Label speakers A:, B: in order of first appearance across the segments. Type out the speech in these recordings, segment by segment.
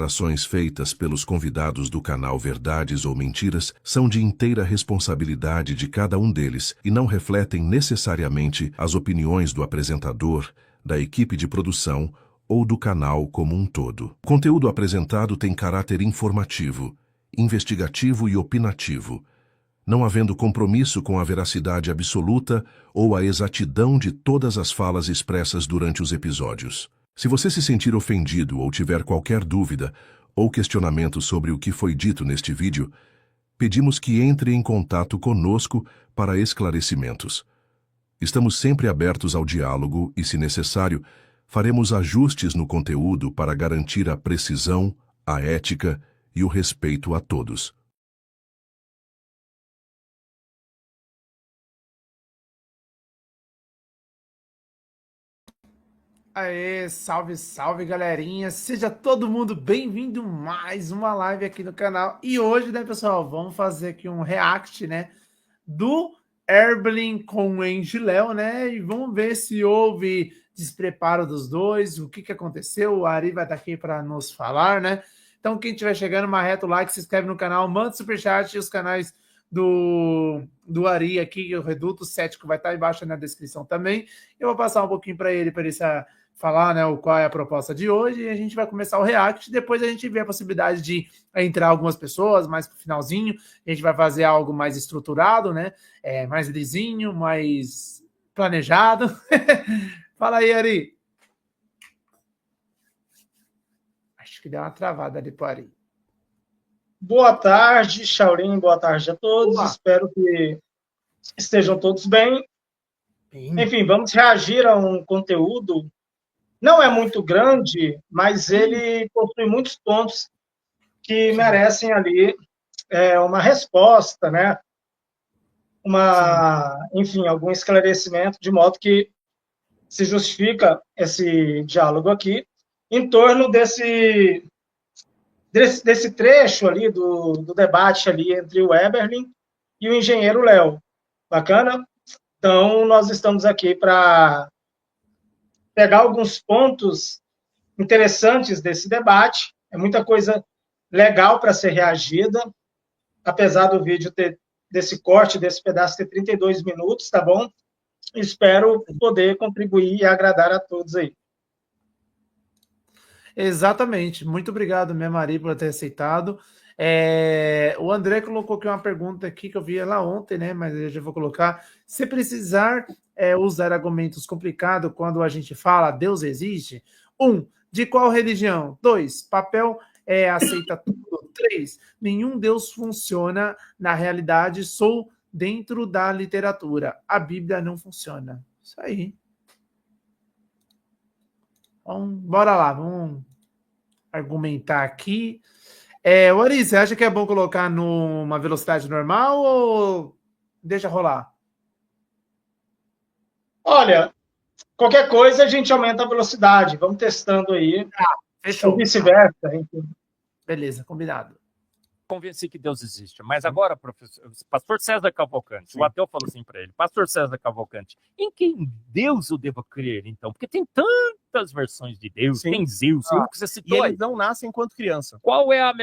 A: declarações feitas pelos convidados do canal Verdades ou Mentiras são de inteira responsabilidade de cada um deles e não refletem necessariamente as opiniões do apresentador, da equipe de produção ou do canal como um todo. O conteúdo apresentado tem caráter informativo, investigativo e opinativo, não havendo compromisso com a veracidade absoluta ou a exatidão de todas as falas expressas durante os episódios. Se você se sentir ofendido ou tiver qualquer dúvida ou questionamento sobre o que foi dito neste vídeo, pedimos que entre em contato conosco para esclarecimentos. Estamos sempre abertos ao diálogo e, se necessário, faremos ajustes no conteúdo para garantir a precisão, a ética e o respeito a todos.
B: Aê, salve, salve, galerinha! Seja todo mundo bem-vindo a mais uma live aqui no canal. E hoje, né, pessoal, vamos fazer aqui um react, né, do Erblin com o Engiléu, né? E vamos ver se houve despreparo dos dois, o que aconteceu. O Ari vai estar aqui para nos falar, né? Então, quem estiver chegando, marreta o like, se inscreve no canal, manda superchat e os canais do Ari aqui, o Reduto Cético, vai estar embaixo na descrição também. Eu vou passar um pouquinho para ele falar, né, qual é a proposta de hoje, e a gente vai começar o react. Depois a gente vê a possibilidade de entrar algumas pessoas mais pro finalzinho. A gente vai fazer algo mais estruturado, né? Mais lisinho, mais planejado. Fala aí, Ari. Acho que deu uma travada ali pro Ari.
C: Boa tarde, Shaolin, boa tarde a todos. Olá. Espero que estejam todos bem. Enfim, vamos reagir a um conteúdo. Não é muito grande, mas ele possui muitos pontos que merecem ali uma resposta, né? Enfim, algum esclarecimento, de modo que se justifica esse diálogo aqui em torno desse trecho ali do debate ali entre o Eberlin e o engenheiro Léo. Bacana? Então, nós estamos aqui para pegar alguns pontos interessantes desse debate. É muita coisa legal para ser reagida, apesar do vídeo desse corte, desse pedaço ter 32 minutos, tá bom? Espero poder contribuir e agradar a todos aí.
B: Exatamente. Muito obrigado, minha Maria, por ter aceitado. O André colocou aqui uma pergunta aqui que eu vi lá ontem, né? Mas eu já vou colocar. Se precisar usar argumentos complicados quando a gente fala Deus existe? 1. De qual religião? 2. Papel aceita tudo? 3. Nenhum Deus funciona na realidade, sou dentro da literatura. A Bíblia não funciona. Isso aí. Então, bora lá, vamos argumentar aqui. Ari, você acha que é bom colocar numa velocidade normal ou deixa rolar?
C: Olha, qualquer coisa a gente aumenta a velocidade. Vamos testando aí.
B: Fechou.
C: Ou vice-versa.
B: Beleza, combinado.
D: Convenci que Deus existe. Mas agora, pastor César Cavalcante, o ateu falou assim para ele, pastor César Cavalcante, em quem Deus eu devo crer, então? Porque tem tantas versões de Deus, tem Zeus, que você citou.
E: E eles não nascem enquanto criança.
D: Qual é o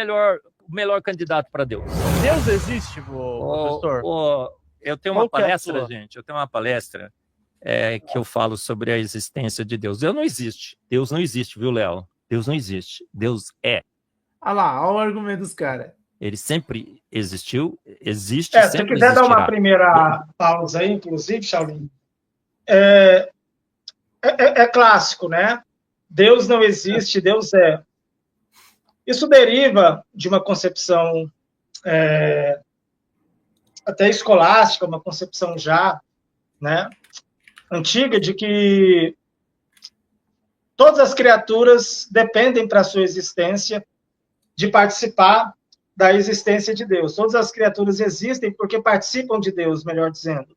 D: melhor candidato para Deus?
E: Deus existe, professor?
D: Eu tenho uma palestra, gente, eu tenho uma palestra que eu falo sobre a existência de Deus. Deus não existe. Deus não existe, viu, Léo? Deus não existe. Deus é.
B: Olha lá, olha o argumento dos caras.
D: Ele sempre existiu, existe,
C: sempre
D: sempre
C: se quiser
D: existirá.
C: dar uma primeira pausa aí, inclusive, Shaolin, é clássico, né? Deus não existe, Deus é. Isso deriva de uma concepção até escolástica, uma concepção já, né, antiga, de que todas as criaturas dependem para a sua existência de participar da existência de Deus. Todas as criaturas existem porque participam de Deus, melhor dizendo.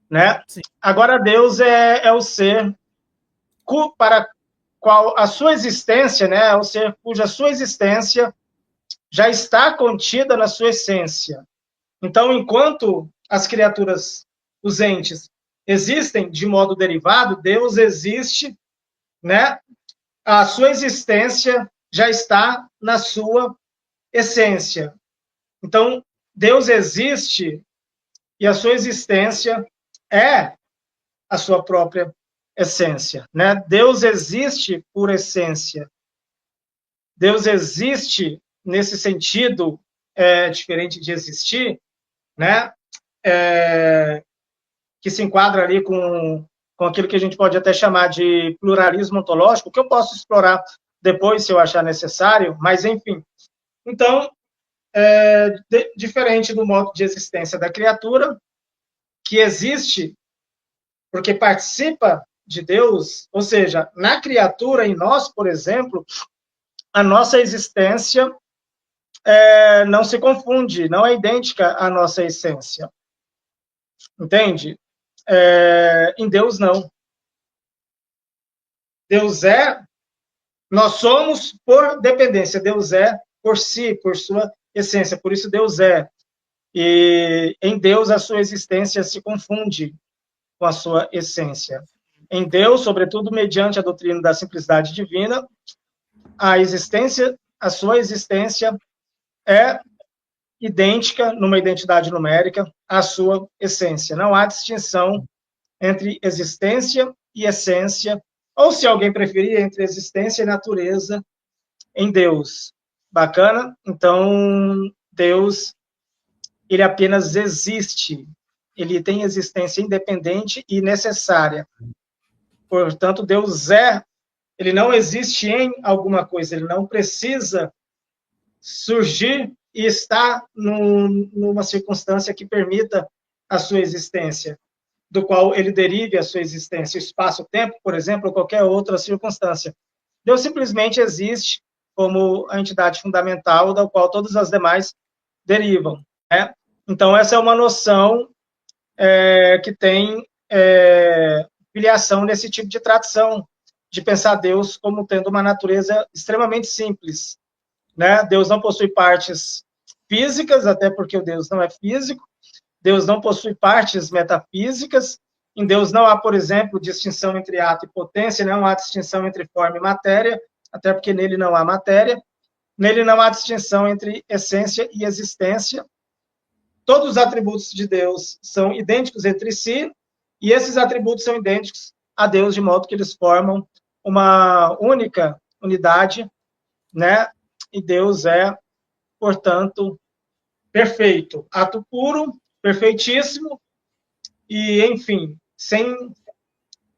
C: Né?
B: Sim.
C: Agora, Deus é o ser para qual a sua existência, né, é o ser cuja sua existência já está contida na sua essência. Então, enquanto as criaturas, os entes, existem de modo derivado, Deus existe, né, a sua existência já está na sua essência. Então, Deus existe e a sua existência é a sua própria essência, né? Deus existe por essência. Deus existe nesse sentido diferente de existir, né? Que se enquadra ali com aquilo que a gente pode até chamar de pluralismo ontológico, que eu posso explorar depois, se eu achar necessário, mas enfim. Então, diferente do modo de existência da criatura, que existe porque participa de Deus, ou seja, na criatura, em nós, por exemplo, a nossa existência não se confunde, não é idêntica à nossa essência. Entende? Em Deus, não. Deus nós somos por dependência, Deus é por si, por sua essência, por isso Deus é. E em Deus a sua existência se confunde com a sua essência. Em Deus, sobretudo mediante a doutrina da simplicidade divina, a sua existência é idêntica, numa identidade numérica, à sua essência. Não há distinção entre existência e essência, ou, se alguém preferir, entre existência e natureza em Deus. Bacana? Então, Deus, ele apenas existe. Ele tem existência independente e necessária. Portanto, Deus ele não existe em alguma coisa, ele não precisa surgir e estar numa circunstância que permita a sua existência, do qual ele derive a sua existência, espaço-tempo, por exemplo, ou qualquer outra circunstância. Deus simplesmente existe como a entidade fundamental da qual todas as demais derivam, né? Então, essa é uma noção que tem filiação nesse tipo de tradição, de pensar Deus como tendo uma natureza extremamente simples, né? Deus não possui partes físicas, até porque o Deus não é físico. Deus não possui partes metafísicas. Em Deus não há, por exemplo, distinção entre ato e potência, não há distinção entre forma e matéria, até porque nele não há matéria. Nele não há distinção entre essência e existência. Todos os atributos de Deus são idênticos entre si, e esses atributos são idênticos a Deus, de modo que eles formam uma única unidade, né? E Deus é, portanto, perfeito. Ato puro, perfeitíssimo, e, enfim, sem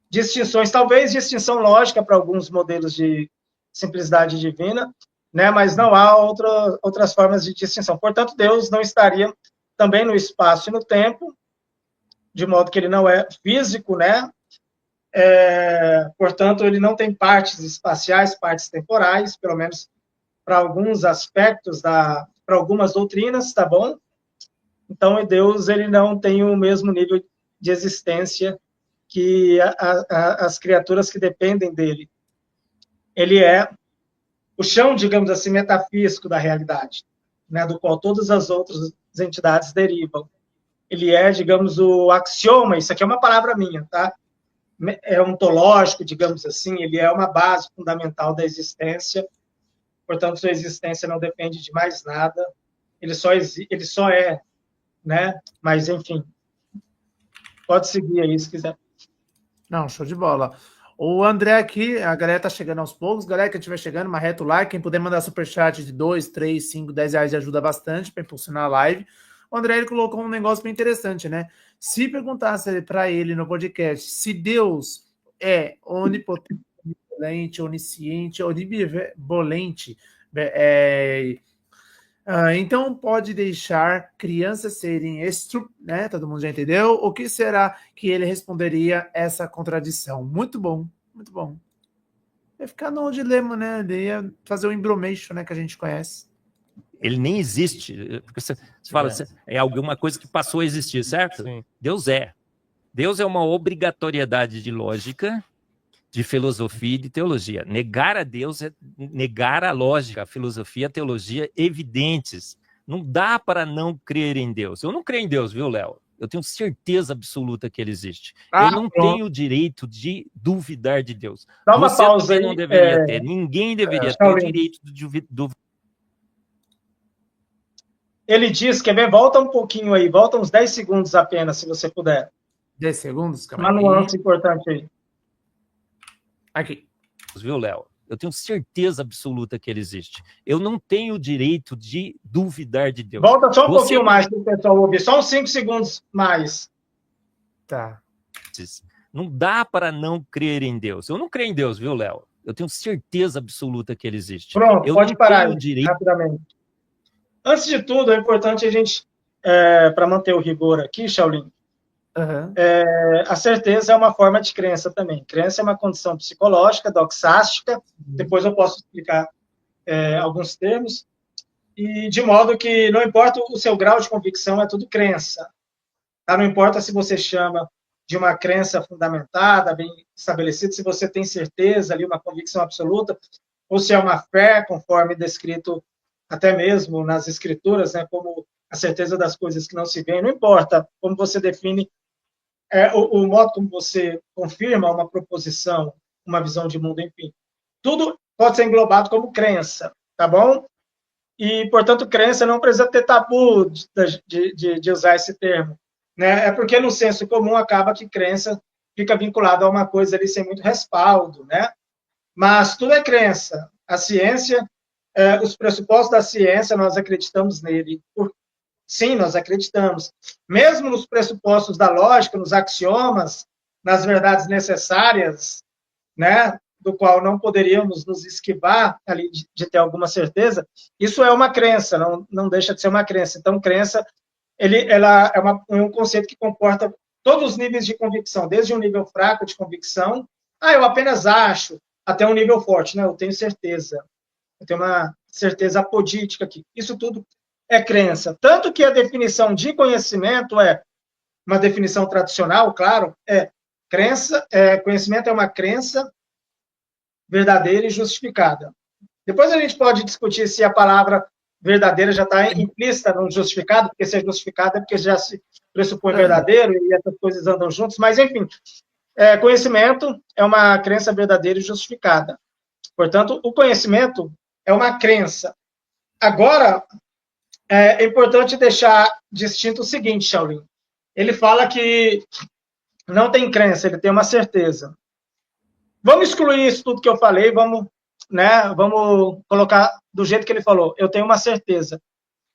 C: distinções, talvez distinção lógica para alguns modelos de simplicidade divina, né? Mas não há outras formas de distinção. Portanto, Deus não estaria também no espaço e no tempo, de modo que ele não é físico, né? Portanto, ele não tem partes espaciais, partes temporais, pelo menos para alguns aspectos, para algumas doutrinas, tá bom? Então, Deus, ele não tem o mesmo nível de existência que as criaturas que dependem dele. Ele é o chão, digamos assim, metafísico da realidade, né, do qual todas as outras entidades derivam. Ele é, digamos, o axioma, isso aqui é uma palavra minha, tá? É ontológico, digamos assim, ele é uma base fundamental da existência, portanto, sua existência não depende de mais nada, ele só é, né? Mas, enfim, pode seguir aí, se quiser.
B: Não, show de bola. O André aqui, a galera tá chegando aos poucos, galera que estiver chegando, marreta o like, quem puder mandar superchat de 2, 3, 5, 10 reais ajuda bastante para impulsionar a live. O André, ele colocou um negócio bem interessante, né? Se perguntasse para ele no podcast se Deus é onipotente, onisciente, onibenevolente, então pode deixar crianças serem né? Todo mundo já entendeu? O que será que ele responderia essa contradição? Muito bom, muito bom. Ia ficar no dilema, né? Ele ia fazer o embromation, né? Que a gente conhece.
D: Ele nem existe, porque você fala, é alguma coisa que passou a existir, certo?
E: Sim.
D: Deus é. Deus é uma obrigatoriedade de lógica, de filosofia e de teologia. Negar a Deus é negar a lógica, a filosofia, a teologia evidentes. Não dá para não crer em Deus. Eu não creio em Deus, viu, Léo? Eu tenho certeza absoluta que ele existe.
B: Ah,
D: eu não
B: pronto.
D: tenho o direito de duvidar de Deus.
C: Dá uma
D: Você
C: pausa
D: também
C: aí,
D: não deveria ter. Ninguém deveria ter o
C: Shaolin.
D: direito de duvidar.
C: Ele diz, quer ver? Volta um pouquinho aí, volta uns 10 segundos apenas, se você puder.
B: 10 segundos? Calma
C: Uma
B: aí.
C: nuance importante aí.
B: Aqui.
D: Viu, Léo? Eu tenho certeza absoluta que ele existe. Eu não tenho o direito de duvidar de Deus.
C: Volta só um
D: Você
C: pouquinho mais para o pessoal ouvir, só uns 5 segundos mais.
B: Tá.
D: Não dá para não crer em Deus. Eu não creio em Deus, viu, Léo? Eu tenho certeza absoluta que ele existe.
C: Pronto,
D: eu
C: pode
D: não
C: parar
D: tenho
C: aí,
D: o direito.
C: rapidamente. Antes de tudo, é importante a gente, para manter o rigor aqui, Shaolin,
B: Uhum.
C: a certeza é uma forma de crença também. Crença é uma condição psicológica, doxástica, depois eu posso explicar alguns termos, e de modo que não importa o seu grau de convicção, é tudo crença. Tá? Não importa se você chama de uma crença fundamentada, bem estabelecida, se você tem certeza ali, uma convicção absoluta, ou se é uma fé, conforme descrito até mesmo nas escrituras, né, como a certeza das coisas que não se veem, não importa como você define, o modo como você confirma uma proposição, uma visão de mundo, enfim. Tudo pode ser englobado como crença, tá bom? E, portanto, crença não precisa ter tabu de usar esse termo, né? É porque no senso comum acaba que crença fica vinculada a uma coisa ali sem muito respaldo, né? Mas tudo é crença. A ciência, os pressupostos da ciência, nós acreditamos nele. Sim, nós acreditamos. Mesmo nos pressupostos da lógica, nos axiomas, nas verdades necessárias, né, do qual não poderíamos nos esquivar ali de ter alguma certeza, isso é uma crença, não deixa de ser uma crença. Então, crença, ela é um conceito que comporta todos os níveis de convicção, desde um nível fraco de convicção, eu apenas acho, até um nível forte, né, eu tenho certeza. Eu tenho uma certeza apodítica aqui. Isso tudo é crença. Tanto que a definição de conhecimento é uma definição tradicional, claro, crença, conhecimento é uma crença verdadeira e justificada. Depois a gente pode discutir se a palavra verdadeira já está implícita no justificado, porque se é justificado é porque já se pressupõe verdadeiro e essas coisas andam juntos, mas enfim, conhecimento é uma crença verdadeira e justificada. Portanto, o conhecimento é uma crença. Agora, é importante deixar distinto o seguinte, Shaolin. Ele fala que não tem crença, ele tem uma certeza. Vamos excluir isso tudo que eu falei, vamos colocar do jeito que ele falou. Eu tenho uma certeza.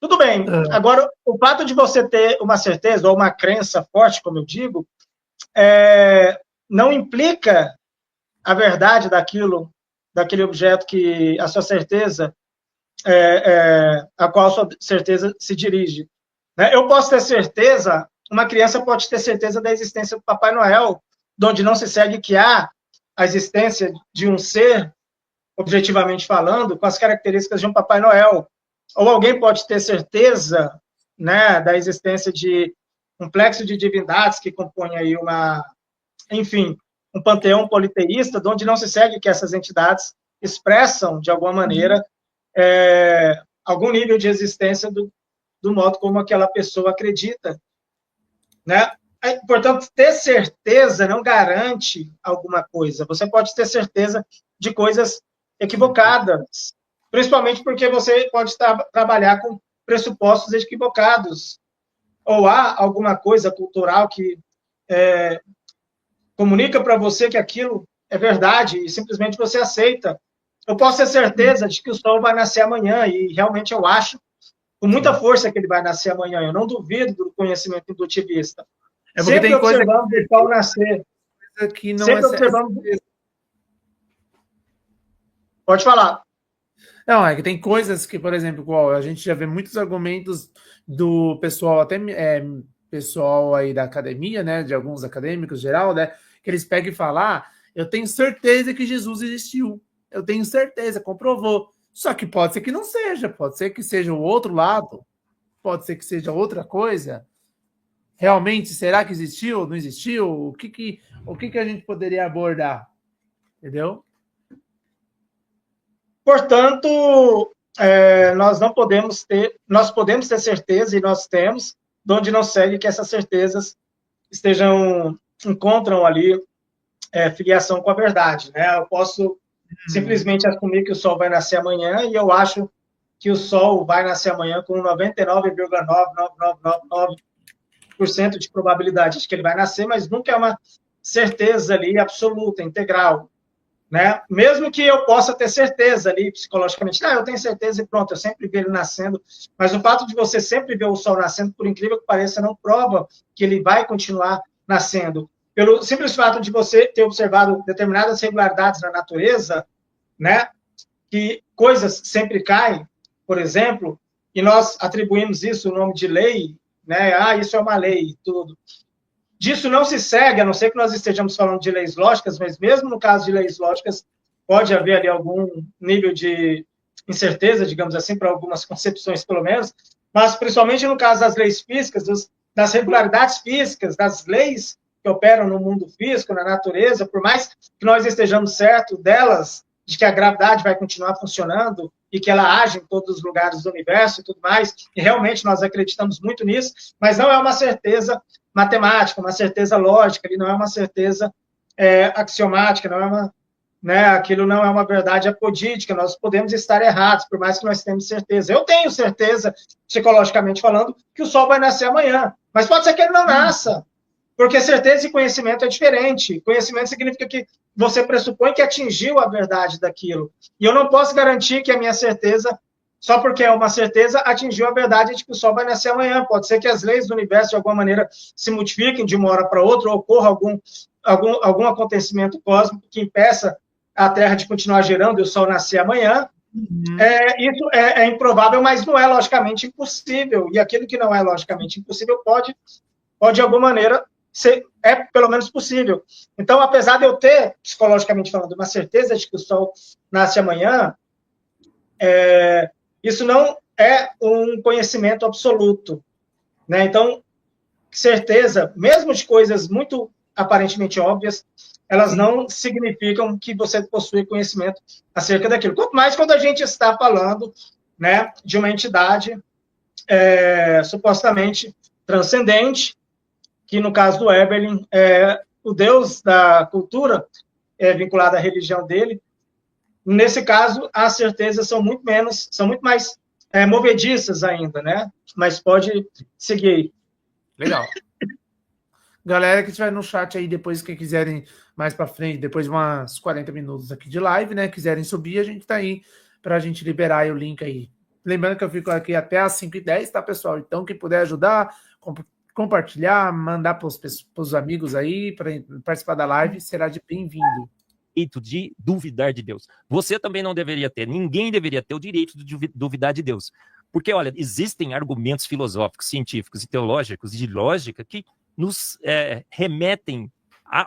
C: Tudo bem. Agora, o fato de você ter uma certeza ou uma crença forte, como eu digo, não implica a verdade daquele objeto que a sua certeza, a qual a sua certeza se dirige. Né? Eu posso ter certeza, uma criança pode ter certeza da existência do Papai Noel, de onde não se segue que há a existência de um ser, objetivamente falando, com as características de um Papai Noel. Ou alguém pode ter certeza, né, da existência de um complexo de divindades que compõe aí um panteão politeísta, de onde não se segue que essas entidades expressam, de alguma maneira, algum nível de existência do modo como aquela pessoa acredita. Né? Portanto, ter certeza não garante alguma coisa. Você pode ter certeza de coisas equivocadas, principalmente porque você pode trabalhar com pressupostos equivocados. Ou há alguma coisa cultural que comunica para você que aquilo é verdade e simplesmente você aceita. Eu posso ter certeza de que o sol vai nascer amanhã e realmente eu acho com muita força que ele vai nascer amanhã. Eu não duvido do conhecimento indutivista. Sempre observamos o sol nascer.
B: Que não
C: sempre observamos. Pode falar.
B: Não, é que tem coisas que, por exemplo, igual a gente já vê muitos argumentos do pessoal, até pessoal aí da academia, né, de alguns acadêmicos geral, né, que eles pegam e falam, eu tenho certeza que Jesus existiu, eu tenho certeza, comprovou. Só que pode ser que não seja, pode ser que seja o outro lado, pode ser que seja outra coisa. Realmente, será que existiu? Não existiu? O que a gente poderia abordar? Entendeu?
C: Portanto, nós podemos ter certeza, e nós temos, de onde não segue que essas certezas encontram ali filiação com a verdade, né? Eu posso simplesmente assumir que o sol vai nascer amanhã e eu acho que o sol vai nascer amanhã com 99,99999% de probabilidade de que ele vai nascer, mas nunca é uma certeza ali absoluta, integral, né? Mesmo que eu possa ter certeza ali psicologicamente, eu tenho certeza e pronto, eu sempre vi ele nascendo, mas o fato de você sempre ver o sol nascendo, por incrível que pareça, não prova que ele vai continuar nascendo. Pelo simples fato de você ter observado determinadas regularidades na natureza, né, que coisas sempre caem, por exemplo, e nós atribuímos isso o nome de lei, né, isso é uma lei e tudo. Disso não se segue, a não ser que nós estejamos falando de leis lógicas, mas mesmo no caso de leis lógicas, pode haver ali algum nível de incerteza, digamos assim, para algumas concepções, pelo menos, mas principalmente no caso das leis físicas, das regularidades físicas, das leis que operam no mundo físico, na natureza, por mais que nós estejamos certos delas, de que a gravidade vai continuar funcionando e que ela age em todos os lugares do universo e tudo mais, e realmente nós acreditamos muito nisso, mas não é uma certeza matemática, uma certeza lógica, ele não é uma certeza axiomática, não é uma, né, aquilo não é uma verdade apodítica, nós podemos estar errados, por mais que nós tenhamos certeza. Eu tenho certeza, psicologicamente falando, que o sol vai nascer amanhã, mas pode ser que ele não nasça, porque certeza e conhecimento é diferente. Conhecimento significa que você pressupõe que atingiu a verdade daquilo. E eu não posso garantir que a minha certeza, só porque é uma certeza, atingiu a verdade de que o sol vai nascer amanhã. Pode ser que as leis do universo, de alguma maneira, se multipliquem de uma hora para outra, ou ocorra algum acontecimento cósmico que impeça a Terra de continuar girando e o sol nascer amanhã. Isso é improvável, mas não é logicamente impossível. E aquilo que não é logicamente impossível pode de alguma maneira, é pelo menos possível. Então, apesar de eu ter, psicologicamente falando, uma certeza de que o sol nasce amanhã, isso não é um conhecimento absoluto, né? Então, certeza, mesmo de coisas muito aparentemente óbvias, elas não significam que você possui conhecimento acerca daquilo. Quanto mais quando a gente está falando, né, de uma entidade supostamente transcendente, que no caso do Eberlin, o deus da cultura vinculado à religião dele. Nesse caso, as certezas são muito mais movediças ainda, né? Mas pode seguir.
B: Legal. Galera que estiver no chat aí, depois que quiserem mais para frente, depois de umas 40 minutos aqui de live, né? Quiserem subir, a gente tá aí para a gente liberar aí o link aí. Lembrando que eu fico aqui até às 5h10, tá, pessoal? Então, quem puder ajudar, compartilhar, mandar para os amigos aí, para participar da live, será de bem-vindo.
D: De duvidar de Deus. Você também não deveria ter, ninguém deveria ter o direito de duvidar de Deus. Porque, olha, existem argumentos filosóficos, científicos e teológicos de lógica que nos remetem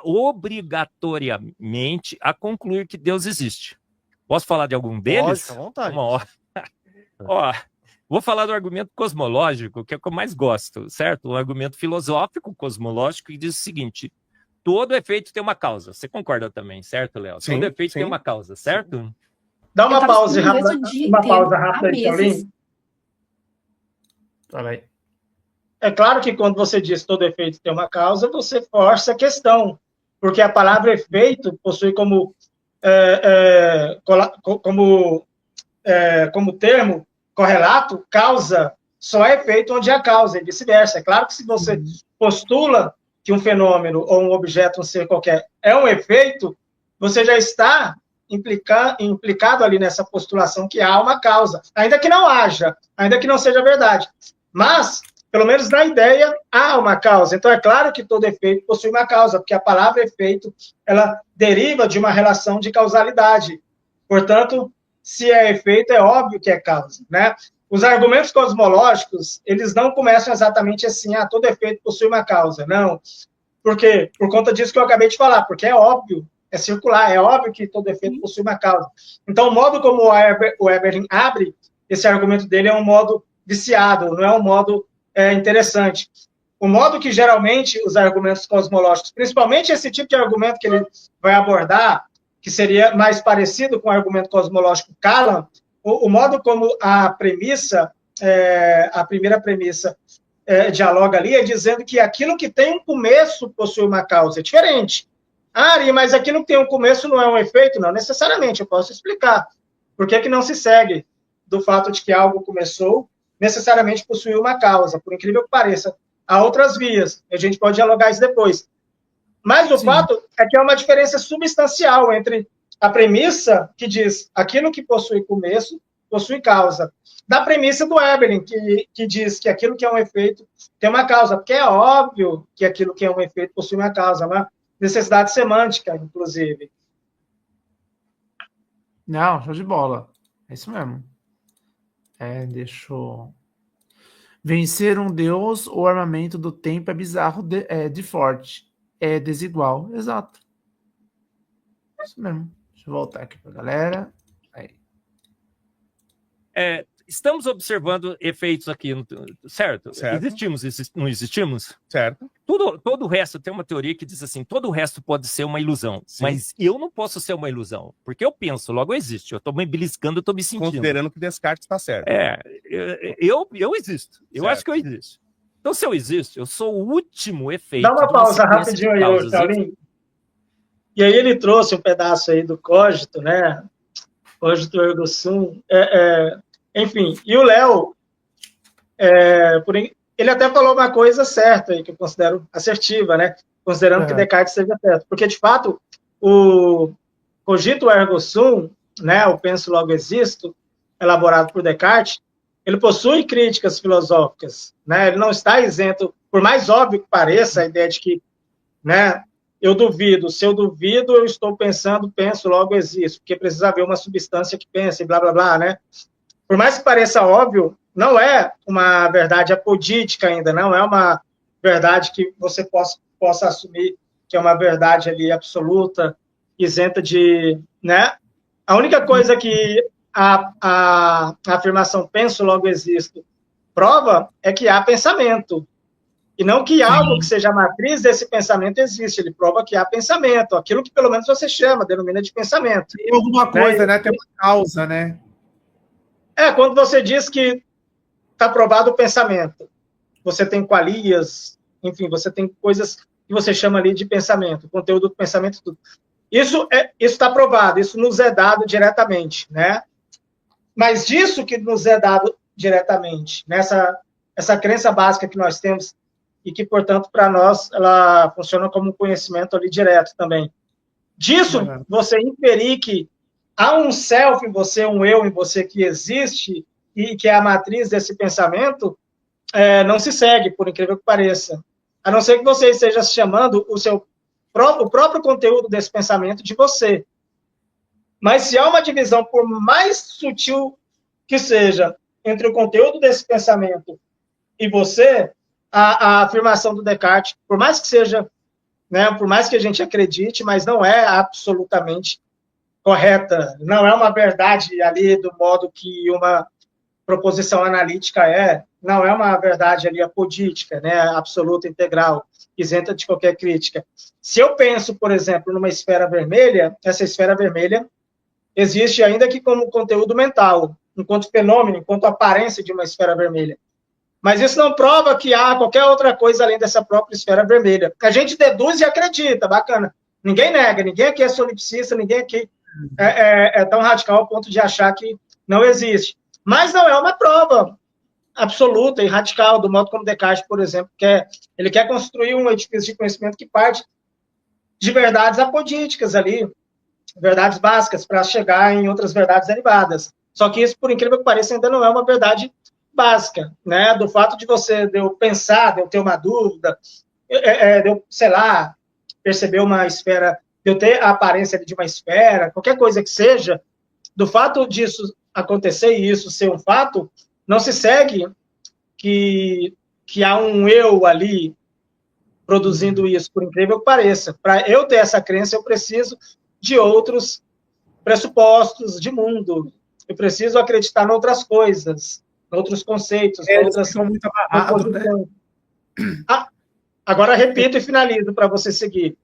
D: obrigatoriamente a concluir que Deus existe. Posso falar de algum deles?
E: Pode, à vontade.
D: Uma hora. Vou falar do argumento cosmológico, que é o que eu mais gosto, certo? Um argumento filosófico, cosmológico, que diz o seguinte: todo efeito tem uma causa. Você concorda também, certo, Léo?
E: Sim,
D: todo efeito tem uma causa, certo?
C: Dá uma pausa rápida aí, Paulinho.
B: Fala aí.
C: É claro que quando você diz todo efeito tem uma causa, você força a questão, porque a palavra efeito possui como termo correlato, causa só é efeito onde há causa, e vice-versa. É claro que se você postula que um fenômeno ou um objeto, um ser qualquer, é um efeito, você já está implicado ali nessa postulação que há uma causa, ainda que não haja, ainda que não seja verdade. Mas, pelo menos na ideia, há uma causa. Então, é claro que todo efeito possui uma causa, porque a palavra efeito, ela deriva de uma relação de causalidade. Portanto, se é efeito, é óbvio que é causa, né? Os argumentos cosmológicos, eles não começam exatamente assim, todo efeito possui uma causa, não. Por quê? Por conta disso que eu acabei de falar, porque é óbvio, é circular, é óbvio que todo efeito possui uma causa. Então, o modo como o Eberlin abre esse argumento dele é um modo viciado, não é um modo interessante. O modo que, geralmente, os argumentos cosmológicos, principalmente esse tipo de argumento que ele vai abordar, que seria mais parecido com o argumento cosmológico Kalam, o modo como a primeira premissa dialoga ali é dizendo que aquilo que tem um começo possui uma causa. É diferente. Ari, mas aquilo que tem um começo não é um efeito? Não necessariamente, eu posso explicar. Por que não se segue do fato de que algo começou, necessariamente possui uma causa, por incrível que pareça. Há outras vias, a gente pode dialogar isso depois. Mas o fato é que há uma diferença substancial entre a premissa que diz aquilo que possui começo, possui causa, da premissa do Eberlin, que diz que aquilo que é um efeito tem uma causa, porque é óbvio que aquilo que é um efeito possui uma causa, uma necessidade semântica, inclusive.
B: Não, show de bola. É isso mesmo. Vencer um deus, o armamento do tempo é bizarro de forte. É desigual. Exato. Isso mesmo. Deixa eu voltar aqui para a galera. Aí.
D: Estamos observando efeitos aqui, certo? Existimos, não existimos?
E: Certo.
D: Todo o resto, tem uma teoria que diz assim, todo o resto pode ser uma ilusão, mas eu não posso ser uma ilusão, porque eu penso, logo existe, eu estou me beliscando, eu estou me sentindo.
E: Considerando que Descartes está certo.
D: Eu existo, eu acho que eu existo. Então, se eu existo, eu sou o último efeito.
C: Dá uma pausa rapidinho aí, Paulinho. E aí ele trouxe um pedaço aí do cogito, né? Cogito ergo sum. Enfim, e o Léo, ele até falou uma coisa certa aí, que eu considero assertiva, né? Considerando que Descartes seja certo. Porque, de fato, o cogito ergo sum, né, o penso logo existo, elaborado por Descartes, ele possui críticas filosóficas, né? Ele não está isento, por mais óbvio que pareça, a ideia de que, né, eu duvido, se eu duvido, eu estou pensando, penso, logo existo, porque precisa haver uma substância que pense, blá, blá, blá, né? Por mais que pareça óbvio, não é uma verdade apodítica ainda, não é uma verdade que você possa assumir que é uma verdade ali absoluta, isenta de, né? A única coisa que a afirmação penso, logo existo, prova é que há pensamento. E não que algo que seja a matriz desse pensamento existe. Ele prova que há pensamento, aquilo que pelo menos você denomina de pensamento.
B: Tem alguma coisa, né? Tem uma causa, né?
C: Quando você diz que está provado o pensamento, você tem qualias, enfim, você tem coisas que você chama ali de pensamento, conteúdo do pensamento, tudo. Isso está provado, isso nos é dado diretamente, né? Mas disso que nos é dado diretamente, nessa essa crença básica que nós temos e que, portanto, para nós, ela funciona como um conhecimento ali direto também. Disso, você inferir que há um self em você, um eu em você que existe e que é a matriz desse pensamento, não se segue, por incrível que pareça. A não ser que você esteja chamando o próprio conteúdo desse pensamento de você. Mas se há uma divisão, por mais sutil que seja, entre o conteúdo desse pensamento e você, a afirmação do Descartes, por mais que seja, né, por mais que a gente acredite, mas não é absolutamente correta, não é uma verdade ali do modo que uma proposição analítica não é uma verdade ali apodítica, né, absoluta, integral, isenta de qualquer crítica. Se eu penso, por exemplo, numa esfera vermelha, essa esfera vermelha existe ainda que como conteúdo mental, enquanto fenômeno, enquanto aparência de uma esfera vermelha. Mas isso não prova que há qualquer outra coisa além dessa própria esfera vermelha. A gente deduz e acredita, bacana. Ninguém nega, ninguém aqui é solipsista, ninguém aqui é tão radical ao ponto de achar que não existe. Mas não é uma prova absoluta e radical, do modo como Descartes, por exemplo, ele quer construir um edifício de conhecimento que parte de verdades apodíticas ali, verdades básicas, para chegar em outras verdades derivadas. Só que isso, por incrível que pareça, ainda não é uma verdade básica, né? Do fato de eu pensar, de eu ter uma dúvida, de eu, sei lá, perceber uma esfera, de eu ter a aparência de uma esfera, qualquer coisa que seja, do fato disso acontecer e isso ser um fato, não se segue que há um eu ali produzindo isso, por incrível que pareça. Para eu ter essa crença, eu preciso de outros pressupostos de mundo. Eu preciso acreditar em outras coisas, em outros conceitos, em outras
B: são muito amarrados, né?
C: Agora repito e finalizo para você seguir.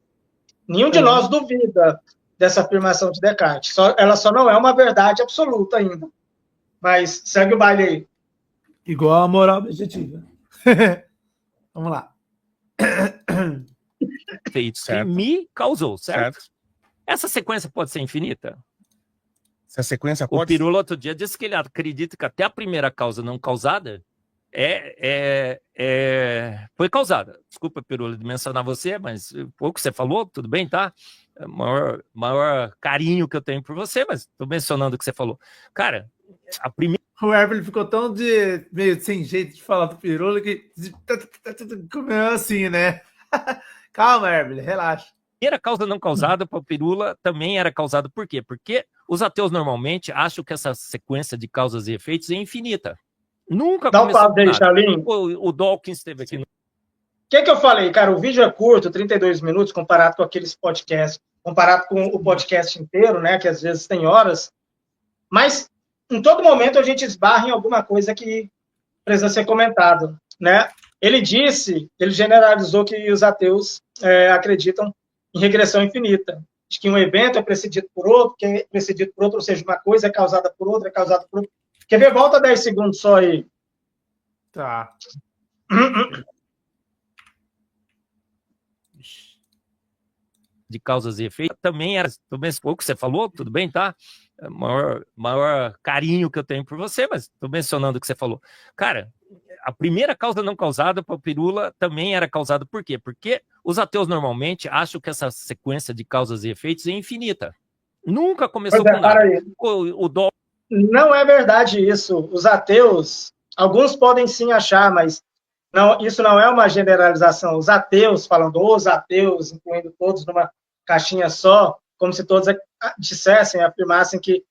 C: Nenhum de nós duvida dessa afirmação de Descartes. Ela só não é uma verdade absoluta ainda. Mas segue o baile aí.
B: Igual a moral objetiva. Vamos lá.
D: Feitos que
E: Certo.
D: me causou, certo?
E: Certo.
D: Essa sequência pode ser infinita?
E: Se a sequência
D: O
E: pode...
D: Pirula outro dia disse que ele acredita que até a primeira causa não causada foi causada. Desculpa, Pirula, de mencionar você, mas o que você falou, tudo bem, tá? É o maior carinho que eu tenho por você, mas tô mencionando o que você falou. Cara, a primeira
B: O Evelyn ficou tão meio sem jeito de falar do Pirula que comeu assim, né? Calma, Evelyn, relaxa.
D: causa não causada para o Pirula também era causada por quê? Porque os ateus normalmente acham que essa sequência de causas e efeitos é infinita. Nunca
C: Dá um
D: começou
C: papo
D: com
C: aí,
D: nada.
C: Charlin.
D: O Dawkins esteve aqui.
C: O que eu falei, cara? O vídeo é curto, 32 minutos, comparado com aqueles podcasts, comparado com o podcast inteiro, né? Que às vezes tem horas. Mas, em todo momento, a gente esbarra em alguma coisa que precisa ser comentado, né? Ele generalizou que os ateus acreditam em regressão infinita. De que um evento é precedido por outro, que é precedido por outro, ou seja, uma coisa é causada por outra, é causada por outra. Quer ver? Volta 10 segundos só aí.
B: Tá.
D: De causas e efeitos também era o que você falou, tudo bem, tá? É o maior carinho que eu tenho por você, mas tô mencionando o que você falou. Cara, a primeira causa não causada para o Pirula também era causada por quê? Porque os ateus normalmente acham que essa sequência de causas e efeitos é infinita. Nunca começou com nada.
C: Não é verdade isso. Os ateus, alguns podem sim achar, mas não, isso não é uma generalização. Os ateus, falando os ateus, incluindo todos numa caixinha só, como se todos dissessem, afirmassem que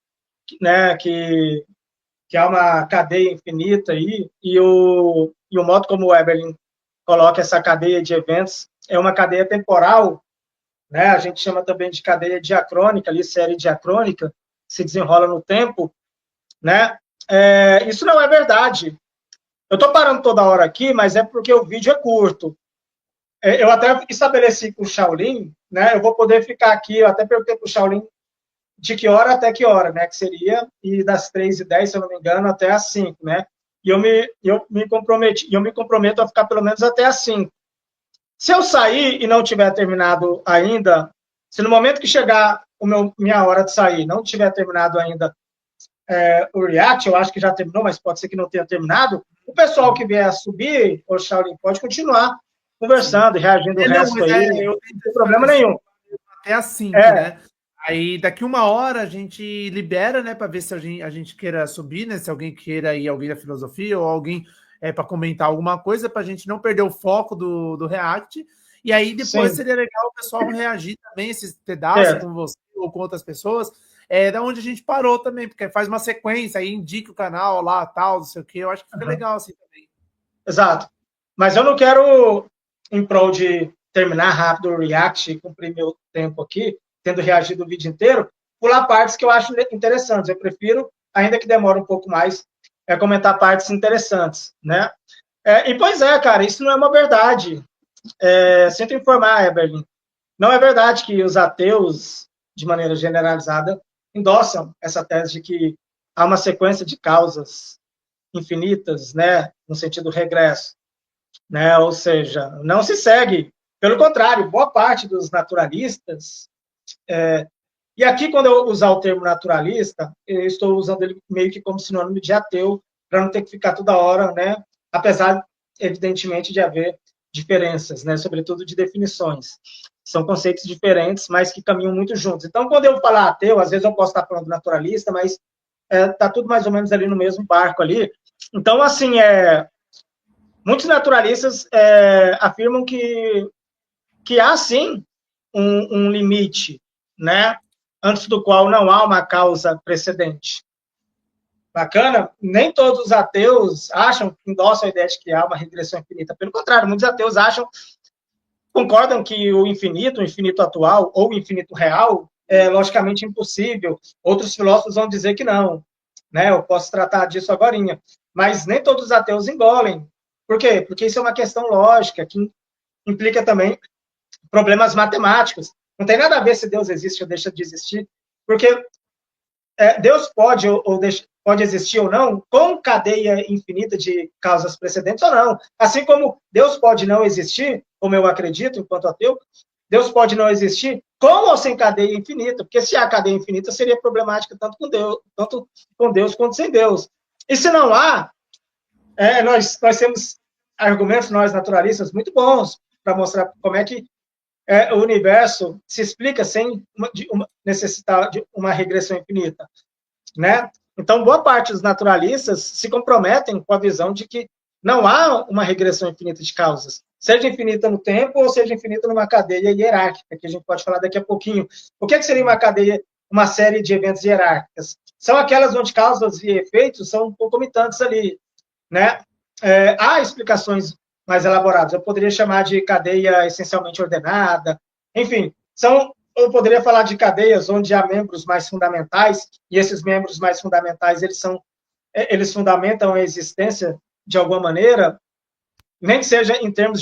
C: há uma cadeia infinita aí, e o modo como o Eberlin coloca essa cadeia de eventos é uma cadeia temporal, né? A gente chama também de cadeia diacrônica, ali, série diacrônica, se desenrola no tempo, né? Isso não é verdade. Eu estou parando toda hora aqui, mas é porque o vídeo é curto. Eu até estabeleci com o Shaolin, né? Eu vou poder ficar aqui, eu até perguntei para o Shaolin de que hora até que hora, né? Que seria, e das 3h10, se eu não me engano, até às 5, né? E eu me comprometo a ficar pelo menos até às 5. Se eu sair e não tiver terminado ainda, se no momento que chegar minha hora de sair não tiver terminado ainda o React, eu acho que já terminou, mas pode ser que não tenha terminado, o pessoal que vier a subir, o Shaolin, pode continuar conversando, reagindo o resto aí, não tem problema nenhum.
B: Até às 5, né? Aí daqui uma hora a gente libera, né, para ver se a gente queira subir, né? Se alguém queira ir, alguém da filosofia ou alguém para comentar alguma coisa, para a gente não perder o foco do React. E aí depois seria legal o pessoal reagir também, esses pedaços com você ou com outras pessoas, da onde a gente parou também, porque faz uma sequência, aí indica o canal lá, tal, não sei o quê. Eu acho que fica legal assim também.
C: Exato. Mas eu não quero, em prol de terminar rápido o React e cumprir meu tempo aqui, tendo reagido o vídeo inteiro, pular partes que eu acho interessantes. Eu prefiro, ainda que demore um pouco mais, comentar partes interessantes, né? E, pois é, cara, isso não é uma verdade. Sinto informar, Eberlin. Não é verdade que os ateus, de maneira generalizada, endossam essa tese de que há uma sequência de causas infinitas, né, no sentido regresso, né? Ou seja, não se segue. Pelo contrário, boa parte dos naturalistas... E aqui, quando eu usar o termo naturalista, eu estou usando ele meio que como sinônimo de ateu, para não ter que ficar toda hora, né? Apesar, evidentemente, de haver diferenças, né? Sobretudo de definições. São conceitos diferentes, mas que caminham muito juntos. Então, quando eu falar ateu, às vezes eu posso estar falando naturalista, mas está tudo mais ou menos ali no mesmo barco ali. Então, assim, muitos naturalistas afirmam que há, sim, um limite, né? Antes do qual não há uma causa precedente. Bacana? Nem todos os ateus endossam a ideia de que há uma regressão infinita. Pelo contrário, muitos ateus concordam que o infinito atual, ou o infinito real, é logicamente impossível. Outros filósofos vão dizer que não, né? Eu posso tratar disso agorinha. Mas nem todos os ateus engolem. Por quê? Porque isso é uma questão lógica, que implica também problemas matemáticos. Não tem nada a ver se Deus existe ou deixa de existir, porque Deus pode existir ou não com cadeia infinita de causas precedentes ou não. Assim como Deus pode não existir, como eu acredito enquanto ateu, Deus pode não existir com ou sem cadeia infinita, porque se há cadeia infinita seria problemática tanto com Deus quanto sem Deus. E se não há, nós temos argumentos, nós naturalistas, muito bons para mostrar como é que o universo se explica sem necessitar de uma regressão infinita, né? Então, boa parte dos naturalistas se comprometem com a visão de que não há uma regressão infinita de causas, seja infinita no tempo ou seja infinita numa cadeia hierárquica, que a gente pode falar daqui a pouquinho. O que seria uma cadeia, uma série de eventos hierárquicas? São aquelas onde causas e efeitos são concomitantes ali, né? Há explicações mais elaboradas. Eu poderia chamar de cadeia essencialmente ordenada. Enfim, eu poderia falar de cadeias onde há membros mais fundamentais, e esses membros mais fundamentais, eles fundamentam a existência de alguma maneira, nem que seja em termos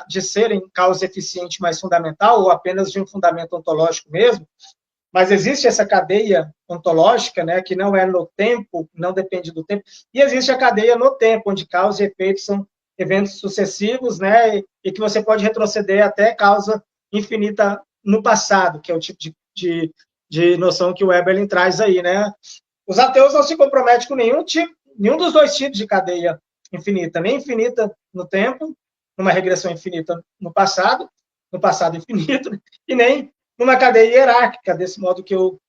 C: de serem causa eficiente mais fundamental, ou apenas de um fundamento ontológico mesmo, mas existe essa cadeia ontológica, né, que não é no tempo, não depende do tempo, e existe a cadeia no tempo, onde causa e efeito são eventos sucessivos, né, e que você pode retroceder até causa infinita no passado, que é o tipo de noção que o Eberlin traz aí, né. Os ateus não se comprometem com nenhum dos dois tipos de cadeia infinita, nem infinita no tempo, numa regressão infinita no passado infinito, e nem numa cadeia hierárquica, desse modo que eu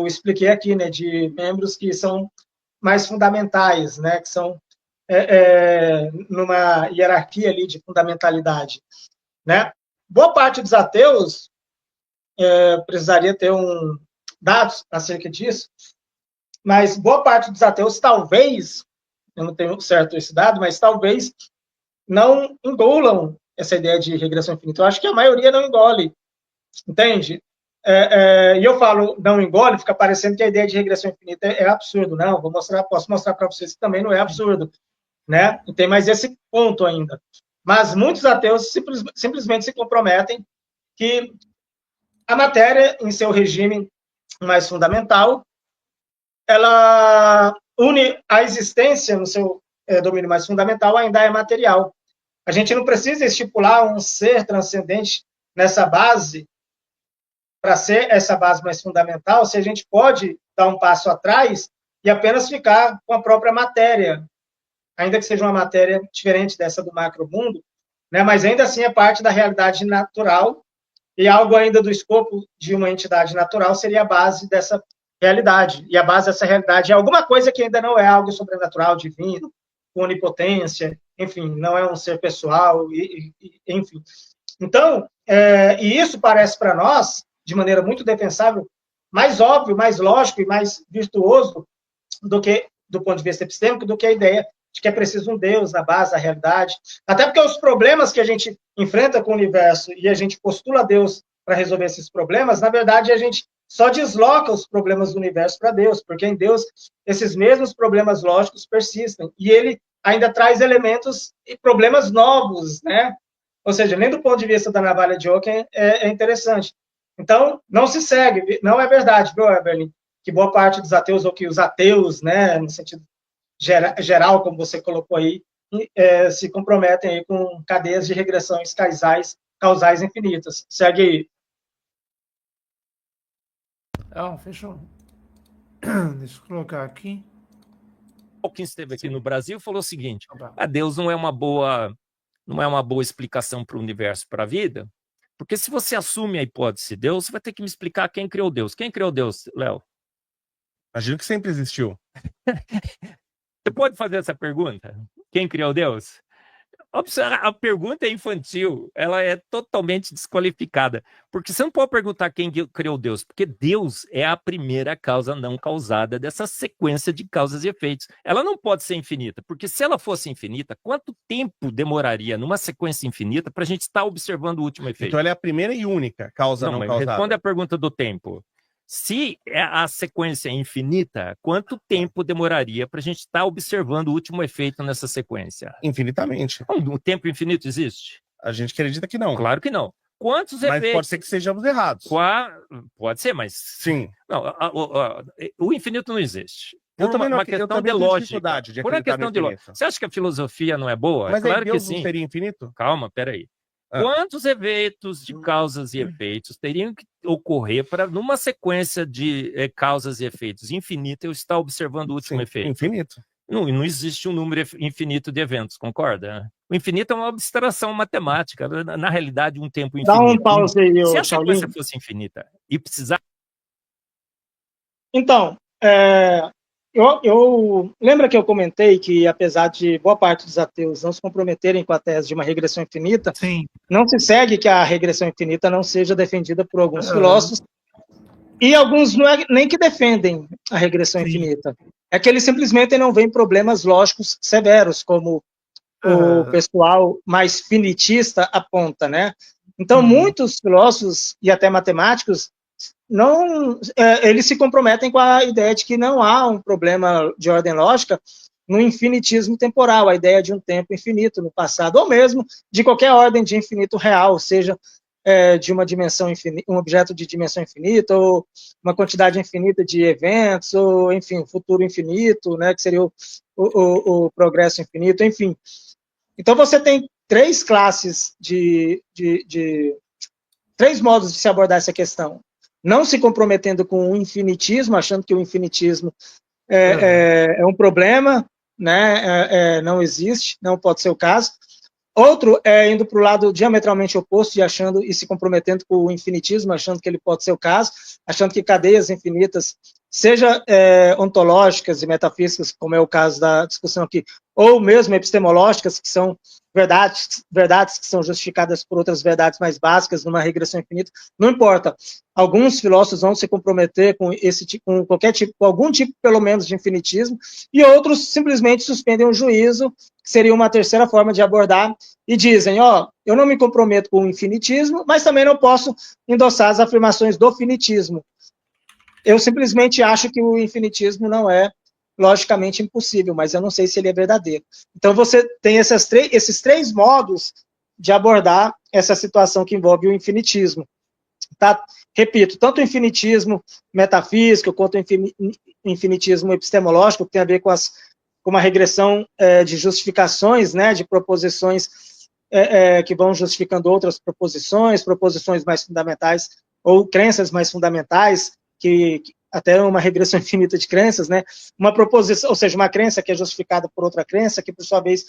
C: expliquei aqui, né, de membros que são mais fundamentais, né, que são numa hierarquia ali de fundamentalidade, né? Boa parte dos ateus precisaria ter dados acerca disso, mas boa parte dos ateus talvez, eu não tenho certo esse dado, mas talvez não engolam essa ideia de regressão infinita. Eu acho que a maioria não engole, entende? E eu falo não engole, fica parecendo que a ideia de regressão infinita é absurdo. Não, posso mostrar para vocês que também não é absurdo, né? E tem mais esse ponto ainda. Mas muitos ateus simplesmente se comprometem que a matéria, em seu regime mais fundamental, ela une a existência no seu domínio mais fundamental, ainda é material. A gente não precisa estipular um ser transcendente nessa base para ser essa base mais fundamental, se a gente pode dar um passo atrás e apenas ficar com a própria matéria, ainda que seja uma matéria diferente dessa do macromundo, né? Mas ainda assim é parte da realidade natural, e algo ainda do escopo de uma entidade natural seria a base dessa realidade. E a base dessa realidade é alguma coisa que ainda não é algo sobrenatural, divino, com onipotência, enfim, não é um ser pessoal, enfim. Então, e isso parece para nós, de maneira muito defensável, mais óbvio, mais lógico e mais virtuoso do que, do ponto de vista epistêmico, do que a ideia de que é preciso um Deus na base da realidade. Até porque os problemas que a gente enfrenta com o universo e a gente postula Deus para resolver esses problemas, na verdade, a gente só desloca os problemas do universo para Deus, porque em Deus esses mesmos problemas lógicos persistem. E ele ainda traz elementos e problemas novos, né? Ou seja, nem do ponto de vista da navalha de Ockham é interessante. Então, não se segue, não é verdade, viu, Eberlin, que boa parte dos ateus, ou que os ateus, né, no sentido geral, como você colocou aí, se comprometem aí com cadeias de regressões causais infinitas. Segue aí.
B: Fechou. Deixa eu colocar aqui.
D: Quem esteve aqui no Brasil falou o seguinte: Deus não é uma boa explicação para o universo, para a vida, porque se você assume a hipótese de Deus, você vai ter que me explicar quem criou Deus. Quem criou Deus, Léo?
E: Imagino que sempre existiu.
D: Você pode fazer essa pergunta? Quem criou Deus? A pergunta é infantil, ela é totalmente desqualificada, porque você não pode perguntar quem criou Deus, porque Deus é a primeira causa não causada dessa sequência de causas e efeitos. Ela não pode ser infinita, porque se ela fosse infinita, quanto tempo demoraria numa sequência infinita para a gente estar observando o último efeito?
E: Então ela é a primeira e única causa não causada.
D: Responde a pergunta do tempo. Se a sequência é infinita, quanto tempo demoraria para a gente estar observando o último efeito nessa sequência?
E: Infinitamente.
D: O tempo infinito existe?
E: A gente acredita que não.
D: Claro que não. Quantos
E: Mas
D: efeitos?
E: pode ser que sejamos errados.
D: Pode ser, mas...
E: Sim.
D: Não, o infinito não existe.
E: Eu
D: Por
E: também não
D: uma
E: acredito, eu
D: questão de
E: também tenho
D: lógica.
E: dificuldade de
D: Por uma
E: acreditar no
D: questão de lógica.
E: infinito.
D: Você acha que a filosofia não é boa?
E: Mas
D: É claro
E: aí Deus
D: que sim.
E: não seria infinito?
D: Calma, peraí.
E: Ah.
D: Quantos eventos de causas e efeitos teriam que ocorrer para, numa sequência de causas e efeitos infinita, eu estar observando o último efeito?
E: Infinito.
D: Não existe um número infinito de eventos, concorda? O infinito é uma abstração matemática. Na realidade, um tempo infinito.
C: Dá um pause aí,
D: Se a
C: Shaolin.
D: sequência fosse infinita e precisar...
C: Então, lembra que eu comentei que, apesar de boa parte dos ateus não se comprometerem com a tese de uma regressão infinita,
B: Sim.
C: não se segue que a regressão infinita não seja defendida por alguns filósofos, e alguns não é nem que defendem a regressão infinita, é que eles simplesmente não veem problemas lógicos severos, como o pessoal mais finitista aponta, né? Então, muitos filósofos e até matemáticos eles se comprometem com a ideia de que não há um problema de ordem lógica no infinitismo temporal, a ideia de um tempo infinito no passado, ou mesmo de qualquer ordem de infinito real, seja de uma dimensão infinita, um objeto de dimensão infinita, ou uma quantidade infinita de eventos, ou, enfim, futuro infinito, né, que seria o progresso infinito, enfim. Então, você tem três classes três modos de se abordar essa questão. Não se comprometendo com o infinitismo, achando que o infinitismo é um problema, né? Não existe, não pode ser o caso. Outro é indo para o lado diametralmente oposto e se comprometendo com o infinitismo, achando que ele pode ser o caso, achando que cadeias infinitas, seja ontológicas e metafísicas, como é o caso da discussão aqui, ou mesmo epistemológicas, que são verdades que são justificadas por outras verdades mais básicas numa regressão infinita, não importa. Alguns filósofos vão se comprometer com com algum tipo, pelo menos, de infinitismo, e outros simplesmente suspendem o juízo, que seria uma terceira forma de abordar, e dizem, eu não me comprometo com o infinitismo, mas também não posso endossar as afirmações do finitismo. Eu simplesmente acho que o infinitismo não é logicamente impossível, mas eu não sei se ele é verdadeiro. Então, você tem esses três modos de abordar essa situação que envolve o infinitismo. Tá? Repito, tanto o infinitismo metafísico quanto o infinitismo epistemológico, que tem a ver com uma regressão de justificações, né, de proposições que vão justificando outras proposições mais fundamentais, ou crenças mais fundamentais, que até uma regressão infinita de crenças, né? Uma proposição, ou seja, uma crença que é justificada por outra crença, que por sua vez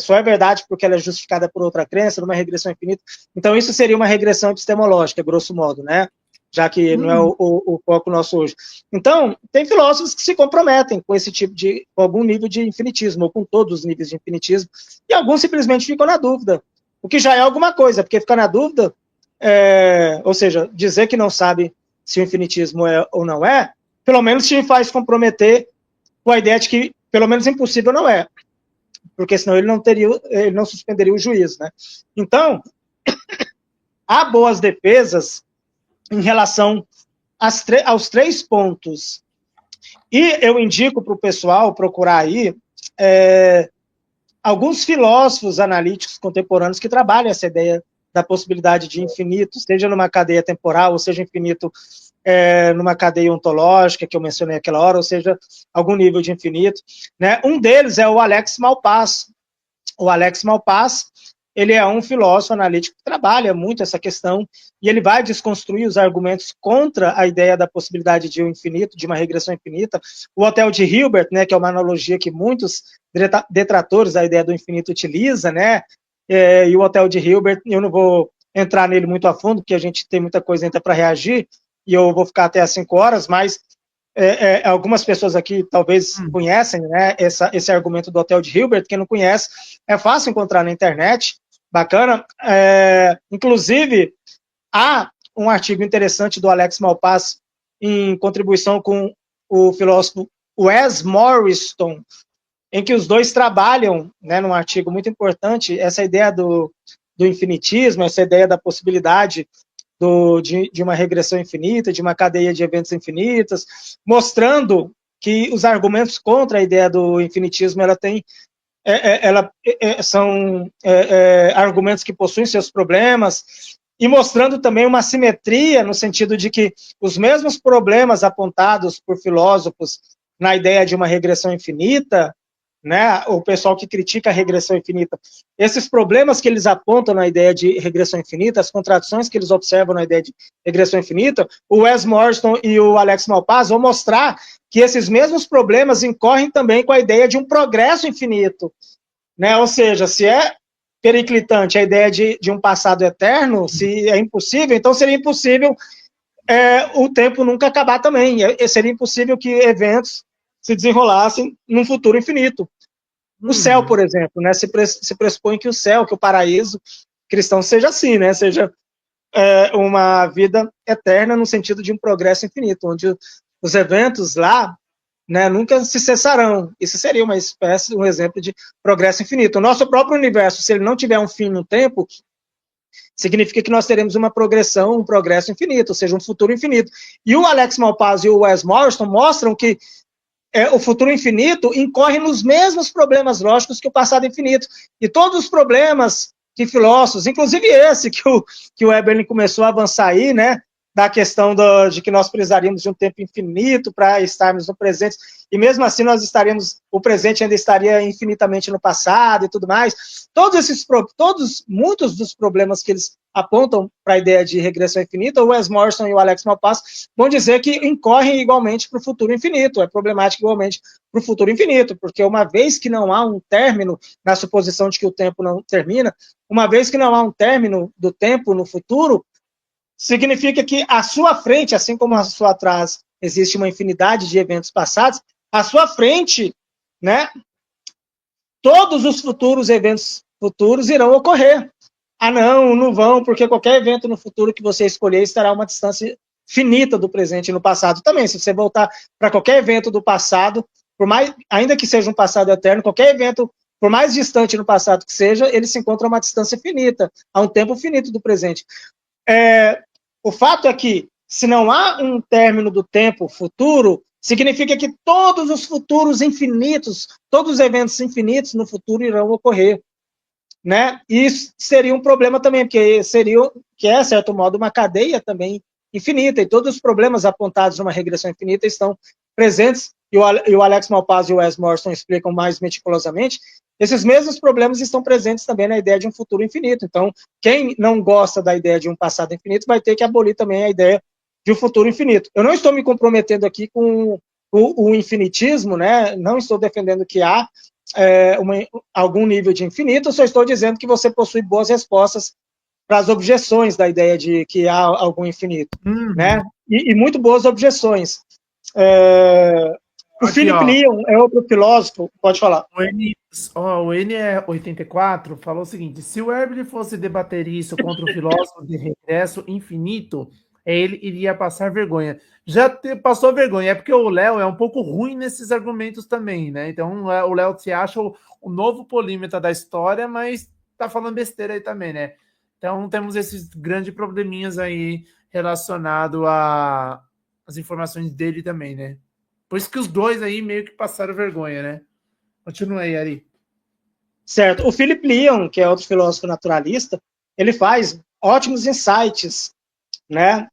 C: só é verdade porque ela é justificada por outra crença, numa regressão infinita. Então, isso seria uma regressão epistemológica, grosso modo, né? Já que não é o foco nosso hoje. Então, tem filósofos que se comprometem com esse tipo com algum nível de infinitismo, ou com todos os níveis de infinitismo, e alguns simplesmente ficam na dúvida, o que já é alguma coisa, porque ficar na dúvida, ou seja, dizer que não sabe se o infinitismo é ou não é, pelo menos te faz comprometer com a ideia de que, pelo menos, impossível não é, porque senão ele não suspenderia o juízo, né? Então, há boas defesas em relação aos três pontos. E eu indico para o pessoal procurar aí alguns filósofos analíticos contemporâneos que trabalham essa ideia da possibilidade de infinito, seja numa cadeia temporal, ou seja, infinito numa cadeia ontológica, que eu mencionei aquela hora, ou seja, algum nível de infinito, né? Um deles é o Alex Malpass. O Alex Malpass, ele é um filósofo analítico que trabalha muito essa questão, e ele vai desconstruir os argumentos contra a ideia da possibilidade de um infinito, de uma regressão infinita. O Hotel de Hilbert, né, que é uma analogia que muitos detratores da ideia do infinito utilizam, né? E o Hotel de Hilbert, eu não vou entrar nele muito a fundo, porque a gente tem muita coisa ainda para reagir, e eu vou ficar até às 5 horas, mas algumas pessoas aqui talvez conhecem, né, esse argumento do Hotel de Hilbert. Quem não conhece, é fácil encontrar na internet, bacana. Inclusive, há um artigo interessante do Alex Malpass em contribuição com o filósofo Wes Morriston, em que os dois trabalham, né, num artigo muito importante, essa ideia do infinitismo, essa ideia da possibilidade de uma regressão infinita, de uma cadeia de eventos infinitas, mostrando que os argumentos contra a ideia do infinitismo ela tem são argumentos que possuem seus problemas, e mostrando também uma simetria no sentido de que os mesmos problemas apontados por filósofos na ideia de uma regressão infinita, né, o pessoal que critica a regressão infinita, esses problemas que eles apontam na ideia de regressão infinita, as contradições que eles observam na ideia de regressão infinita, o Wes Morrison e o Alex Malpass vão mostrar que esses mesmos problemas incorrem também com a ideia de um progresso infinito, né? Ou seja, se é periclitante a ideia de um passado eterno, se é impossível, então seria impossível o tempo nunca acabar também, seria impossível que eventos se desenrolassem num futuro infinito. O céu, por exemplo, né, se pressupõe que o céu, que o paraíso cristão seja assim, né, seja uma vida eterna no sentido de um progresso infinito, onde os eventos lá, né, nunca se cessarão. Isso seria uma espécie, um exemplo de progresso infinito. O nosso próprio universo, se ele não tiver um fim no tempo, significa que nós teremos uma progressão, um progresso infinito, ou seja, um futuro infinito. E o Alex Malpass e o Wes Morrison mostram que o futuro infinito incorre nos mesmos problemas lógicos que o passado infinito. E todos os problemas que filósofos, inclusive esse que o Eberlin começou a avançar aí, né, da questão de que nós precisaríamos de um tempo infinito para estarmos no presente, e mesmo assim o presente ainda estaria infinitamente no passado e tudo mais. Muitos dos problemas que eles apontam para a ideia de regressão infinita, o Wes Morrison e o Alex Malpass vão dizer que incorrem igualmente para o futuro infinito, é problemático igualmente para o futuro infinito, porque uma vez que não há um término, na suposição de que o tempo não termina, uma vez que não há um término do tempo no futuro, significa que à sua frente, assim como à sua atrás existe uma infinidade de eventos passados, à sua frente, né, todos os eventos futuros irão ocorrer. Ah, não vão, porque qualquer evento no futuro que você escolher estará a uma distância finita do presente e no passado também. Se você voltar para qualquer evento do passado, ainda que seja um passado eterno, qualquer evento, por mais distante no passado que seja, ele se encontra a uma distância finita, a um tempo finito do presente. O fato é que, se não há um término do tempo futuro, significa que todos os futuros infinitos, todos os eventos infinitos no futuro irão ocorrer, né? E isso seria um problema também, porque é, de certo modo, uma cadeia também infinita, e todos os problemas apontados numa regressão infinita estão presentes, e o Alex Malpass e o Wes Morrison explicam mais meticulosamente, esses mesmos problemas estão presentes também na ideia de um futuro infinito. Então, quem não gosta da ideia de um passado infinito vai ter que abolir também a ideia de um futuro infinito. Eu não estou me comprometendo aqui com o infinitismo, né? Não estou defendendo que há algum nível de infinito, eu só estou dizendo que você possui boas respostas para as objeções da ideia de que há algum infinito, né? E muito boas objeções. O Philip Leon é outro filósofo, pode falar.
B: O N84 falou o seguinte: se o Eberlin fosse debater isso contra o filósofo de regresso infinito, ele iria passar vergonha. Já passou vergonha, é porque o Léo é um pouco ruim nesses argumentos também, né? Então o Léo se acha o novo polímata da história, mas tá falando besteira aí também, né? Então temos esses grandes probleminhas aí relacionados às informações dele também, né? Por isso que os dois aí meio que passaram vergonha, né? Continua aí, Ari.
C: Certo. O Philip Leon, que é outro filósofo naturalista, ele faz ótimos insights, né,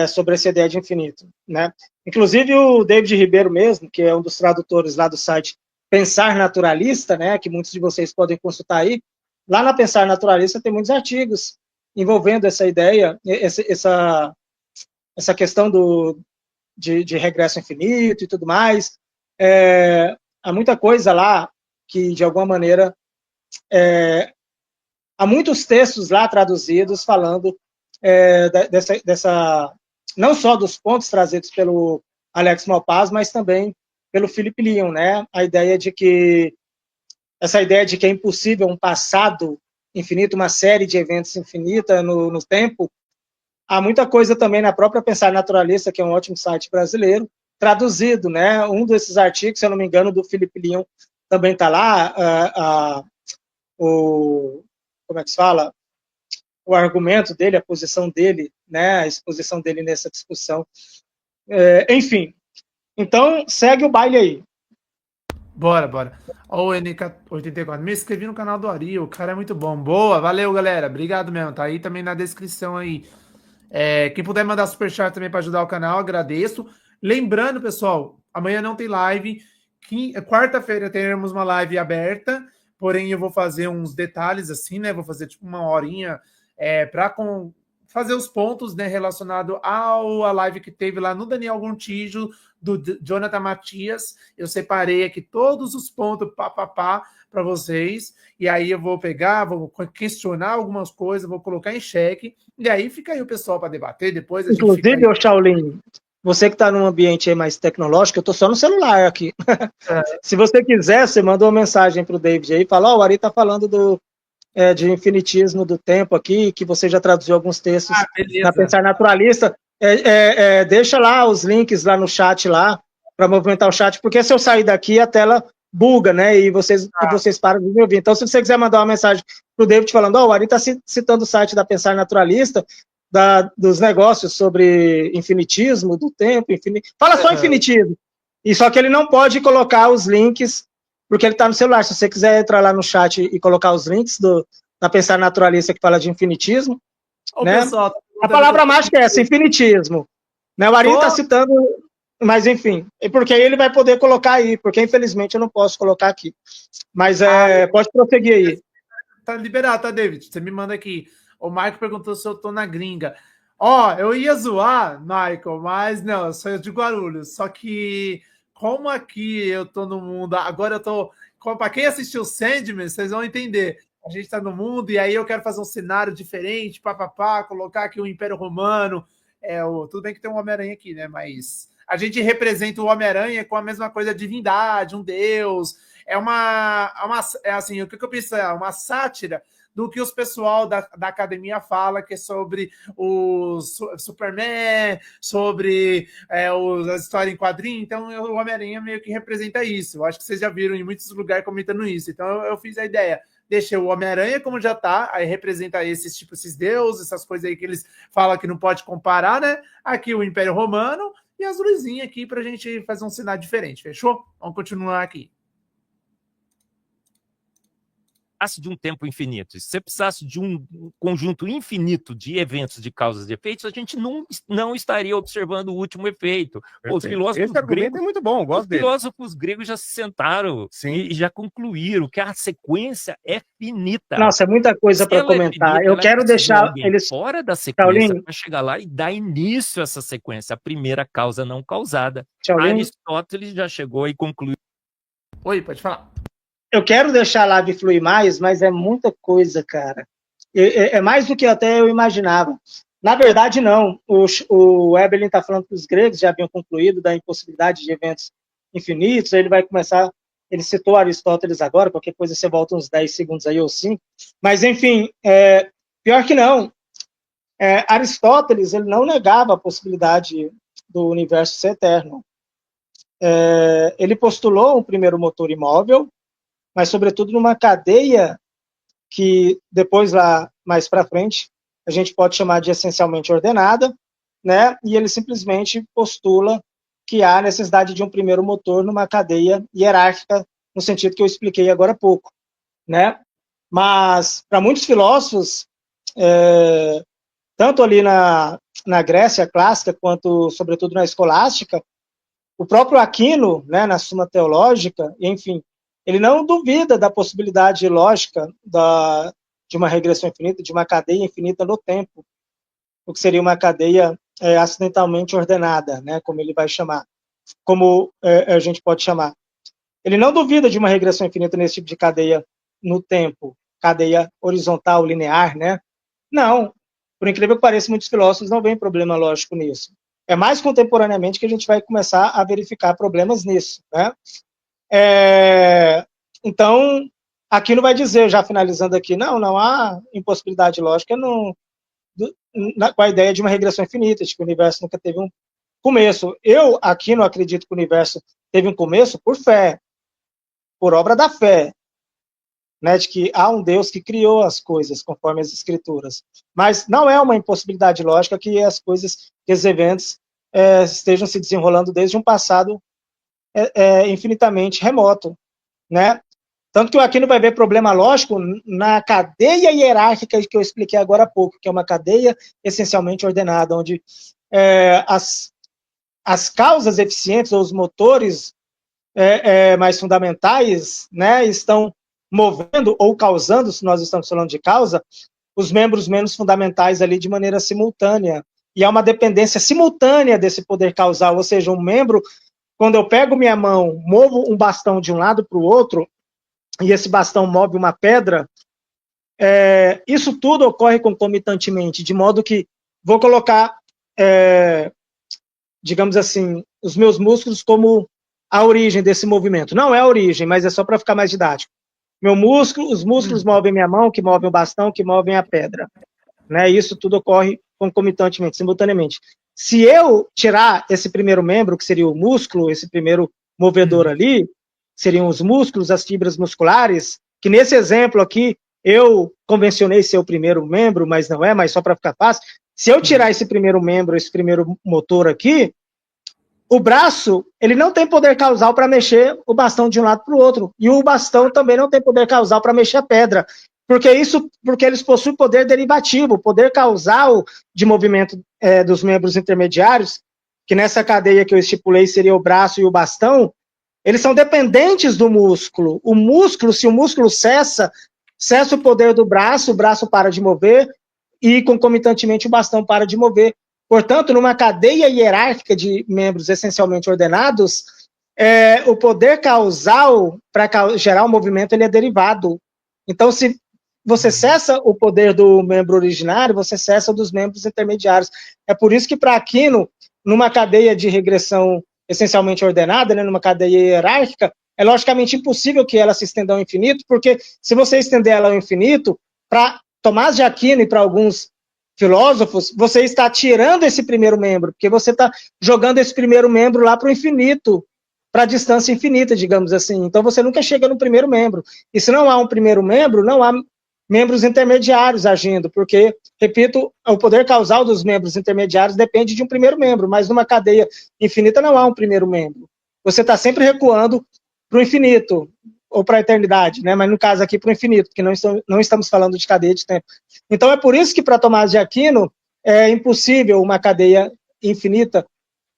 C: sobre essa ideia de infinito, né? Inclusive o David Ribeiro mesmo, que é um dos tradutores lá do site Pensar Naturalista, né, que muitos de vocês podem consultar aí, lá na Pensar Naturalista tem muitos artigos envolvendo essa ideia, essa questão de regresso infinito e tudo mais. Há muita coisa lá que, de alguma maneira, há muitos textos lá traduzidos falando não só dos pontos trazidos pelo Alex Malpass, mas também pelo Philip Leon, né? Essa ideia de que é impossível um passado infinito, uma série de eventos infinita no tempo. Há muita coisa também na própria Pensar Naturalista, que é um ótimo site brasileiro, traduzido, né? Um desses artigos, se eu não me engano, do Philip Leon também está lá, como é que se fala? O argumento dele, a posição dele, né? A exposição dele nessa discussão. Enfim, então segue o baile aí.
B: Bora. Ó, o NK84. Me inscrevi no canal do Ari, o cara é muito bom. Boa, valeu, galera. Obrigado mesmo. Tá aí também na descrição aí. Quem puder mandar superchat também para ajudar o canal, agradeço. Lembrando, pessoal, amanhã não tem live. Quarta-feira teremos uma live aberta, porém eu vou fazer uns detalhes assim, né? Vou fazer tipo uma horinha para fazer os pontos, né, relacionado à live que teve lá no Daniel Gontijo, do Jonathan Matias. Eu separei aqui todos os pontos para vocês, e aí eu vou pegar, vou questionar algumas coisas, vou colocar em xeque, e aí fica aí o pessoal para debater depois.
C: Inclusive, ô Shaolin, você que está num ambiente aí mais tecnológico, eu estou só no celular aqui. Se você quiser, você manda uma mensagem para o David aí, fala, o Ari está falando de infinitismo do tempo aqui, que você já traduziu alguns textos na Pensar Naturalista. Deixa lá os links lá no chat lá, para movimentar o chat, porque se eu sair daqui, a tela buga, né? E vocês param de me ouvir. Então, se você quiser mandar uma mensagem para o David falando, o Ari está citando o site da Pensar Naturalista, dos negócios sobre infinitismo do tempo, fala só infinitismo. E só que ele não pode colocar os links, porque ele está no celular. Se você quiser entrar lá no chat e colocar os links da Pensar Naturalista que fala de infinitismo, né? Pessoal, a palavra mágica é essa, infinitismo. Né? O Ari está citando, mas enfim, porque aí ele vai poder colocar aí, porque infelizmente eu não posso colocar aqui. Mas pode prosseguir aí.
B: Tá liberado, tá, David? Você me manda aqui. O Michael perguntou se eu tô na gringa. Eu ia zoar, Michael, mas não, eu sou de Guarulhos. Só que, como aqui eu tô no mundo, agora eu tô. Para quem assistiu Sandman, vocês vão entender. A gente tá no mundo e aí eu quero fazer um cenário diferente, colocar aqui o Império Romano. Tudo bem que tem um Homem-Aranha aqui, né? Mas a gente representa o Homem-Aranha com a mesma coisa, a divindade, um deus. Assim, o que eu penso? Uma sátira do que os pessoal da academia fala, que é sobre o Superman, sobre a história em quadrinho. Então, o Homem-Aranha meio que representa isso. Eu acho que vocês já viram em muitos lugares comentando isso. Então, eu fiz a ideia. Deixei o Homem-Aranha como já tá, aí representa esses deuses, essas coisas aí que eles falam que não pode comparar, né? Aqui o Império Romano e as luzinhas aqui pra gente fazer um cenário diferente, fechou? Vamos continuar aqui.
D: De um tempo infinito, se você precisasse de um conjunto infinito de eventos, de causas e efeitos, a gente não estaria observando o último efeito. Os filósofos gregos,
E: é muito bom, eu gosto dele.
D: Os filósofos gregos já se sentaram e já concluíram que a sequência é finita.
C: Nossa, é muita coisa para comentar. Eu quero deixar eles
D: fora da sequência para chegar lá e dar início a essa sequência, a primeira causa não causada. Aristóteles já chegou e concluiu.
B: Oi, pode falar.
C: Eu quero deixar a live fluir mais, mas é muita coisa, cara. É mais do que até eu imaginava. Na verdade, não. O Eberlin está falando que os gregos já haviam concluído da impossibilidade de eventos infinitos. Ele vai começar... Ele citou Aristóteles agora, qualquer coisa você volta uns 10 segundos aí ou 5. Mas, enfim, pior que não. Aristóteles ele não negava a possibilidade do universo ser eterno. Ele postulou um primeiro motor imóvel, mas, sobretudo, numa cadeia que, depois, lá mais para frente, a gente pode chamar de essencialmente ordenada, né? E ele simplesmente postula que há necessidade de um primeiro motor numa cadeia hierárquica, no sentido que eu expliquei agora há pouco, né? Mas, para muitos filósofos, tanto ali na Grécia clássica, quanto, sobretudo, na escolástica, o próprio Aquino, né, na Suma Teológica, enfim, ele não duvida da possibilidade lógica de uma regressão infinita, de uma cadeia infinita no tempo, o que seria uma cadeia acidentalmente ordenada, né, como ele vai chamar, como a gente pode chamar. Ele não duvida de uma regressão infinita nesse tipo de cadeia no tempo, cadeia horizontal, linear, né? Não, por incrível que pareça, muitos filósofos não veem problema lógico nisso. É mais contemporaneamente que a gente vai começar a verificar problemas nisso, né? Então, Aquino vai dizer, já finalizando aqui, não há impossibilidade lógica com a ideia de uma regressão infinita, de que o universo nunca teve um começo. Eu, Aquino, acredito que o universo teve um começo por fé, por obra da fé, né, de que há um Deus que criou as coisas conforme as escrituras. Mas não é uma impossibilidade lógica que as coisas, que os eventos estejam se desenrolando desde um passado infinitamente remoto, né? Tanto que o Aquino vai ver problema lógico na cadeia hierárquica que eu expliquei agora há pouco, que é uma cadeia essencialmente ordenada, onde as causas eficientes, ou os motores mais fundamentais, né, estão movendo ou causando, se nós estamos falando de causa, os membros menos fundamentais ali de maneira simultânea. E há uma dependência simultânea desse poder causal, ou seja, um membro, quando eu pego minha mão, movo um bastão de um lado para o outro, e esse bastão move uma pedra, isso tudo ocorre concomitantemente, de modo que vou colocar, digamos assim, os meus músculos como a origem desse movimento. Não é a origem, mas é só para ficar mais didático. Os músculos movem minha mão, que movem o bastão, que movem a pedra. Né? Isso tudo ocorre concomitantemente, simultaneamente. Se eu tirar esse primeiro membro, que seria o músculo, esse primeiro movedor ali, seriam os músculos, as fibras musculares, que nesse exemplo aqui, eu convencionei ser o primeiro membro, mas não é, mas só para ficar fácil. Se eu tirar esse primeiro membro, esse primeiro motor aqui, o braço, ele não tem poder causal para mexer o bastão de um lado para o outro. E o bastão também não tem poder causal para mexer a pedra. Porque eles possuem poder derivativo, poder causal de movimento dos membros intermediários, que nessa cadeia que eu estipulei seria o braço e o bastão, eles são dependentes do músculo. O músculo, se o músculo cessa o poder do braço, o braço para de mover e, concomitantemente, o bastão para de mover. Portanto, numa cadeia hierárquica de membros essencialmente ordenados, o poder causal para gerar o movimento ele é derivado. Então, se você cessa o poder do membro originário, você cessa o dos membros intermediários. É por isso que, para Aquino, numa cadeia de regressão essencialmente ordenada, né, numa cadeia hierárquica, é logicamente impossível que ela se estenda ao infinito, porque se você estender ela ao infinito, para Tomás de Aquino e para alguns filósofos, você está tirando esse primeiro membro, porque você está jogando esse primeiro membro lá para o infinito, para a distância infinita, digamos assim. Então você nunca chega no primeiro membro. E se não há um primeiro membro, não há membros intermediários agindo, porque, repito, o poder causal dos membros intermediários depende de um primeiro membro, mas numa cadeia infinita não há um primeiro membro. Você está sempre recuando para o infinito, ou para a eternidade, né? Mas no caso aqui para o infinito, porque não estamos falando de cadeia de tempo. Então é por isso que para Tomás de Aquino é impossível uma cadeia infinita,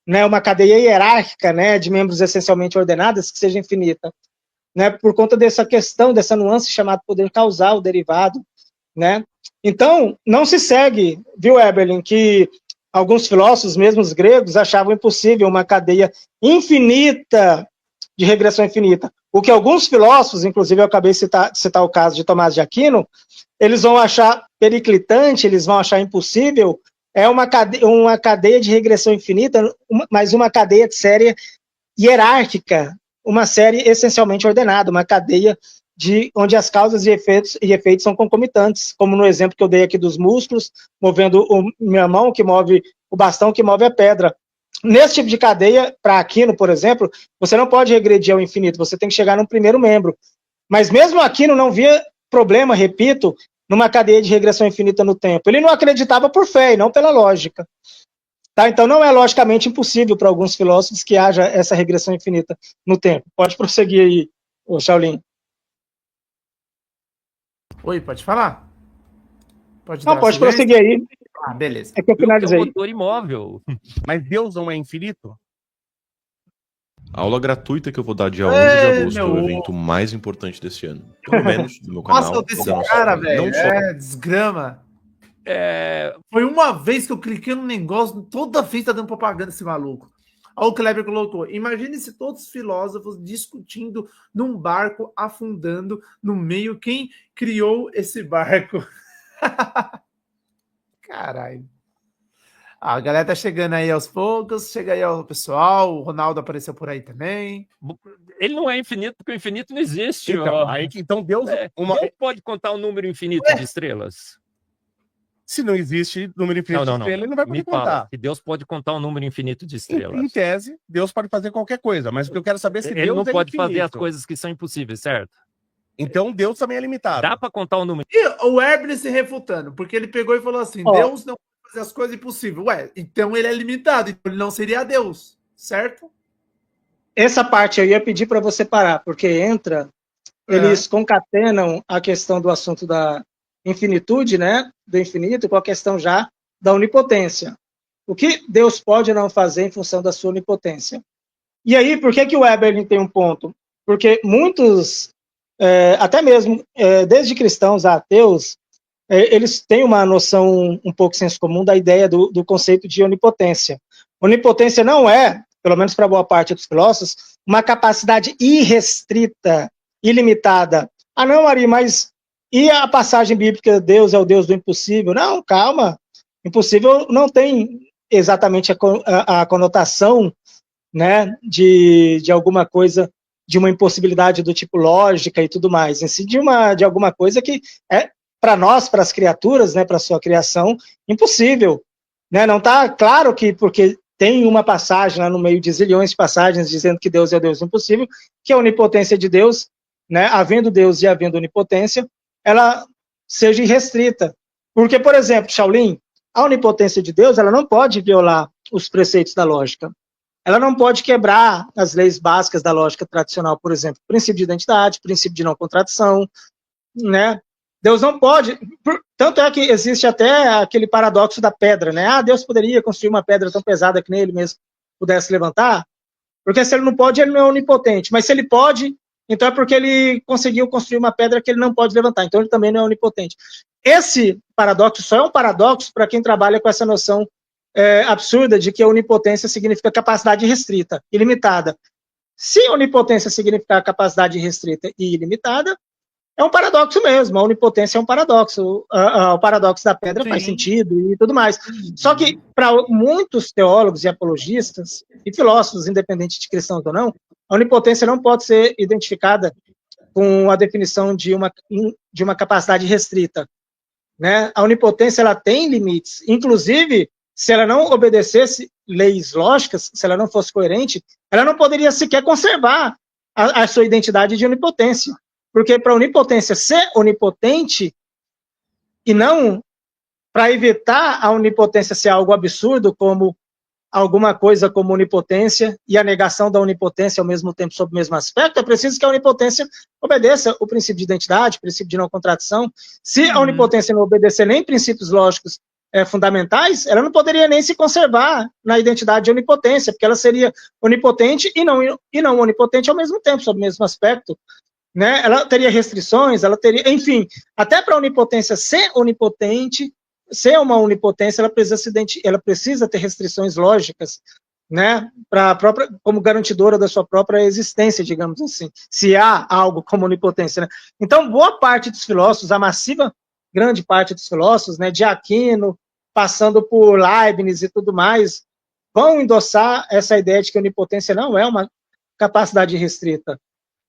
C: né? Uma cadeia hierárquica, né? De membros essencialmente ordenadas que seja infinita. Né, por conta dessa questão, dessa nuance chamada poder causal, derivado, né? Então, não se segue, viu, Eberlin, que alguns filósofos, mesmo os gregos, achavam impossível uma cadeia infinita de regressão infinita. O que alguns filósofos, inclusive eu acabei de citar o caso de Tomás de Aquino, eles vão achar periclitante, eles vão achar impossível, uma cadeia de regressão infinita, mas uma cadeia de série hierárquica, uma série essencialmente ordenada, uma cadeia onde as causas e efeitos são concomitantes, como no exemplo que eu dei aqui dos músculos, movendo minha mão, que move o bastão, que move a pedra. Nesse tipo de cadeia, para Aquino, por exemplo, você não pode regredir ao infinito, você tem que chegar num primeiro membro. Mas mesmo Aquino não via problema, repito, numa cadeia de regressão infinita no tempo. Ele não acreditava por fé e não pela lógica. Tá? Então, não é logicamente impossível para alguns filósofos que haja essa regressão infinita no tempo. Pode prosseguir aí, Shaolin.
B: Oi, pode falar?
C: Pode prosseguir aí.
B: Ah, beleza.
C: É que eu finalizei.
D: É um motor imóvel.
E: Mas Deus não é infinito?
F: Aula gratuita que eu vou dar dia 11 de agosto, é o evento mais importante desse ano. Pelo menos do meu canal.
B: Nossa, desse cara, velho. Desgrama. Foi uma vez que eu cliquei no negócio, toda vez tá dando propaganda esse maluco. Olha o Kleber colocou. Imagine se todos os filósofos discutindo num barco afundando no meio. Quem criou esse barco? Caralho. A galera tá chegando aí aos poucos. Chega aí o pessoal. O Ronaldo apareceu por aí também.
D: Ele não é infinito, porque o infinito não existe.
E: Então Deus...
D: Deus pode contar um número infinito de estrelas?
E: Se não existe número infinito de estrelas, ele não vai poder contar.
D: Que Deus pode contar um número infinito de estrelas.
E: Em tese, Deus pode fazer qualquer coisa, mas o que eu quero saber é se
D: ele
E: Deus
D: não pode
E: infinito.
D: fazer as coisas que são impossíveis, certo?
E: Então Deus também é limitado.
D: Dá para contar um número.
B: E o Herbert se refutando, porque ele pegou e falou assim, Deus não pode fazer as coisas impossíveis. Ué, então ele é limitado, então ele não seria Deus, certo?
C: Essa parte eu ia pedir para você parar, porque entra eles concatenam a questão do assunto da infinitude, né, do infinito, com a questão já da onipotência. O que Deus pode não fazer em função da sua onipotência? E aí, por que o Eberlin tem um ponto? Porque muitos, até mesmo desde cristãos a ateus, eles têm uma noção um pouco senso comum da ideia do conceito de onipotência. Onipotência não é, pelo menos para boa parte dos filósofos, uma capacidade irrestrita, ilimitada. Ah, não, Ari, mas e a passagem bíblica, Deus é o Deus do impossível? Não, calma. Impossível não tem exatamente a conotação, né, de alguma coisa, de uma impossibilidade do tipo lógica e tudo mais, em si de alguma coisa que é, para nós, para as criaturas, né, para a sua criação, impossível. Né? Não está claro que, porque tem uma passagem lá no meio de zilhões de passagens dizendo que Deus é o Deus do impossível, que a onipotência de Deus, né, havendo Deus e havendo onipotência, ela seja irrestrita. Porque, por exemplo, Shaolin, a onipotência de Deus, ela não pode violar os preceitos da lógica. Ela não pode quebrar as leis básicas da lógica tradicional, por exemplo, princípio de identidade, princípio de não contradição, né? Deus não pode, tanto é que existe até aquele paradoxo da pedra, né? Ah, Deus poderia construir uma pedra tão pesada que nem ele mesmo pudesse levantar, porque se ele não pode, ele não é onipotente, mas se ele pode, então é porque ele conseguiu construir uma pedra que ele não pode levantar, então ele também não é onipotente. Esse paradoxo só é um paradoxo para quem trabalha com essa noção absurda de que a onipotência significa capacidade restrita, ilimitada. Se onipotência significar capacidade restrita e ilimitada, é um paradoxo mesmo, a onipotência é um paradoxo, o paradoxo da pedra faz sentido e tudo mais. Só que, para muitos teólogos e apologistas, e filósofos, independente de cristãos ou não, a onipotência não pode ser identificada com a definição de uma capacidade restrita. Né? A onipotência ela tem limites, inclusive, se ela não obedecesse leis lógicas, se ela não fosse coerente, ela não poderia sequer conservar a sua identidade de onipotência. Porque para a onipotência ser onipotente, e não para evitar a onipotência ser algo absurdo, como alguma coisa como onipotência, e a negação da onipotência ao mesmo tempo sob o mesmo aspecto, é preciso que a onipotência obedeça o princípio de identidade, o princípio de não contradição. Se a onipotência não obedecer nem princípios lógicos fundamentais, ela não poderia nem se conservar na identidade de onipotência, porque ela seria onipotente e não onipotente ao mesmo tempo, sob o mesmo aspecto. Né? Ela teria restrições, ela teria, enfim, até para a onipotência ser onipotente, ser uma onipotência, ela precisa ter restrições lógicas, né? Como garantidora da sua própria existência, digamos assim, se há algo como onipotência. Né? Então, boa parte dos filósofos, a massiva grande parte dos filósofos, né, de Aquino, passando por Leibniz e tudo mais, vão endossar essa ideia de que a onipotência não é uma capacidade restrita.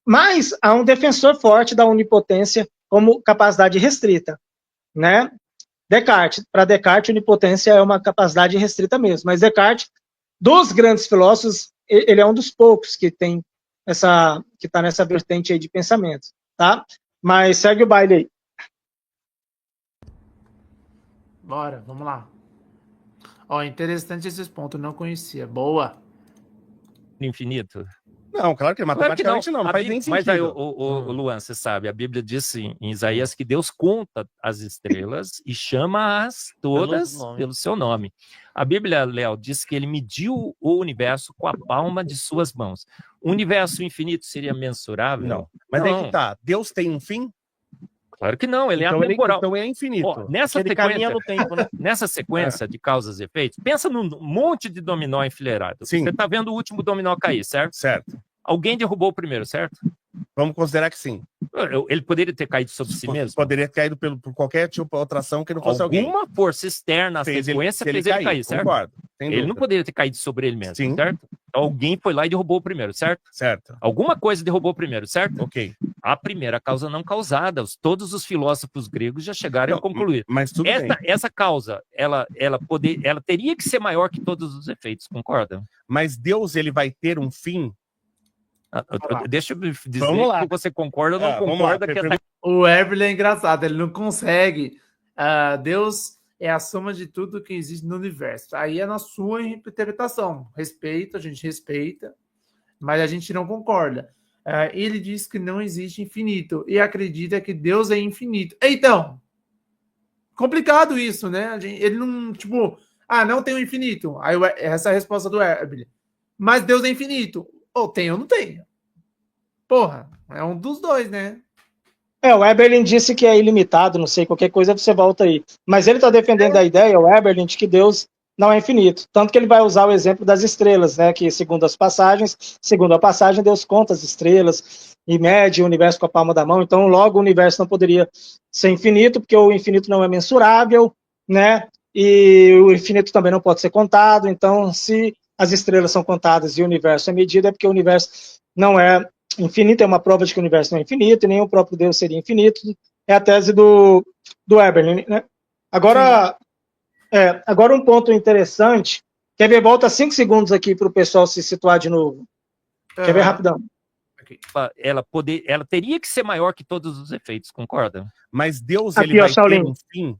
C: Mas há um defensor forte da onipotência como capacidade restrita, né? Descartes. Para Descartes, onipotência é uma capacidade restrita mesmo. Mas Descartes, dos grandes filósofos, ele é um dos poucos que tem que está nessa vertente aí de pensamento, tá? Mas segue o baile aí.
B: Bora, vamos lá. Ó, interessante esses pontos, não conhecia. Boa.
D: Infinito.
E: Não, claro que matematicamente não faz nem sentido.
D: Mas aí, Luan, você sabe, a Bíblia diz em Isaías que Deus conta as estrelas e chama-as todas pelo seu nome. A Bíblia, Léo, diz que ele mediu o universo com a palma de suas mãos. O universo infinito seria mensurável?
E: Não. Mas aí que tá, Deus tem um fim?
D: Claro que não, ele é atemporal.
E: Então é infinito.
D: Ó, nessa sequência, no tempo, né? Nessa sequência de causas e efeitos, pensa num monte de dominó enfileirado.
E: Sim.
D: Você está vendo o último dominó cair, certo?
E: Certo.
D: Alguém derrubou o primeiro, certo?
E: Vamos considerar que sim.
D: Ele poderia ter caído sobre si mesmo?
E: Poderia ter caído por qualquer tipo de outra ação que não fosse alguém.
D: Alguma força externa à sequência fez ele cair, certo?
E: Concordo.
D: Ele não poderia ter caído sobre ele mesmo,
E: Sim.
D: certo? Então, alguém foi lá e derrubou o primeiro, certo?
E: Certo.
D: Alguma coisa derrubou o primeiro, certo?
E: Ok.
D: A primeira causa não causada. Todos os filósofos gregos já chegaram a concluir.
E: Mas tudo bem.
D: Essa causa, ela teria que ser maior que todos os efeitos, concorda?
E: Mas Deus, ele vai ter um fim?
D: Deixa eu dizer que você concorda ou não concorda.
B: O Everly é engraçado, ele não consegue. Deus é a soma de tudo que existe no universo. Aí é na sua interpretação. A gente respeita, mas a gente não concorda. Ele diz que não existe infinito e acredita que Deus é infinito. Então, complicado isso, né? Ele não, tipo, não tem o infinito. Aí essa é a resposta do Herbert. Mas Deus é infinito. Ou tem ou não tem. Porra, é um dos dois, né?
C: O Eberlin disse que é ilimitado, não sei, qualquer coisa você volta aí. Mas ele está defendendo a ideia, o Eberlin, de que Deus não é infinito. Tanto que ele vai usar o exemplo das estrelas, né? Que segundo a passagem, Deus conta as estrelas e mede o universo com a palma da mão. Então, logo, o universo não poderia ser infinito, porque o infinito não é mensurável, né? E o infinito também não pode ser contado. Então, se as estrelas são contadas e o universo é medido, é porque o universo não é infinito, é uma prova de que o universo não é infinito, e nem o próprio Deus seria infinito. É a tese do Eberlin, né? Agora um ponto interessante. Quer ver? Volta 5 segundos aqui para o pessoal se situar de novo. Quer ver rapidão?
D: Ela teria que ser maior que todos os efeitos, concorda?
E: Mas Deus,
C: Aqui,
E: ele vai
C: Shaolin,
E: ter um fim?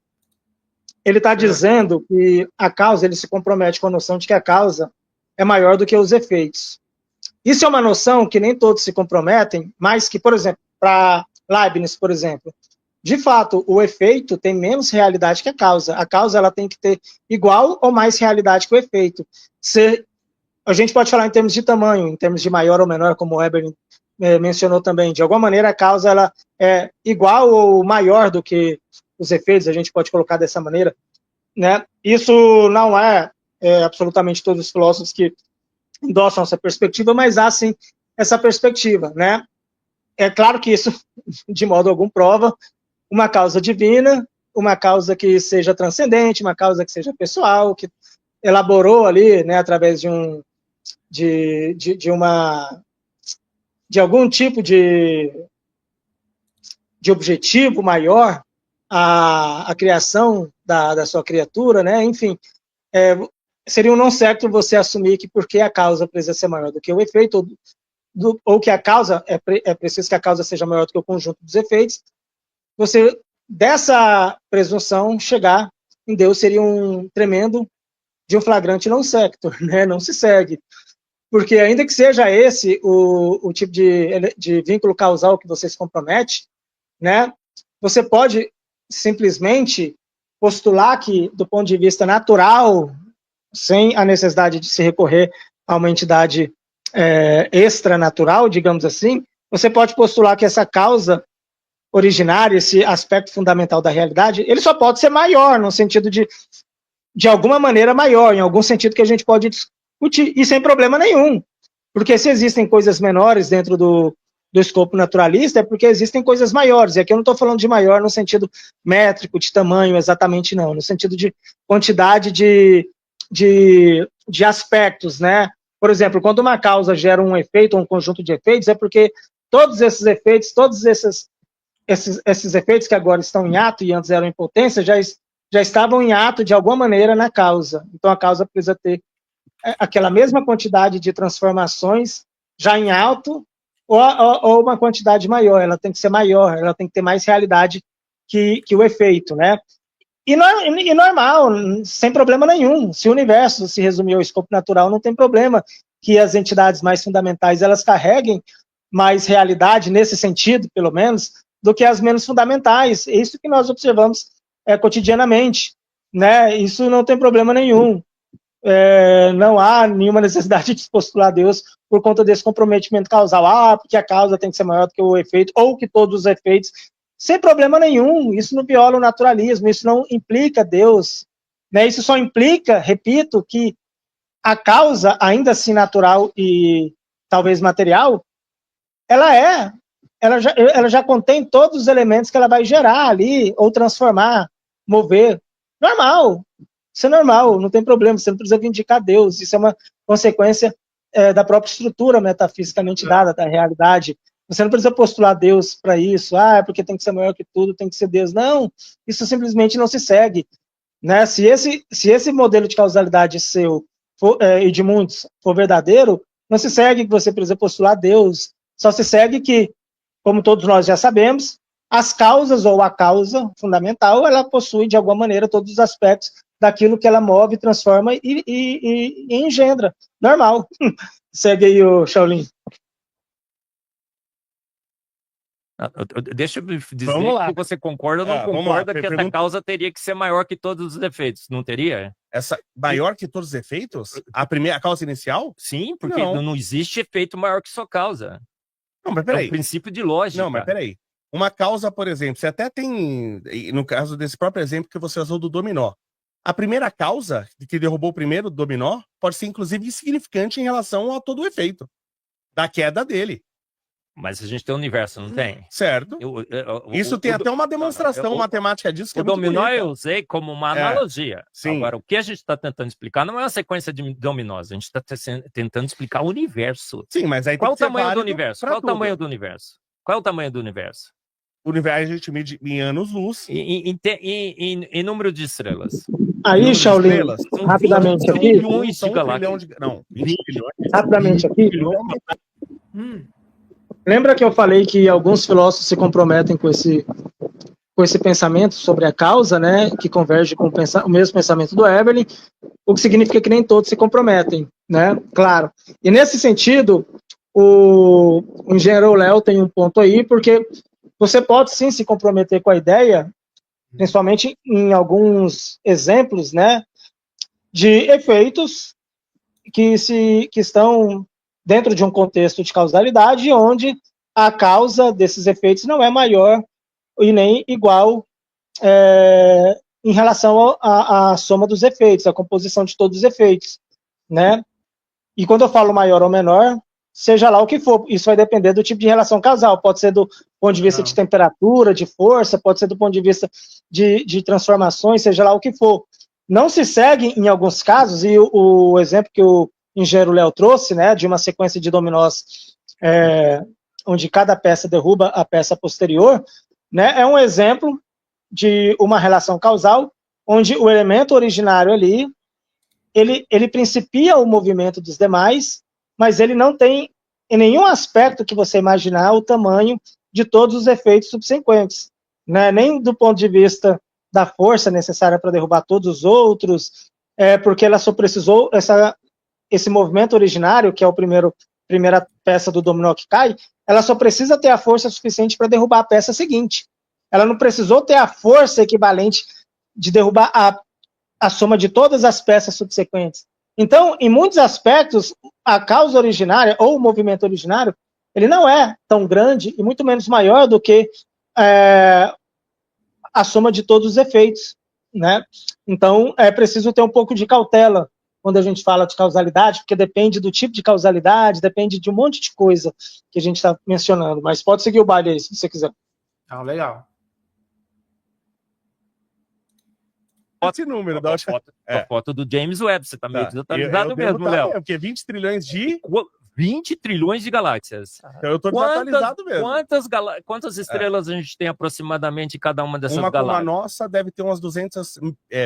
C: Ele está dizendo que a causa, ele se compromete com a noção de que a causa é maior do que os efeitos. Isso é uma noção que nem todos se comprometem, mas que, por exemplo, para Leibniz, por exemplo, de fato, o efeito tem menos realidade que a causa. A causa ela tem que ter igual ou mais realidade que o efeito. A gente pode falar em termos de tamanho, em termos de maior ou menor, como o Weber mencionou também. De alguma maneira, a causa ela é igual ou maior do que os efeitos, a gente pode colocar dessa maneira, né? Isso não é absolutamente todos os filósofos que endossam essa perspectiva, mas há sim essa perspectiva, né? É claro que isso, de modo algum, prova uma causa divina, uma causa que seja transcendente, uma causa que seja pessoal, que elaborou ali, né, através de algum tipo de objetivo maior a criação da sua criatura, né? Enfim, seria um não certo você assumir que porque a causa precisa ser maior do que o efeito, ou que a causa, é preciso que a causa seja maior do que o conjunto dos efeitos, você, dessa presunção, chegar em Deus seria um tremendo de um flagrante não sector, né? Não se segue. Porque ainda que seja esse o tipo de vínculo causal que você se compromete, né? Você pode simplesmente postular que, do ponto de vista natural, sem a necessidade de se recorrer a uma entidade extranatural, digamos assim, você pode postular que essa causa originária, esse aspecto fundamental da realidade, ele só pode ser maior, no sentido de alguma maneira maior, em algum sentido que a gente pode discutir, e sem problema nenhum. Porque se existem coisas menores dentro do escopo naturalista, é porque existem coisas maiores. E aqui eu não estou falando de maior no sentido métrico, de tamanho, exatamente não, no sentido de quantidade de aspectos, né? Por exemplo, quando uma causa gera um efeito ou um conjunto de efeitos, é porque todos esses efeitos, todos esses efeitos que agora estão em ato e antes eram em potência, já estavam em ato de alguma maneira na causa. Então a causa precisa ter aquela mesma quantidade de transformações já em alto ou uma quantidade maior. Ela tem que ser maior, ela tem que ter mais realidade que o efeito, né? E normal, sem problema nenhum. Se o universo se resumir ao escopo natural, não tem problema que as entidades mais fundamentais elas carreguem mais realidade, nesse sentido, pelo menos, do que as menos fundamentais. É isso que nós observamos cotidianamente, né? Isso não tem problema nenhum. Não há nenhuma necessidade de postular Deus por conta desse comprometimento causal. Porque a causa tem que ser maior do que o efeito, ou que todos os efeitos, sem problema nenhum. Isso não viola o naturalismo, isso não implica Deus, né? Isso só implica, repito, que a causa, ainda assim natural e talvez material, ela já contém todos os elementos que ela vai gerar ali, ou transformar, mover. Normal. Isso é normal, não tem problema, você não precisa vindicar Deus. Isso é uma consequência da própria estrutura metafisicamente dada, da realidade. Você não precisa postular Deus para isso, porque tem que ser maior que tudo, tem que ser Deus. Não, isso simplesmente não se segue, né? Se esse modelo de causalidade seu e de muitos for verdadeiro, não se segue que você precisa postular Deus. Só se segue que, como todos nós já sabemos, as causas ou a causa fundamental, ela possui de alguma maneira todos os aspectos daquilo que ela move, transforma e engendra. Normal. Segue aí o Shaolin.
D: Deixa eu dizer
E: Vamos lá.
D: que você concorda ou não
E: Vamos lá.
D: concorda que essa
E: Pergunta-
D: causa teria que ser maior que todos os efeitos, não teria?
E: Essa maior que todos os efeitos? A causa inicial?
D: Sim, porque
E: Não.
D: não existe efeito maior que sua causa.
E: Não, mas
D: É
E: peraí.
D: um princípio de lógica.
E: Não, mas peraí. Uma causa, por exemplo, você até tem, no caso desse próprio exemplo que você usou do dominó, a primeira causa que derrubou o primeiro dominó pode ser, inclusive, insignificante em relação a todo o efeito da queda dele,
D: Mas a gente tem o universo, não tem?
E: certo? Isso tem até uma demonstração matemática disso que
D: O
E: é muito
D: dominó
E: bonita.
D: eu usei como uma analogia.
E: sim.
D: Agora, o que a gente está tentando explicar não é uma sequência de dominós, a gente está tentando explicar o universo.
E: Sim, mas aí
D: Qual o
E: tem que ser
D: tamanho do
E: válido
D: universo?
E: pra
D: Qual o
E: tudo.
D: tamanho do universo? Qual é o tamanho do universo?
E: O universo a gente mede em anos-luz.
D: Em número de estrelas.
C: Aí,
E: Número de
C: Shaolin,
E: estrelas,
D: São
C: rapidamente
D: 20
C: aqui,
D: bilhões de
E: são 1 trilhão
D: galáxias.
E: de... Não, 20 bilhões.
C: rapidamente aqui,
B: Hum,
C: lembra que eu falei que alguns filósofos se comprometem com esse pensamento sobre a causa, né, que converge com o mesmo pensamento do Eberlin, o que significa que nem todos se comprometem, né, claro. E nesse sentido, o engenheiro Léo tem um ponto aí, porque você pode sim se comprometer com a ideia, principalmente em alguns exemplos, né, de efeitos que estão dentro de um contexto de causalidade, onde a causa desses efeitos não é maior e nem igual em relação à soma dos efeitos, à composição de todos os efeitos, né? E quando eu falo maior ou menor, seja lá o que for, isso vai depender do tipo de relação causal, pode ser do ponto de vista de temperatura, de força, pode ser do ponto de vista de transformações, seja lá o que for. Não se segue, em alguns casos, e o exemplo que o engenheiro Léo trouxe, né, de uma sequência de dominós onde cada peça derruba a peça posterior, né, é um exemplo de uma relação causal onde o elemento originário ali, ele principia o movimento dos demais, mas ele não tem, em nenhum aspecto que você imaginar, o tamanho de todos os efeitos subsequentes, né, nem do ponto de vista da força necessária para derrubar todos os outros, porque ela só precisou, esse movimento originário, que é a primeira peça do dominó que cai, ela só precisa ter a força suficiente para derrubar a peça seguinte. Ela não precisou ter a força equivalente de derrubar a soma de todas as peças subsequentes. Então, em muitos aspectos, a causa originária, ou o movimento originário, ele não é tão grande e muito menos maior do que a soma de todos os efeitos, né? Então, é preciso ter um pouco de cautela quando a gente fala de causalidade, porque depende do tipo de causalidade, depende de um monte de coisa que a gente está mencionando. Mas pode seguir o baile aí, se você quiser.
B: legal.
E: Esse número da
D: A foto do James Webb, você tá meio desatualizado
E: eu
D: mesmo,
E: devo
D: Léo.
E: porque 20 trilhões de...
D: 20 trilhões de galáxias.
E: Então eu tô desatualizado mesmo.
D: Quantas estrelas a gente tem aproximadamente em cada uma dessas
E: Uma como a
D: galáxias?
E: nossa deve ter umas 200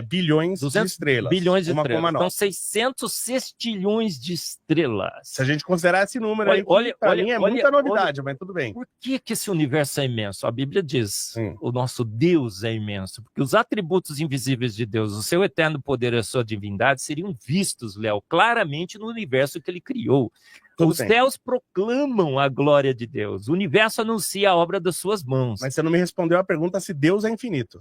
E: bilhões de estrelas.
D: Bilhões de
E: uma
D: estrelas.
E: Como a
D: Então,
E: nossa.
D: 600 sextilhões de estrelas.
E: Se a gente considerar esse número aí, pra mim é muita novidade, mas tudo bem.
D: Por que esse universo é imenso? A Bíblia diz, o nosso Deus é imenso, porque os atributos invisíveis de Deus, o seu eterno poder e a sua divindade seriam vistos, Léo, claramente no universo que ele criou. Os céus proclamam a glória de Deus. O universo anuncia a obra das suas mãos.
E: Mas você não me respondeu a pergunta se Deus é infinito.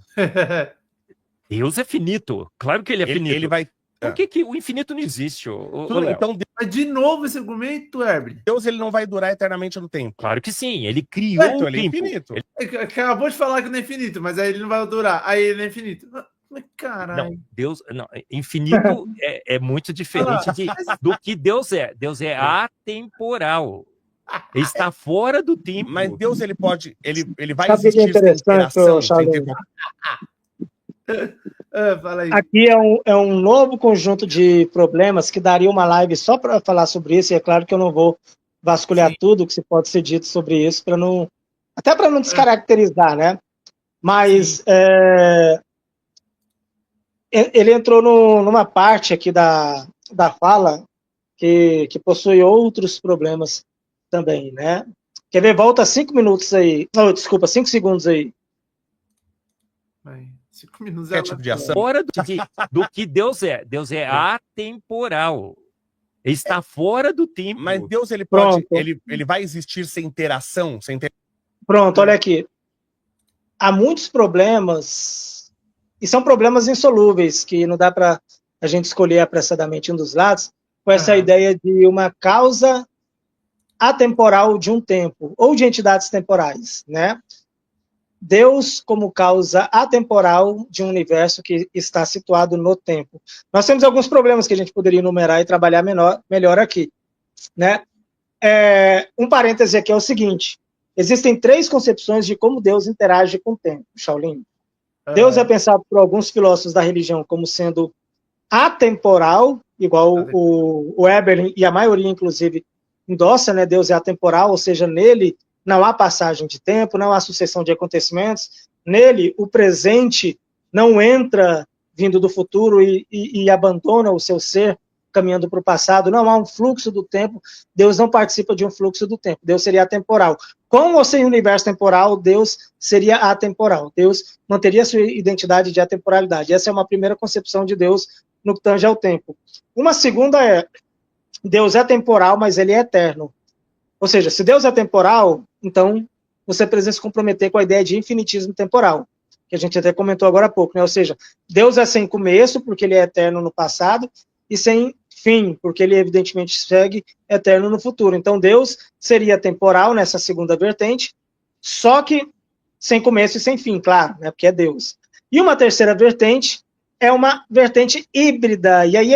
D: Deus é finito. Claro que ele é finito.
E: Ele vai...
D: Por que o infinito não existe?
E: Então,
B: Mas de novo esse argumento, Herbert?
E: Deus ele não vai durar eternamente no tempo.
D: Claro que sim. Ele criou o
E: ele é
D: tempo.
E: infinito.
B: Ele acabou de falar que não é infinito, mas aí ele não vai durar. Aí ele é infinito. Mas caralho.
D: Não, Deus, não, infinito é muito diferente do que Deus é. Deus é atemporal. Ele está fora do tempo.
E: Mas Deus ele pode, ele vai
C: Sabe o que é
E: existir sem interação, sem ter...
B: Fala aí.
C: Aqui é um novo conjunto de problemas que daria uma live só para falar sobre isso, e é claro que eu não vou vasculhar tudo que se pode ser dito sobre isso, até para não descaracterizar, né? Mas ele entrou numa parte aqui da fala que possui outros problemas também, né? Quer ver? Volta 5 minutos aí. Não, desculpa, 5 segundos aí.
B: 5 minutos
E: é tipo de ação.
D: Fora do que Deus é. Deus é atemporal. Ele está fora do tempo.
E: Mas Deus ele pode, ele vai existir sem interação, sem ter...
C: Pronto, olha aqui. Há muitos problemas, e são problemas insolúveis, que não dá para a gente escolher apressadamente um dos lados, com essa ideia de uma causa atemporal de um tempo, ou de entidades temporais, né? Deus como causa atemporal de um universo que está situado no tempo. Nós temos alguns problemas que a gente poderia enumerar e trabalhar melhor aqui, né? Um parêntese aqui é o seguinte: existem 3 concepções de como Deus interage com o tempo, Shaolin. Deus é pensado por alguns filósofos da religião como sendo atemporal, igual o Eberlin e a maioria, inclusive, endossa, né? Deus é atemporal, ou seja, nele não há passagem de tempo, não há sucessão de acontecimentos. Nele, o presente não entra vindo do futuro e abandona o seu ser caminhando para o passado. Não há um fluxo do tempo. Deus não participa de um fluxo do tempo. Deus seria atemporal. Com ou sem universo temporal, Deus seria atemporal. Deus manteria sua identidade de atemporalidade. Essa é uma primeira concepção de Deus no que tange ao tempo. Uma segunda é: Deus é temporal, mas ele é eterno. Ou seja, se Deus é temporal, então você precisa se comprometer com a ideia de infinitismo temporal, que a gente até comentou agora há pouco, né? Ou seja, Deus é sem começo, porque ele é eterno no passado, e sem fim, porque ele evidentemente segue eterno no futuro. Então Deus seria temporal nessa segunda vertente, só que sem começo e sem fim, claro, né? Porque é Deus. E uma terceira vertente é uma vertente híbrida, e aí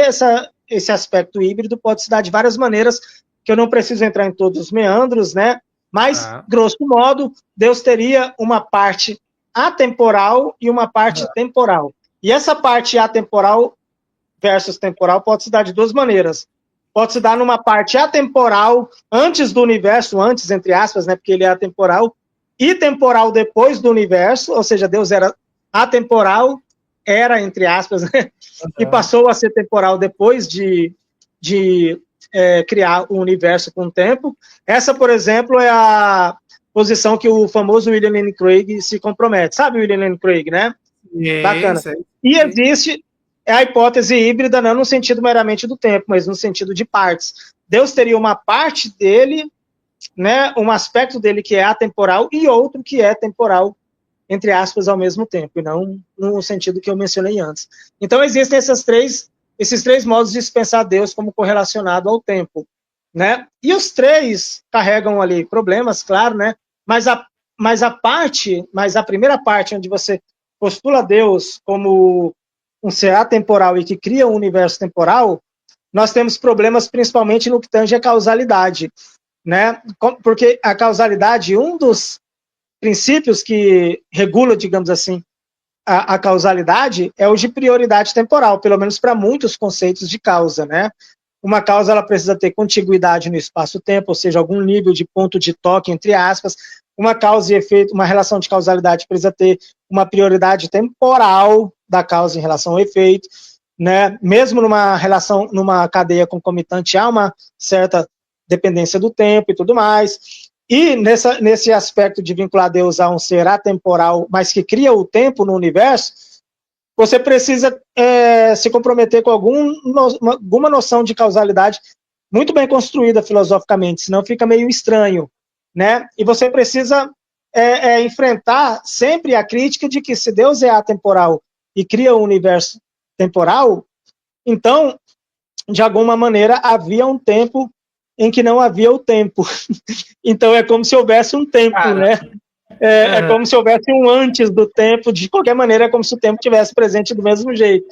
C: esse aspecto híbrido pode se dar de várias maneiras, que eu não preciso entrar em todos os meandros, né? Mas, grosso modo, Deus teria uma parte atemporal e uma parte temporal. E essa parte atemporal versus temporal pode se dar de 2 maneiras. Pode se dar numa parte atemporal, antes do universo, antes, entre aspas, né? Porque ele é atemporal, e temporal depois do universo, ou seja, Deus era atemporal, era, entre aspas, né? E passou a ser temporal depois de criar o universo com o tempo. Essa, por exemplo, é a posição que o famoso William Lane Craig se compromete. Sabe o William Lane Craig, né? Bacana. E existe a hipótese híbrida, não no sentido meramente do tempo, mas no sentido de partes. Deus teria uma parte dele, né, um aspecto dele que é atemporal e outro que é temporal, entre aspas, ao mesmo tempo, e não no sentido que eu mencionei antes. Então, existem esses três modos de se pensar Deus como correlacionado ao tempo, né? E os 3 carregam ali problemas, claro, né? Mas a primeira parte, onde você postula Deus como um ser atemporal e que cria um universo temporal, nós temos problemas principalmente no que tange a causalidade, né? Porque a causalidade, um dos princípios que regula, digamos assim, a causalidade é o de prioridade temporal, pelo menos para muitos conceitos de causa, né? Uma causa ela precisa ter contiguidade no espaço-tempo, ou seja, algum nível de ponto de toque, entre aspas. Uma causa e efeito, uma relação de causalidade precisa ter uma prioridade temporal da causa em relação ao efeito, né? Mesmo numa cadeia concomitante, há uma certa dependência do tempo e tudo mais. E nesse aspecto de vincular Deus a um ser atemporal, mas que cria o tempo no universo, você precisa se comprometer com alguma noção de causalidade muito bem construída filosoficamente, senão fica meio estranho, né? E você precisa enfrentar sempre a crítica de que se Deus é atemporal e cria um universo temporal, então, de alguma maneira, havia um tempo em que não havia o tempo. Então é como se houvesse um tempo, né? É como se houvesse um antes do tempo, de qualquer maneira é como se o tempo estivesse presente do mesmo jeito,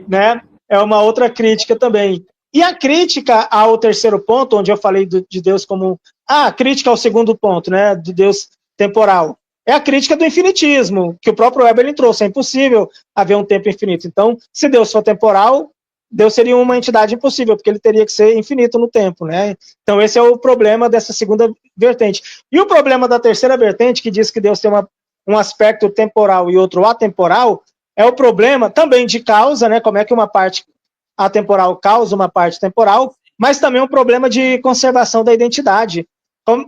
C: né? É uma outra crítica também. E a crítica ao terceiro ponto, onde eu falei de Deus como... a crítica ao segundo ponto, né? De Deus temporal. É a crítica do infinitismo, que o próprio Eberlin trouxe. É impossível haver um tempo infinito. Então, se Deus for temporal, Deus seria uma entidade impossível, porque ele teria que ser infinito no tempo, né? Então esse é o problema dessa segunda vertente. E o problema da terceira vertente, que diz que Deus tem um aspecto temporal e outro atemporal, é o problema também de causa, né? Como é que uma parte atemporal causa uma parte temporal, mas também um problema de conservação da identidade.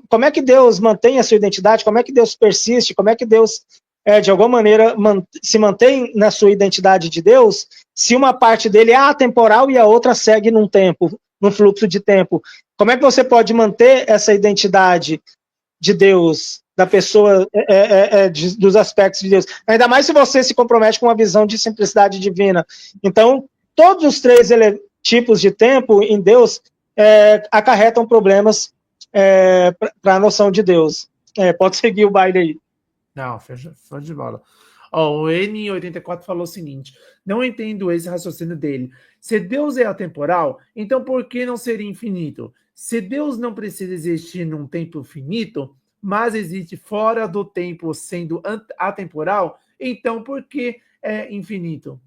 C: Como é que Deus mantém a sua identidade? Como é que Deus persiste? Como é que Deus, de alguma maneira, se mantém na sua identidade de Deus, se uma parte dele é atemporal e a outra segue num fluxo de tempo? Como é que você pode manter essa identidade de Deus da pessoa, dos aspectos de Deus. Ainda mais se você se compromete com uma visão de simplicidade divina. Então, todos os três tipos de tempo em Deus acarretam problemas para a noção de Deus. Pode seguir o baile aí.
B: Não, foi de bola. Ó, o N84 falou o seguinte: não entendo esse raciocínio dele. Se Deus é atemporal, então por que não seria infinito? Se Deus não precisa existir num tempo finito, mas existe fora do tempo sendo atemporal, então por que é infinito?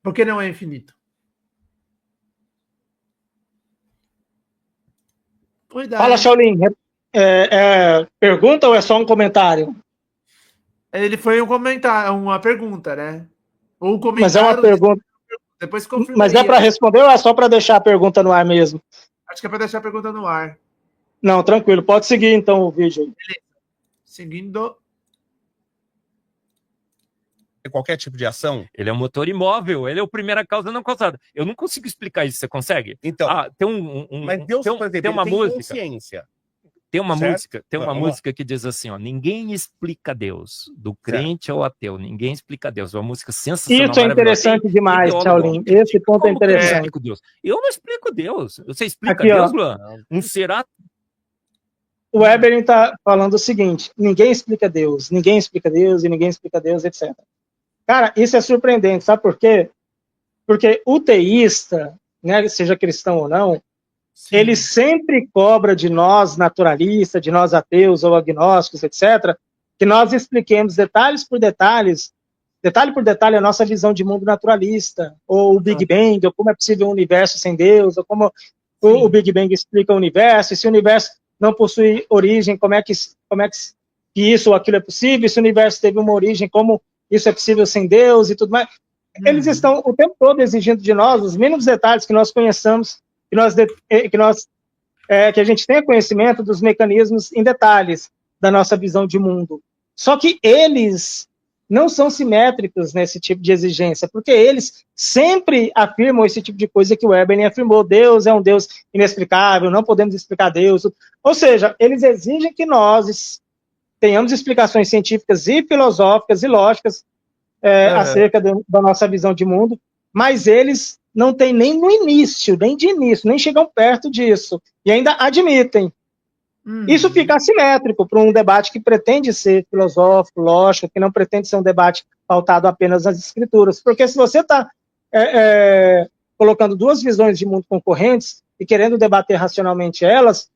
B: Por que não é infinito? Cuidado.
C: Fala, Shaolin. Pergunta ou é só um comentário?
B: Ele foi um comentário, uma pergunta, né? Ou um comentário.
C: Mas é uma pergunta.
B: Depois confirma.
C: Mas é para responder ou é só para deixar a pergunta no ar mesmo?
B: Acho que é para deixar a pergunta no ar.
C: Não, tranquilo. Pode seguir então o vídeo.
B: Beleza. Seguindo.
E: Qualquer tipo de ação.
D: Ele é um motor imóvel, ele é a primeira causa não causada. Eu não consigo explicar isso, você consegue?
E: Então,
D: tem
E: mas Deus, por exemplo,
D: tem uma
E: tem
D: música.
E: consciência.
D: Tem uma
E: certo?
D: música, que diz assim, ó, ninguém explica Deus, do crente
E: certo.
D: ao ateu, ninguém explica Deus. É uma música sensacional.
C: Isso é interessante demais, Shaolin. Esse ponto é interessante.
D: Eu não explico Deus. Você explica
C: Aqui,
D: Deus,
C: ó.
D: Luan? Um será?
C: O Eberlin está falando o seguinte: ninguém explica Deus e ninguém explica Deus, etc. Cara, isso é surpreendente, sabe por quê? Porque o teísta, né, seja cristão ou não, sim, ele sempre cobra de nós naturalistas, de nós ateus ou agnósticos, etc., que nós expliquemos detalhe por detalhe a nossa visão de mundo naturalista, ou o Big Bang, ou como é possível um universo sem Deus, ou como o Big Bang explica o universo, e se o universo não possui origem, como é que isso ou aquilo é possível, e se o universo teve uma origem, como isso é possível sem Deus e tudo mais. Eles estão o tempo todo exigindo de nós os mínimos detalhes que nós conheçamos, que a gente tenha conhecimento dos mecanismos em detalhes da nossa visão de mundo. Só que eles não são simétricos nesse tipo de exigência, porque eles sempre afirmam esse tipo de coisa que o Eberlin afirmou: Deus é um Deus inexplicável, não podemos explicar Deus. Ou seja, eles exigem que nós tenhamos explicações científicas e filosóficas e lógicas acerca da nossa visão de mundo, mas eles não têm nem no início, nem chegam perto disso, e ainda admitem. Isso fica assimétrico para um debate que pretende ser filosófico, lógico, que não pretende ser um debate pautado apenas nas escrituras, porque se você está colocando duas visões de mundo concorrentes e querendo debater racionalmente elas,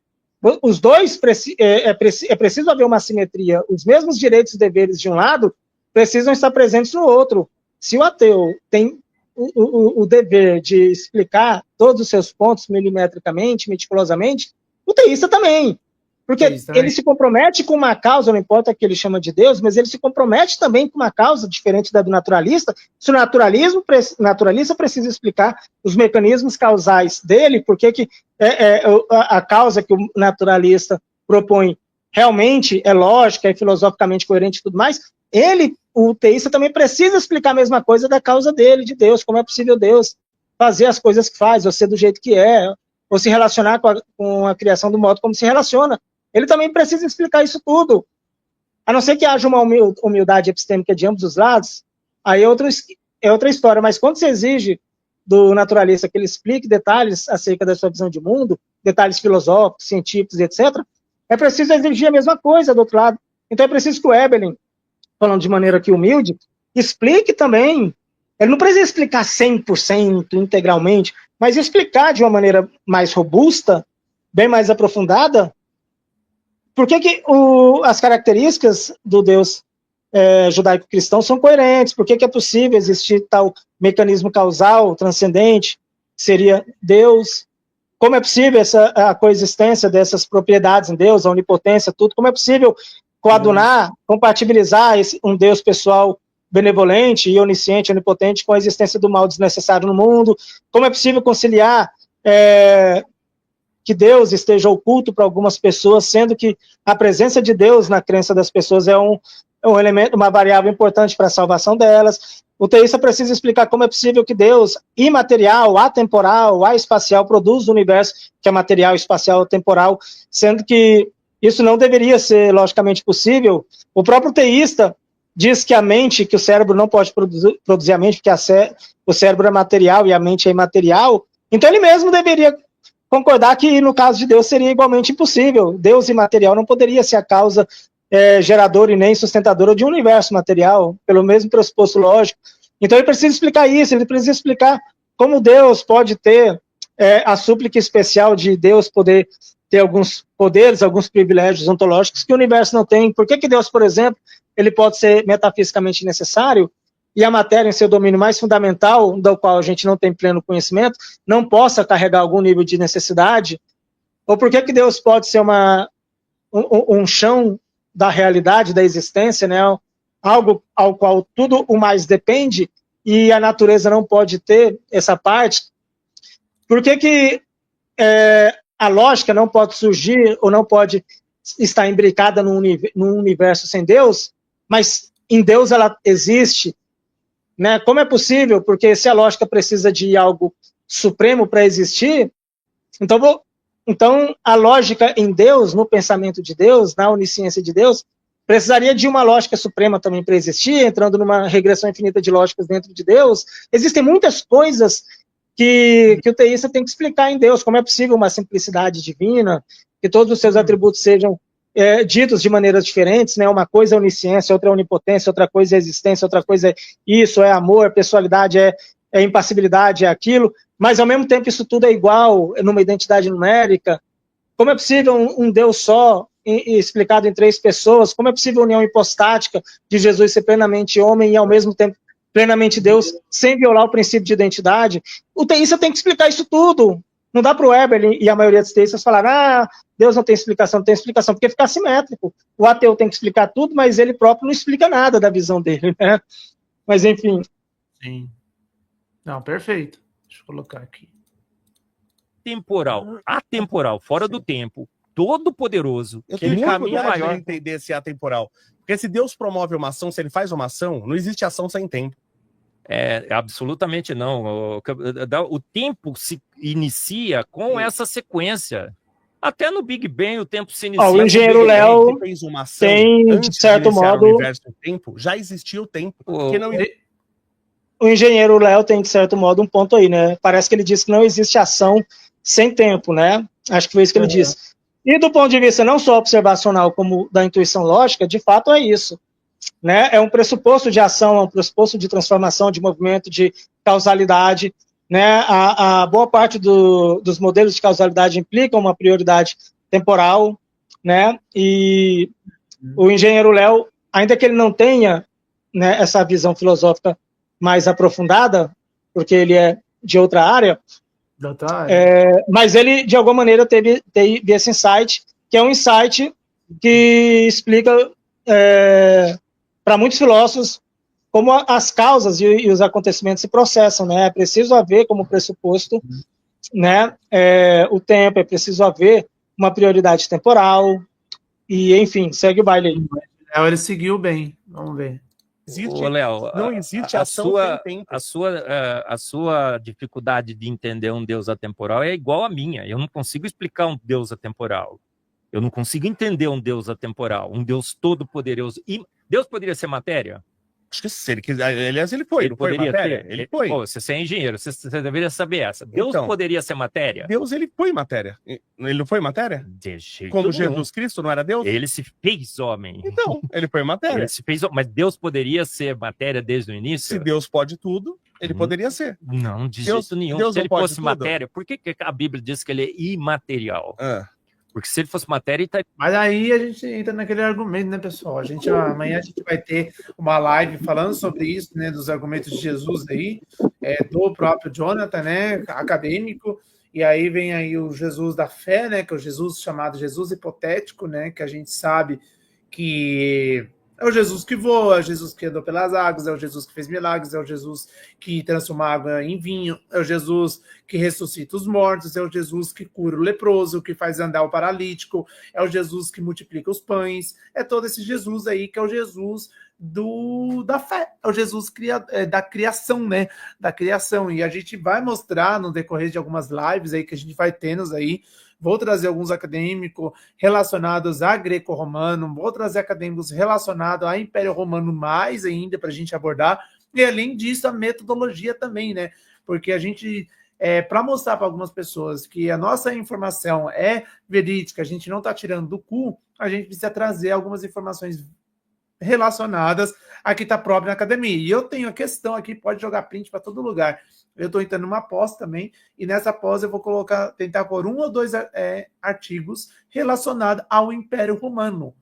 C: os dois, é preciso haver uma simetria. Os mesmos direitos e deveres de um lado precisam estar presentes no outro. Se o ateu tem o dever de explicar todos os seus pontos milimetricamente, meticulosamente, o teísta também. Porque ele se compromete com uma causa, não importa o que ele chama de Deus, mas ele se compromete também com uma causa diferente da do naturalista. Se o naturalista precisa explicar os mecanismos causais dele, porque a causa que o naturalista propõe realmente é lógica, é filosoficamente coerente e tudo mais, o teísta também precisa explicar a mesma coisa da causa dele, de Deus, como é possível Deus fazer as coisas que faz, ou ser do jeito que é, ou se relacionar com a criação do modo como se relaciona. Ele também precisa explicar isso tudo. A não ser que haja uma humildade epistêmica de ambos os lados, aí é outra história. Mas quando se exige do naturalista que ele explique detalhes acerca da sua visão de mundo, detalhes filosóficos, científicos, etc., é preciso exigir a mesma coisa do outro lado. Então é preciso que o Eberlin, falando de maneira aqui humilde, explique também. Ele não precisa explicar 100% integralmente, mas explicar de uma maneira mais robusta, bem mais aprofundada, por que as características do Deus judaico-cristão são coerentes, por que é possível existir tal mecanismo causal transcendente, que seria Deus, como é possível a coexistência dessas propriedades em Deus, a onipotência, tudo, como é possível coadunar, compatibilizar um Deus pessoal benevolente e onisciente, onipotente, com a existência do mal desnecessário no mundo, como é possível conciliar que Deus esteja oculto para algumas pessoas, sendo que a presença de Deus na crença das pessoas é um elemento, uma variável importante para a salvação delas. O teísta precisa explicar como é possível que Deus, imaterial, atemporal, espacial, produza o universo que é material, espacial, temporal, sendo que isso não deveria ser logicamente possível. O próprio teísta diz que a mente, que o cérebro não pode produzir a mente, porque o cérebro é material e a mente é imaterial. Então ele mesmo deveria concordar que no caso de Deus seria igualmente impossível. Deus imaterial não poderia ser a causa geradora e nem sustentadora de um universo material, pelo mesmo pressuposto lógico. Então ele precisa explicar isso, ele precisa explicar como Deus pode ter a súplica especial de Deus poder ter alguns poderes, alguns privilégios ontológicos que o universo não tem. Por que Deus, por exemplo, ele pode ser metafisicamente necessário e a matéria, em seu domínio mais fundamental, do qual a gente não tem pleno conhecimento, não possa carregar algum nível de necessidade? Ou por que Deus pode ser um chão da realidade, da existência, né? Algo ao qual tudo o mais depende e a natureza não pode ter essa parte? Por que a lógica não pode surgir ou não pode estar imbricada num universo sem Deus, mas em Deus ela existe, né? Como é possível? Porque se a lógica precisa de algo supremo para existir, então a lógica em Deus, no pensamento de Deus, na onisciência de Deus, precisaria de uma lógica suprema também para existir, entrando numa regressão infinita de lógicas dentro de Deus. Existem muitas coisas que o teísta tem que explicar em Deus, como é possível uma simplicidade divina, que todos os seus atributos sejam ditos de maneiras diferentes, né? Uma coisa é onisciência, outra é onipotência, outra coisa é existência, outra coisa é isso, é amor, pessoalidade, é impassibilidade, é aquilo, mas ao mesmo tempo isso tudo é igual numa identidade numérica. Como é possível um Deus só, explicado em 3 pessoas? Como é possível a união hipostática de Jesus ser plenamente homem e ao mesmo tempo plenamente Deus, sem violar o princípio de identidade? O teísta tem que explicar isso tudo. Não dá para o Weber e a maioria dos teístas falar, Deus não tem explicação, porque fica assimétrico. O ateu tem que explicar tudo, mas ele próprio não explica nada da visão dele, né? Mas, enfim.
B: Sim. Não, perfeito. Deixa eu colocar aqui.
D: Temporal, atemporal, fora do tempo, todo poderoso.
E: Eu
D: que
E: tenho
D: muito
E: dificuldade
D: maior.
E: de entender esse atemporal. Porque se Deus promove uma ação, se ele faz uma ação, não existe ação sem tempo.
D: Absolutamente não. O tempo se inicia com essa sequência. Até no Big Bang o tempo se inicia.
C: O engenheiro Léo
E: fez uma ação
C: tem, de certo modo,
E: o universo e o tempo, já existia o tempo. Porque não...
C: O engenheiro Léo tem, de certo modo, um ponto aí, né? Parece que ele disse que não existe ação sem tempo, né? Acho que foi isso que ele disse. E do ponto de vista não só observacional, como da intuição lógica, de fato é isso, né? É um pressuposto de ação, é um pressuposto de transformação, de movimento, de causalidade, né? A boa parte dos modelos de causalidade implicam uma prioridade temporal, né? E o engenheiro Léo, ainda que ele não tenha, né, essa visão filosófica mais aprofundada, porque ele é de outra área, mas ele, de alguma maneira, teve esse insight, que é um insight que explica para muitos filósofos como as causas e os acontecimentos se processam, né? É preciso haver como pressuposto, né, o tempo, é preciso haver uma prioridade temporal, e, enfim, segue o baile aí.
B: Ele seguiu bem, vamos ver.
E: Léo, não existe ação sem tempo.
D: A sua dificuldade de entender um Deus atemporal é igual à minha. Eu não consigo explicar um Deus atemporal. Eu não consigo entender um Deus atemporal, um Deus todo-poderoso. E Deus poderia ser matéria?
E: Acho que se ele quiser, aliás, ele foi.
D: Ele poderia
E: matéria.
D: ter.
E: Ele foi.
D: Pô, você é engenheiro, você deveria saber essa. Deus poderia ser matéria?
E: Deus, ele foi matéria. Ele não foi matéria?
D: De jeito
E: Como
D: nenhum.
E: Jesus Cristo não era Deus?
D: Ele se fez homem.
E: Então, ele foi matéria.
D: Ele se fez homem. Mas Deus poderia ser matéria desde o início?
E: Se Deus pode tudo, ele poderia ser.
D: Não, de
E: Deus,
D: jeito nenhum.
E: Deus
D: Se ele
E: não pode
D: fosse
E: tudo?
D: matéria, por que a Bíblia diz que ele é imaterial? Porque se ele fosse matéria, ele tá...
B: Mas aí a gente entra naquele argumento, né, pessoal? Amanhã a gente vai ter uma live falando sobre isso, né, dos argumentos de Jesus aí, do próprio Jonathan, né, acadêmico, e aí vem aí o Jesus da fé, né, que é o Jesus chamado Jesus hipotético, né, que a gente sabe que é o Jesus que voa, é o Jesus que andou pelas águas, é o Jesus que fez milagres, é o Jesus que transforma água em vinho, é o Jesus que ressuscita os mortos, é o Jesus que cura o leproso, que faz andar o paralítico, é o Jesus que multiplica os pães, é todo esse Jesus aí que é o Jesus da fé, é o Jesus da criação, né? Da criação. E a gente vai mostrar no decorrer de algumas lives aí que a gente vai tendo aí. Vou trazer alguns acadêmicos relacionados a greco-romano, vou trazer acadêmicos relacionados a Império Romano mais ainda para a gente abordar. E além disso, a metodologia também, né? Porque a gente, para mostrar para algumas pessoas que a nossa informação é verídica, a gente não está tirando do cu, a gente precisa trazer algumas informações relacionadas a que está próprio na academia. E eu tenho a questão aqui, pode jogar print para todo lugar. Eu estou entrando numa pós também, e nessa pós eu vou tentar pôr 1 ou 2 artigos relacionados ao Império Romano.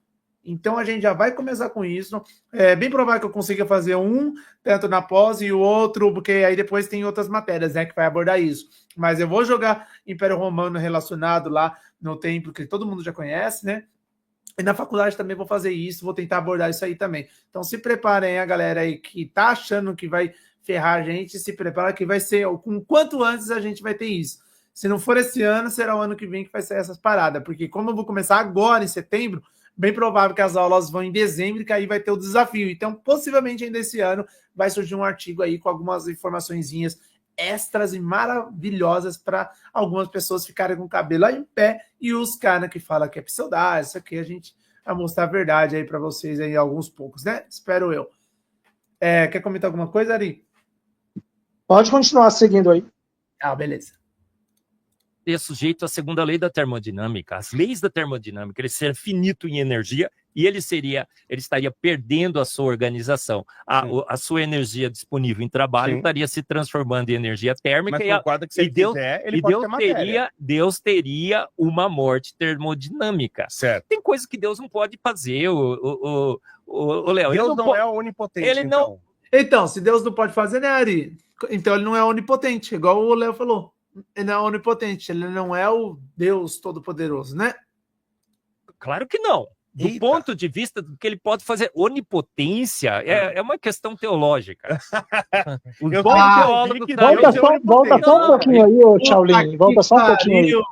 B: Então a gente já vai começar com isso. É bem provável que eu consiga fazer um, tanto na pós, e o outro, porque aí depois tem outras matérias, né, que vai abordar isso. Mas eu vou jogar Império Romano relacionado lá no templo, que todo mundo já conhece, né? E na faculdade também vou fazer isso, vou tentar abordar isso aí também. Então se preparem, a galera aí que tá achando que vai ferrar a gente, se prepara que vai ser, com quanto antes a gente vai ter isso. Se não for esse ano, será o ano que vem que vai ser essas paradas, porque como eu vou começar agora em setembro, bem provável que as aulas vão em dezembro, que aí vai ter o desafio. Então, possivelmente ainda esse ano vai surgir um artigo aí com algumas informaçõezinhas extras e maravilhosas para algumas pessoas ficarem com o cabelo aí em pé, e os caras que falam que é pseudagem, isso aqui a gente vai mostrar a verdade aí para vocês aí, alguns poucos, né? Espero eu. Quer comentar alguma coisa, Ari?
C: Pode continuar seguindo aí.
B: Ah, beleza.
D: É sujeito à segunda lei da termodinâmica. As leis da termodinâmica, ele ser finito em energia e ele estaria perdendo a sua organização. A sua energia disponível em trabalho estaria se transformando em energia térmica.
E: Mas concorda que se ele quiser, ele pode ter matéria.
D: Deus teria uma morte termodinâmica.
E: Certo.
D: Tem coisa que Deus não pode fazer, o Léo.
E: Deus não é onipotente,
D: ele não...
B: Então, se Deus não pode fazer, né, Ari? Então ele não é onipotente, igual o Léo falou. Ele não é onipotente, ele não é o Deus Todo-Poderoso, né?
D: Claro que não. Do ponto de vista do que ele pode fazer, onipotência é uma questão teológica.
C: Volta só um pouquinho aí, ô Shaolin. Volta só um pouquinho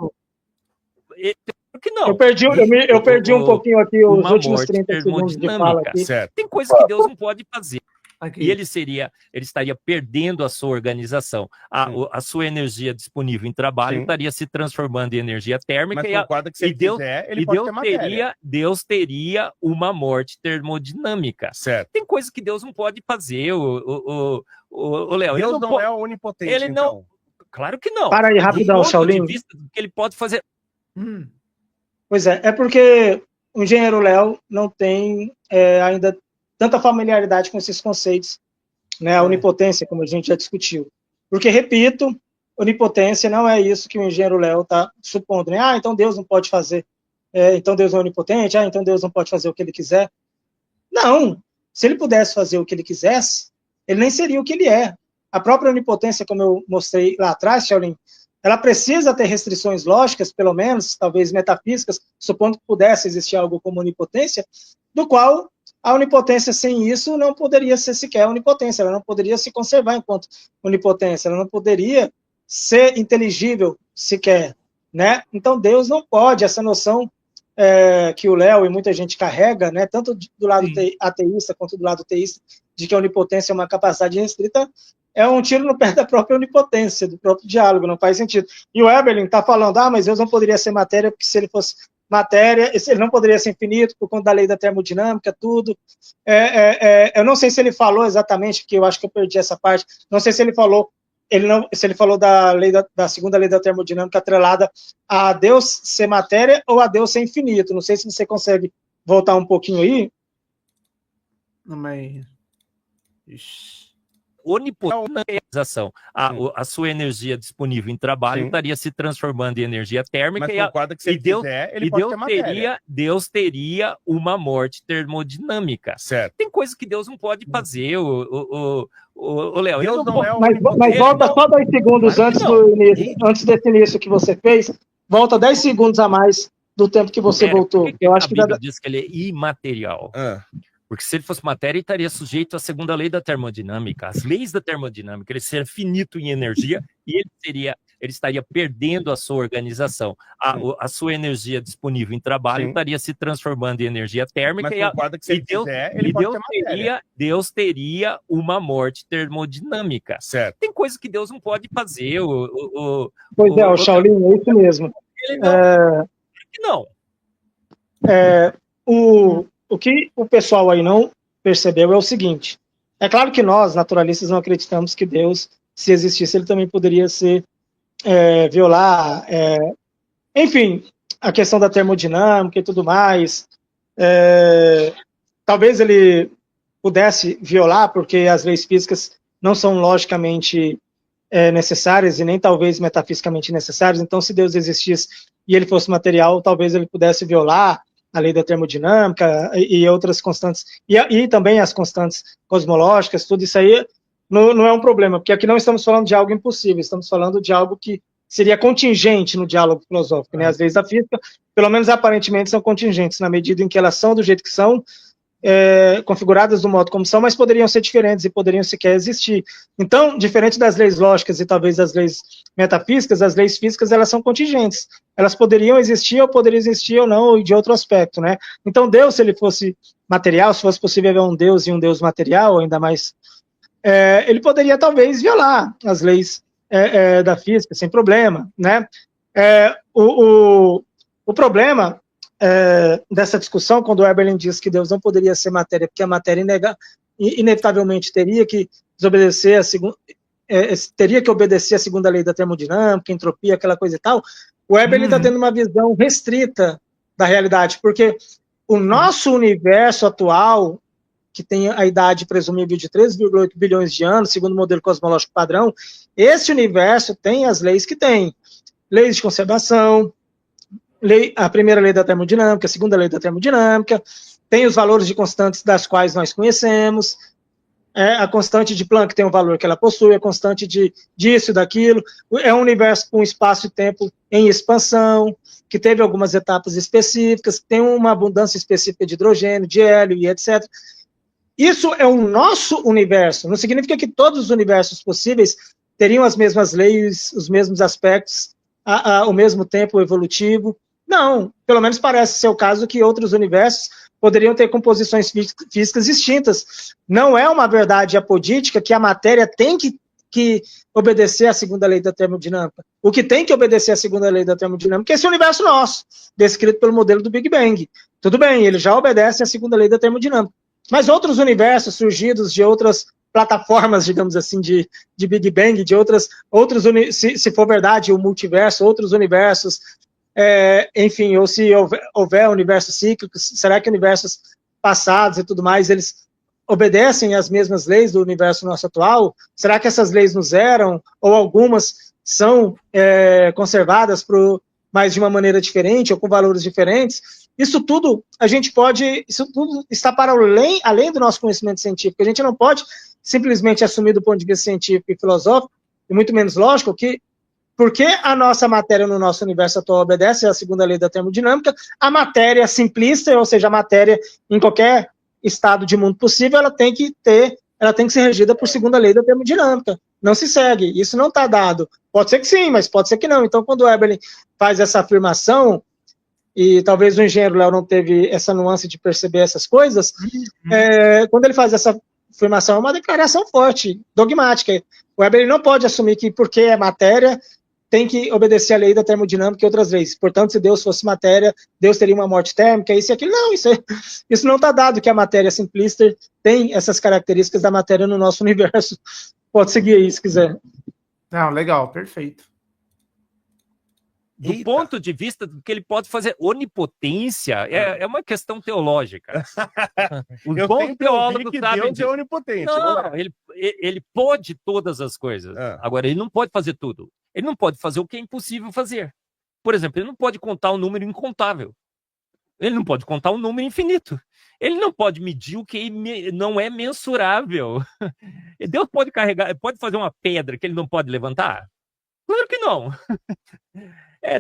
C: aí.
D: Que não.
C: Eu perdi um pouquinho aqui os últimos 30 segundos de fala aqui.
D: Certo. Tem coisas que Deus não pode fazer. Aqui. E ele estaria perdendo a sua organização. A sua energia disponível em trabalho estaria se transformando em energia térmica.
E: Mas concorda que se ele quiser, ele pode ter matéria.
D: Deus teria uma morte termodinâmica.
E: Certo.
D: Tem coisas que Deus não pode fazer, o Léo.
E: Deus não é onipotente,
D: ele
E: então.
D: Não. Claro que não.
C: Para aí, rapidão, Shaolin.
D: De vista do que ele pode fazer.
C: Pois é porque o engenheiro Léo não tem ainda tanta familiaridade com esses conceitos, né? A onipotência, como a gente já discutiu. Porque, repito, onipotência não é isso que o engenheiro Léo está supondo, né? Então Deus não pode fazer, então Deus é onipotente, então Deus não pode fazer o que ele quiser. Não, se ele pudesse fazer o que ele quisesse, ele nem seria o que ele é. A própria onipotência, como eu mostrei lá atrás, Shaolin, ela precisa ter restrições lógicas, pelo menos, talvez metafísicas, supondo que pudesse existir algo como onipotência, do qual a onipotência sem isso não poderia ser sequer onipotência, ela não poderia se conservar enquanto onipotência, ela não poderia ser inteligível sequer, né? Então Deus não pode, essa noção que o Léo e muita gente carrega, né, tanto do lado ateísta quanto do lado teísta, de que a onipotência é uma capacidade restrita, é um tiro no pé da própria onipotência, do próprio diálogo, não faz sentido. E o Eberlin está falando, mas Deus não poderia ser matéria, porque se ele fosse matéria, ele não poderia ser infinito por conta da lei da termodinâmica, tudo. Eu não sei se ele falou exatamente, porque eu acho que eu perdi essa parte, não sei se ele falou, se ele falou da lei da segunda lei da termodinâmica atrelada a Deus ser matéria ou a Deus ser infinito. Não sei se você consegue voltar um pouquinho aí.
B: Não, mas...
D: Onipotência, a sua energia disponível em trabalho estaria se transformando em energia térmica.
E: Mas concorda que se ele quiser, ele pode ter matéria.
D: Deus teria uma morte termodinâmica.
E: Certo.
D: Tem coisas que Deus não pode fazer, o Léo.
E: Deus não é
C: mas volta só 10 segundos antes desse início que você fez, volta 10 segundos a mais do tempo que você voltou. Eu acho que
D: a Bíblia diz que ele é imaterial. Porque se ele fosse matéria, ele estaria sujeito à segunda lei da termodinâmica. As leis da termodinâmica, ele ser finito em energia e ele ele estaria perdendo a sua organização. A sua energia disponível em trabalho
E: Sim.
D: estaria se transformando em energia térmica
E: Mas
D: e,
E: concorda que se ele quiser, ele pode ter matéria.
D: Deus teria uma morte termodinâmica.
E: Certo.
D: Tem coisas que Deus não pode fazer.
C: Pois é, o Shaolin, é isso mesmo.
D: Ele não.
C: O que o pessoal aí não percebeu é o seguinte: é claro que nós, naturalistas, não acreditamos que Deus, se existisse, ele também poderia violar, enfim, a questão da termodinâmica e tudo mais. Talvez ele pudesse violar, porque as leis físicas não são logicamente necessárias e nem talvez metafisicamente necessárias. Então, se Deus existisse e ele fosse material, talvez ele pudesse violar a lei da termodinâmica e outras constantes, e também as constantes cosmológicas. Tudo isso aí não é um problema, porque aqui não estamos falando de algo impossível, estamos falando de algo que seria contingente no diálogo filosófico, né? As leis da física, pelo menos aparentemente, são contingentes, na medida em que elas são do jeito que são, configuradas do modo como são, mas poderiam ser diferentes e poderiam sequer existir. Então, diferente das leis lógicas e talvez das leis metafísicas, as leis físicas, elas são contingentes. Elas poderiam existir ou não, ou de outro aspecto, né? Então, Deus, se ele fosse material, se fosse possível haver um Deus e um Deus material, ainda mais, ele poderia talvez violar as leis da física, sem problema, né? O problema dessa discussão, quando o Eberlin diz que Deus não poderia ser matéria, porque a matéria inevitavelmente teria que desobedecer teria que obedecer a segunda lei da termodinâmica, entropia, aquela coisa e tal. O Eberlin está tendo uma visão restrita da realidade, porque o nosso universo atual, que tem a idade presumível de 13,8 bilhões de anos, segundo o modelo cosmológico padrão, esse universo tem as leis que tem. Leis de conservação, a primeira lei da termodinâmica, a segunda lei da termodinâmica, tem os valores de constantes das quais nós conhecemos, a constante de Planck tem o valor que ela possui, a constante disso, daquilo, é um universo com espaço e tempo em expansão, que teve algumas etapas específicas, tem uma abundância específica de hidrogênio, de hélio e etc. Isso é o nosso universo, não significa que todos os universos possíveis teriam as mesmas leis, os mesmos aspectos, o mesmo tempo evolutivo. Não, pelo menos parece ser o caso que outros universos poderiam ter composições físicas distintas. Não é uma verdade apodítica que a matéria tem que obedecer à segunda lei da termodinâmica. O que tem que obedecer à segunda lei da termodinâmica é esse universo nosso, descrito pelo modelo do Big Bang. Tudo bem, ele já obedece à segunda lei da termodinâmica. Mas outros universos surgidos de outras plataformas, digamos assim, de Big Bang, de outros se for verdade, o multiverso, outros universos, enfim, ou se houver universos cíclicos, será que universos passados e tudo mais, eles obedecem às mesmas leis do universo nosso atual? Será que essas leis nos eram, ou algumas são conservadas mas de uma maneira diferente, ou com valores diferentes? Isso tudo está para além do nosso conhecimento científico. A gente não pode simplesmente assumir do ponto de vista científico e filosófico, e muito menos lógico, que porque a nossa matéria no nosso universo atual obedece à segunda lei da termodinâmica, a matéria simplista, ou seja, a matéria em qualquer estado de mundo possível, ela tem que ser regida por segunda lei da termodinâmica. Não se segue, isso não está dado. Pode ser que sim, mas pode ser que não. Então, quando o Eberlin faz essa afirmação, e talvez o engenheiro Léo não teve essa nuance de perceber essas coisas, quando ele faz essa afirmação, é uma declaração forte, dogmática. O Eberlin não pode assumir que porque é matéria, tem que obedecer à lei da termodinâmica e outras leis. Portanto, se Deus fosse matéria, Deus teria uma morte térmica, isso e aquilo. Não, isso não está dado, que a matéria simplista tem essas características da matéria no nosso universo. Pode seguir aí, se quiser.
B: Não, legal, perfeito.
D: Do ponto de vista do que ele pode fazer, onipotência é uma questão teológica. Os bons teólogos sabem
E: Deus
D: disso.
E: é onipotente.
D: Não, ele pode todas as coisas. Agora, ele não pode fazer tudo. Ele não pode fazer o que é impossível fazer. Por exemplo, ele não pode contar um número incontável. Ele não pode contar um número infinito. Ele não pode medir o que não é mensurável. Deus pode fazer uma pedra que ele não pode levantar? Claro que não.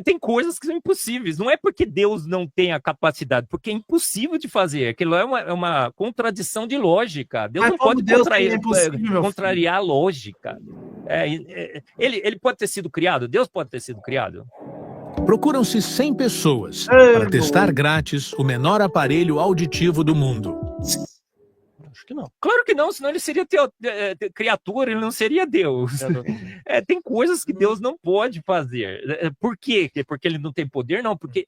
D: Tem coisas que são impossíveis. Não é porque Deus não tem a capacidade, porque é impossível de fazer. Aquilo é uma contradição de lógica. Deus
B: Mas
D: não
B: como
D: pode
B: Deus é impossível, meu
D: contrariar a lógica. Ele pode ter sido criado? Deus pode ter sido criado?
G: Procuram-se 100 pessoas
B: Ei,
G: para testar
B: boy.
G: grátis o menor aparelho auditivo do mundo.
E: Acho que não.
D: Claro que não, senão ele seria criatura, ele não seria Deus. Tem coisas que Deus não pode fazer. Por quê? Porque ele não tem poder? Não, porque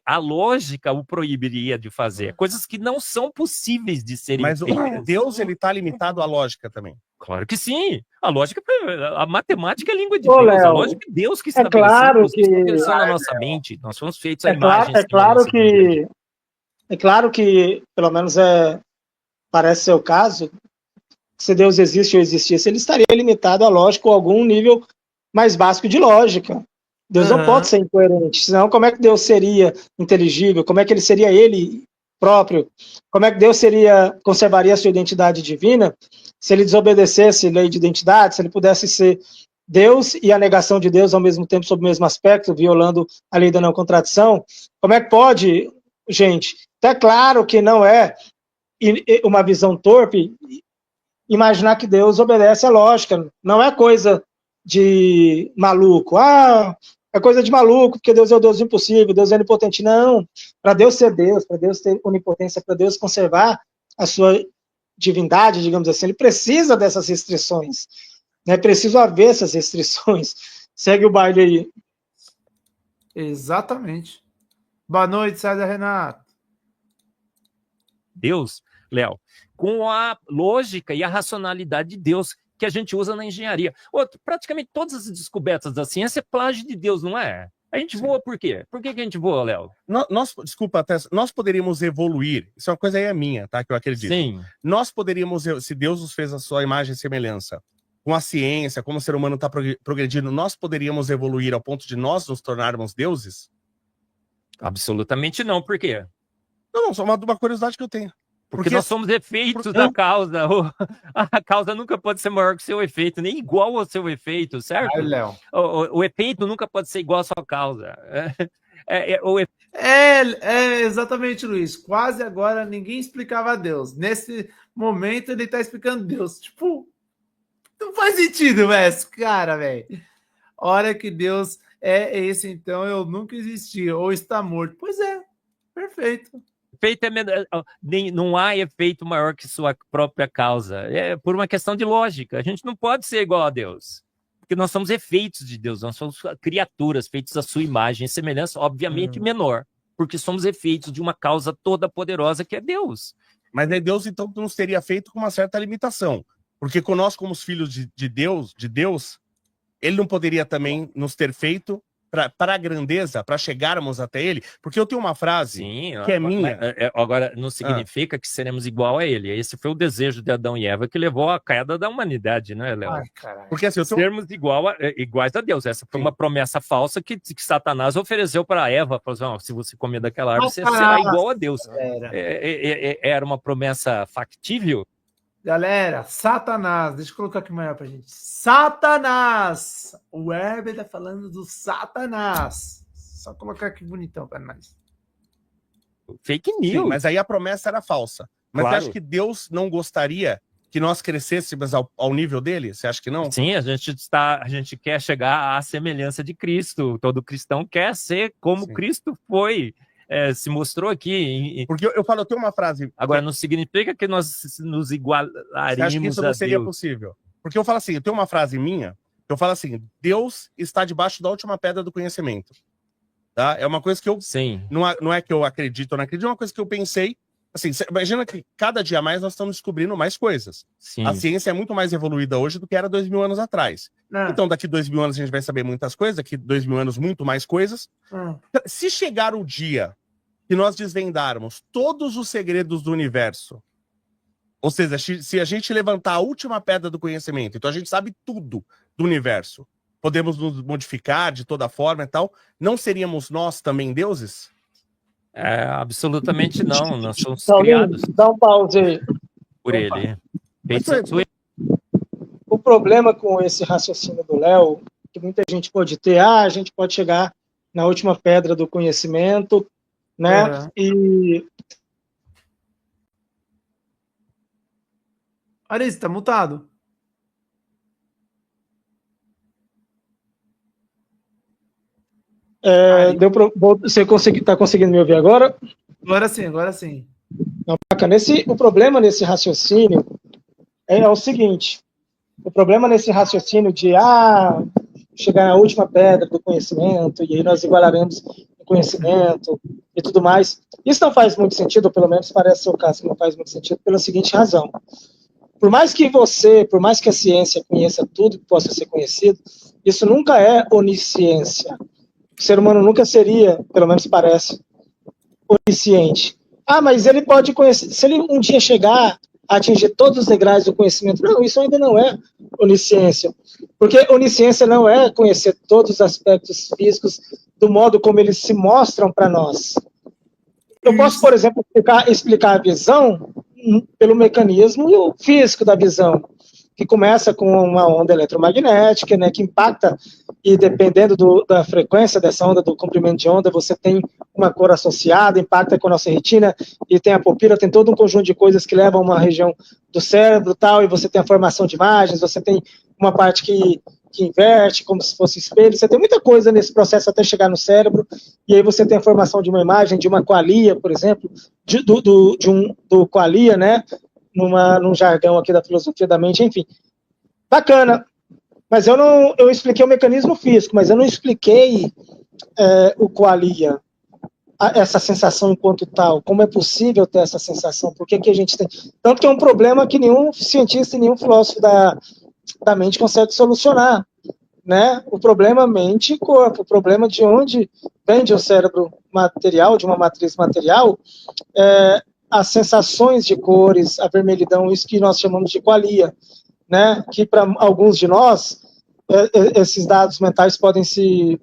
D: a lógica o proibiria de fazer. Coisas que não são possíveis de serem
E: Mas
D: feitas.
E: Deus, ele tá limitado à lógica também.
D: Claro que sim. A lógica, a matemática é a língua de
C: Ô,
D: Deus. A
C: Léo,
D: lógica é Deus que
C: é
D: estabeleceu.
C: claro
D: Deus que
C: que-
D: estabeleceu na nossa mente. Nós fomos feitos a
C: É claro,
D: imagem.
C: é claro que, pelo menos parece ser o caso, se Deus existe ou existisse, ele estaria limitado à lógica ou algum nível mais básico de lógica. Deus não pode ser incoerente, senão como é que Deus seria inteligível? Como é que ele seria ele próprio? Como é que Deus conservaria a sua identidade divina se ele desobedecesse a lei de identidade, se ele pudesse ser Deus e a negação de Deus ao mesmo tempo sob o mesmo aspecto, violando a lei da não contradição? Como é que pode, gente? Então é claro que não é uma visão torpe imaginar que Deus obedece à lógica. Não é coisa de maluco. É coisa de maluco, porque Deus é o Deus do impossível, Deus é onipotente. Não. Para Deus ser Deus, para Deus ter onipotência, para Deus conservar a sua divindade, digamos assim, ele precisa dessas restrições. É preciso haver essas restrições. Segue o baile aí.
B: Exatamente. Boa noite, César Renato.
D: Deus, Léo, com a lógica e a racionalidade de Deus que a gente usa na engenharia. Praticamente todas as descobertas da ciência é plágio de Deus, não é? A gente voa por quê? Por que a gente voa, Léo?
E: Desculpa, Tess, nós poderíamos evoluir. Isso é uma coisa aí minha, tá? Que eu acredito.
D: Sim.
E: Nós poderíamos, se Deus nos fez a sua imagem e semelhança, com a ciência, como o ser humano está progredindo, nós poderíamos evoluir ao ponto de nós nos tornarmos deuses?
D: Absolutamente não. Por quê?
E: Não, só uma curiosidade que eu tenho.
D: Porque nós somos efeitos da causa. A causa nunca pode ser maior que o seu efeito, nem igual ao seu efeito, certo?
B: Ai, Léo.
D: O efeito nunca pode ser igual à sua causa.
B: Exatamente, Luiz. Quase agora ninguém explicava Deus. Nesse momento ele tá explicando Deus. Tipo, não faz sentido, velho. Cara, velho. Hora que Deus é esse, então eu nunca existi. Ou está morto. Pois é, perfeito.
D: Efeito não há efeito maior que sua própria causa. É por uma questão de lógica. A gente não pode ser igual a Deus. Porque nós somos efeitos de Deus. Nós somos criaturas feitas à sua imagem e semelhança, obviamente menor. Porque somos efeitos de uma causa toda poderosa que é Deus.
E: Mas é Deus, então, que nos teria feito com uma certa limitação. Porque com nós, como os filhos de Deus, ele não poderia também nos ter feito para a grandeza, para chegarmos até ele, porque eu tenho uma frase que é minha.
D: Agora, não significa que seremos igual a ele. Esse foi o desejo de Adão e Eva que levou à queda da humanidade, né, Léo?
E: Porque assim,
D: sermos iguais a Deus. Essa foi uma promessa falsa que Satanás ofereceu para Eva. Falou assim, se você comer daquela árvore, você será igual a Deus. Era uma promessa factível?
B: Galera, Satanás, deixa eu colocar aqui maior pra gente. Satanás! O Herbert tá falando do Satanás. Só colocar aqui bonitão para nós.
D: Fake news.
E: Sim, mas aí a promessa era falsa. Mas
D: Claro.
E: você acha que Deus não gostaria que nós crescêssemos ao nível dele? Você acha que não?
D: Sim, a gente quer chegar à semelhança de Cristo. Todo cristão quer ser como Cristo foi. Se mostrou aqui.
E: Porque eu tenho uma frase.
D: Agora, não significa que nós nos igualaríamos
E: Você acha que isso não seria possível? Porque eu falo assim, eu tenho uma frase minha, eu falo assim, Deus está debaixo da última pedra do conhecimento. Tá? É uma coisa que eu...
D: Sim.
E: Não é que eu acredito ou não acredito, é uma coisa que eu pensei. Assim, imagina que cada dia mais nós estamos descobrindo mais coisas.
D: Sim.
E: A ciência é muito mais evoluída hoje do que era 2000 anos atrás. Então, daqui 2000 anos a gente vai saber muitas coisas, daqui 2000 anos muito mais coisas. Se chegar o dia que nós desvendarmos todos os segredos do universo, ou seja, se a gente levantar a última pedra do conhecimento, então a gente sabe tudo do universo, podemos nos modificar de toda forma e tal, não seríamos nós também deuses?
D: Absolutamente não, nós somos
C: Paulinho,
D: criados
C: dá um pause aí.
D: por ele.
C: O problema com esse raciocínio do Léo que muita gente pode ter. A gente pode chegar na última pedra do conhecimento, né?
B: Aham.
C: E
B: Aris, tá mutado.
C: você está conseguindo me ouvir agora?
B: Agora sim, agora sim.
C: Não, bacana. O problema nesse raciocínio é o seguinte: o problema nesse raciocínio de chegar na última pedra do conhecimento, e aí nós igualaremos o conhecimento e tudo mais, isso não faz muito sentido, ou pelo menos parece ser o caso que não faz muito sentido, pela seguinte razão. Por mais que a ciência conheça tudo que possa ser conhecido, isso nunca é onisciência. O ser humano nunca seria, pelo menos parece, onisciente. Mas ele pode conhecer, se ele um dia chegar a atingir todos os degraus do conhecimento, não, isso ainda não é onisciência. Porque onisciência não é conhecer todos os aspectos físicos do modo como eles se mostram para nós. Eu posso, por exemplo, explicar a visão pelo mecanismo físico da visão, que começa com uma onda eletromagnética, né, que impacta, e dependendo da frequência dessa onda, do comprimento de onda, você tem uma cor associada, impacta com a nossa retina, e tem a pupila, tem todo um conjunto de coisas que levam a uma região do cérebro, tal, e você tem a formação de imagens, você tem uma parte que inverte, como se fosse espelho, você tem muita coisa nesse processo até chegar no cérebro, e aí você tem a formação de uma imagem, de uma qualia, por exemplo, do qualia, né, num jargão aqui da filosofia da mente, enfim. Bacana. Mas eu expliquei o mecanismo físico, mas eu não expliquei o qualia, essa sensação enquanto tal, como é possível ter essa sensação, por que a gente tem... Tanto que é um problema que nenhum cientista e nenhum filósofo da mente consegue solucionar, né? O problema mente e corpo, o problema de onde vem de um cérebro material, de uma matriz material, as sensações de cores, a vermelhidão, isso que nós chamamos de qualia, né? Que para alguns de nós, esses dados mentais podem se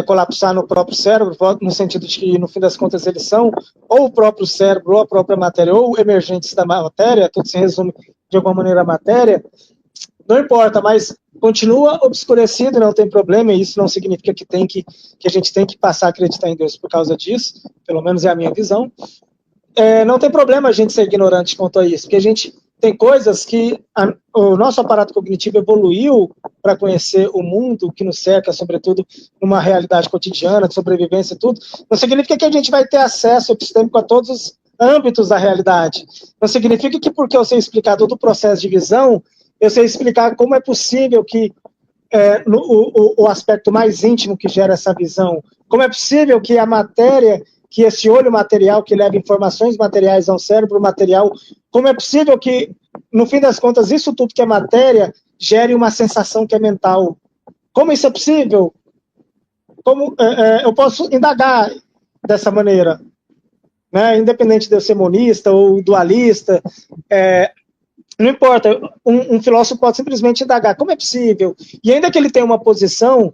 C: colapsar no próprio cérebro, no sentido de que, no fim das contas, eles são ou o próprio cérebro, ou a própria matéria, ou emergentes da matéria, tudo se resume de alguma maneira à matéria, não importa, mas continua obscurecido, não tem problema, e isso não significa que a gente tem que passar a acreditar em Deus por causa disso, pelo menos é a minha visão. Não tem problema a gente ser ignorante quanto a isso, porque a gente tem coisas que o nosso aparato cognitivo evoluiu para conhecer o mundo que nos cerca, sobretudo numa realidade cotidiana, de sobrevivência e tudo. Não significa que a gente vai ter acesso epistêmico a todos os âmbitos da realidade. Não significa que porque eu sei explicar todo o processo de visão, eu sei explicar como é possível que o aspecto mais íntimo que gera essa visão, como é possível que a matéria, que esse olho material que leva informações materiais ao cérebro material, como é possível que, no fim das contas, isso tudo que é matéria gere uma sensação que é mental? Como isso é possível? Como eu posso indagar dessa maneira, né? Independente de eu ser monista ou dualista, não importa, um filósofo pode simplesmente indagar como é possível, e ainda que ele tenha uma posição,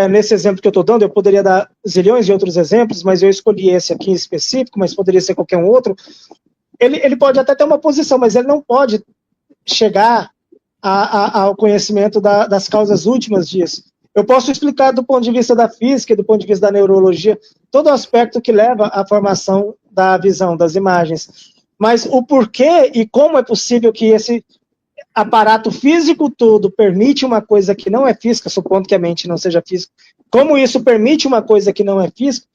C: nesse exemplo que eu estou dando, eu poderia dar zilhões de outros exemplos, mas eu escolhi esse aqui em específico, mas poderia ser qualquer um outro, ele pode até ter uma posição, mas ele não pode chegar ao conhecimento das causas últimas disso. Eu posso explicar do ponto de vista da física, do ponto de vista da neurologia, todo o aspecto que leva à formação da visão, das imagens, mas o porquê e como é possível que esse aparato físico todo permite uma coisa que não é física, supondo que a mente não seja física, como isso permite uma coisa que não é física,